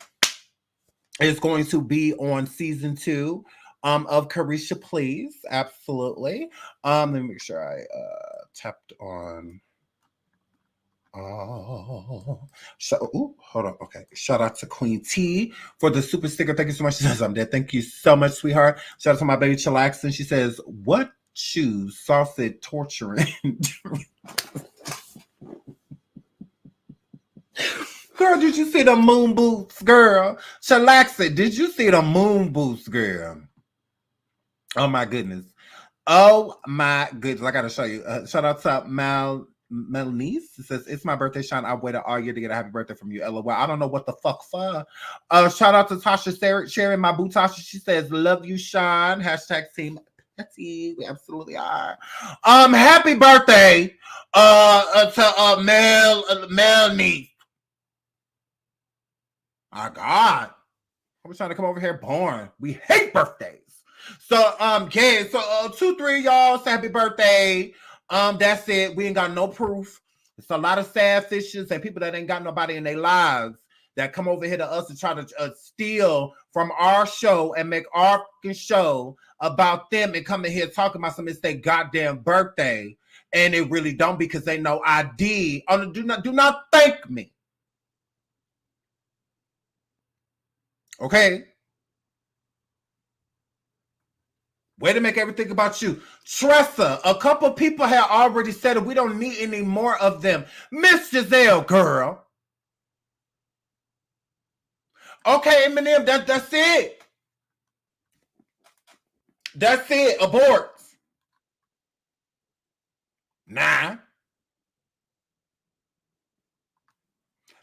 is going to be on season 2 of Careesha, please. Absolutely. Let me make sure I tapped on. Hold on. Okay. Shout out to Queen T for the super sticker. Thank you so much. She says I'm dead. Thank you so much, sweetheart. Shout out to my baby Chillaxin. She says, what shoes? Saucy torturing. Girl, did you see the moon boots, girl? Chillaxin, did you see the moon boots, girl? Oh my goodness. Oh my goodness. I gotta show you. Shout out to Melnice. It says, it's my birthday, Sean. I waited all year to get a happy birthday from you. LOL. I don't know what the fuck for. Shout out to Tasha sharing my boo Tasha. She says, love you, Sean. Hashtag team Petty. We absolutely are. Happy birthday to Melnice. My God. I was trying to come over here born. We hate birthdays. So, yeah, so 2, 3 y'all say happy birthday. That's it. We ain't got no proof. It's a lot of sad fishes and people that ain't got nobody in their lives that come over here to us and try to steal from our show and make our show about them and come in here talking about something. It's their goddamn birthday. And it really don't because they know ID. Do not thank me. Okay. Way to make everything about you. Tressa, a couple people have already said it. We don't need any more of them. Miss Giselle, girl. Okay, Eminem, that's it. That's it. Abort. Nah.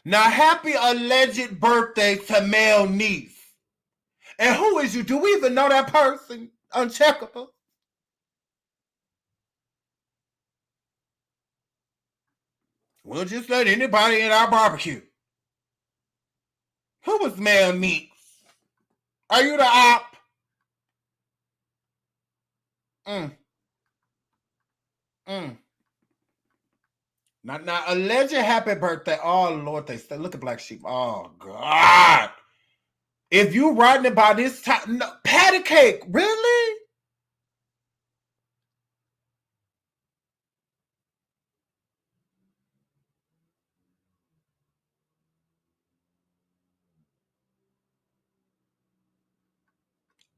Now, happy alleged birthday to Mel Niece. And who is you? Do we even know that person? Uncheckable. We'll just let anybody in our barbecue. Who was Mel Niece? Are you the op? Now, alleged happy birthday. Oh, Lord, they said, look at Black Sheep. Oh, God. If you writing about this time, no, patty cake, really?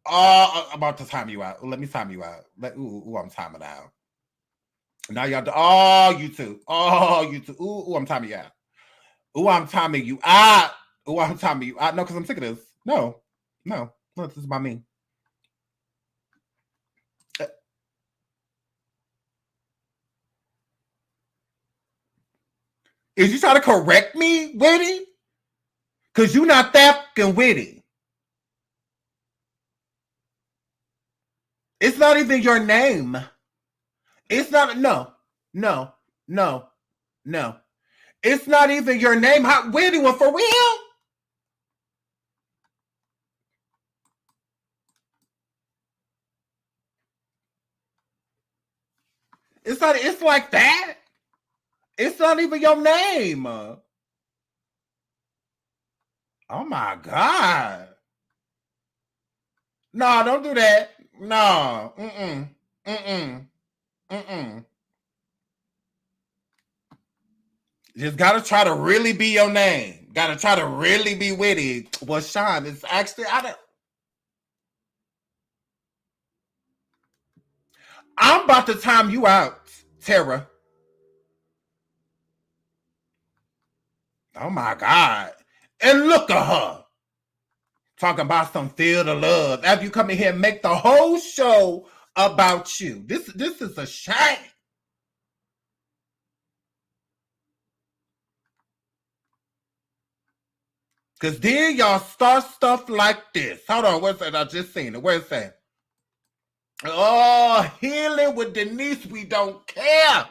I'm about to time you out. Let me time you out. I'm timing out. Now y'all, you two. I'm timing you out. I'm timing you out. I'm timing you out. No, because I'm sick of this. No, this is about me. Is you trying to correct me, witty? Because you not that fucking witty. It's not even your name. It's not, no. It's not even your name. How witty one for real? It's like that. It's not even your name. Oh my God. No, don't do that. No. Just gotta try to really be your name. Gotta try to really be witty. Well, Sean, it's actually I'm about to time you out, Tara. Oh my God. And look at her. Talking about some feel the love. After you come in here and make the whole show about you. This is a shame. Because then y'all start stuff like this. Hold on, where's that? I just seen it. Where's that? Oh, healing with Denise, we don't care.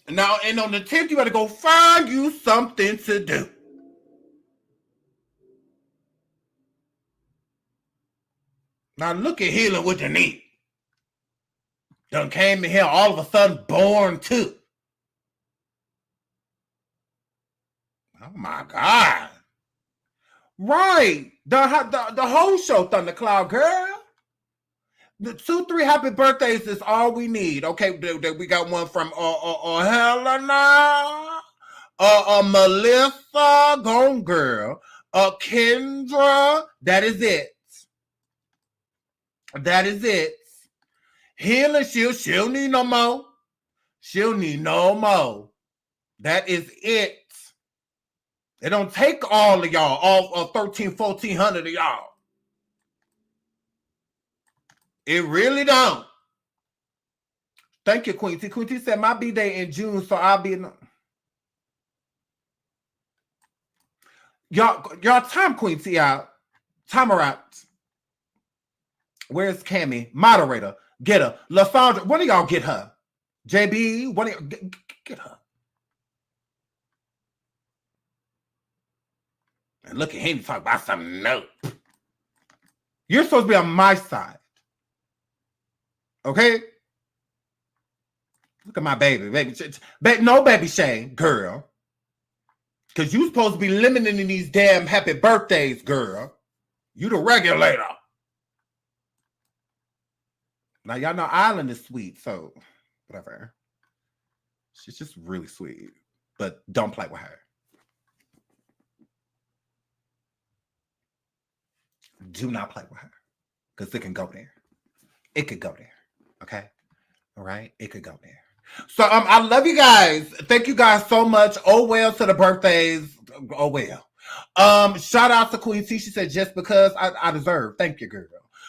Now, and on the 10th, you got to go find you something to do. Now, look at healing with Denise. Done came in here all of a sudden born too. Oh my God. Right. The whole show, Thundercloud Girl. The 2-3 happy birthdays is all we need. Okay, we got one from Helena, Melissa, Gone Girl, Kendra. That is it. That is it. Healing, she'll need no more. She'll need no more. That is it. It don't take all of y'all, all 1,400 of y'all. It really don't. Thank you, Queen T. Queen T said my B-day in June, so I'll be in. Y'all time Queen T out. Time her out. Where's Cammy? Moderator. Get her. LaSandra, what do y'all get her? JB, what do y'all get her? And look at him talk about some nope. You're supposed to be on my side. Okay? Look at my baby. No baby shame, girl. Because you supposed to be limiting these damn happy birthdays, girl. You the regulator. Now, y'all know Island is sweet, so whatever. She's just really sweet. But don't play with her. Do not play with her. Because it can go there. It could go there. Okay? All right? It could go there. So I love you guys. Thank you guys so much. Oh well to the birthdays. Oh well. Shout out to Queen T. She said just because I deserve. Thank you, girl.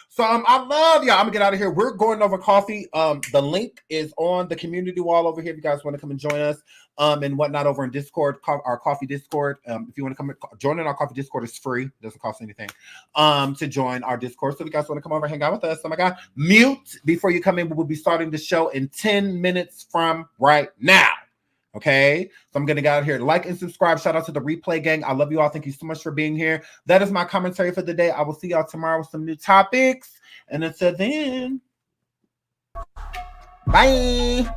So I love y'all. I'm gonna get out of here. We're going over coffee. The link is on the community wall over here. If you guys want to come and join us, and whatnot over in Discord, our coffee Discord. If you want to come join in our coffee Discord, is free. It doesn't cost anything. To join our Discord. So if you guys want to come over and hang out with us, oh my God, mute before you come in. We will be starting the show in 10 minutes from right now. Okay, so I'm gonna get out of here. Like and subscribe. Shout out to the replay gang. I love you all. Thank you so much for being here. That is my commentary for the day. I will see y'all tomorrow with some new topics. And until then, bye.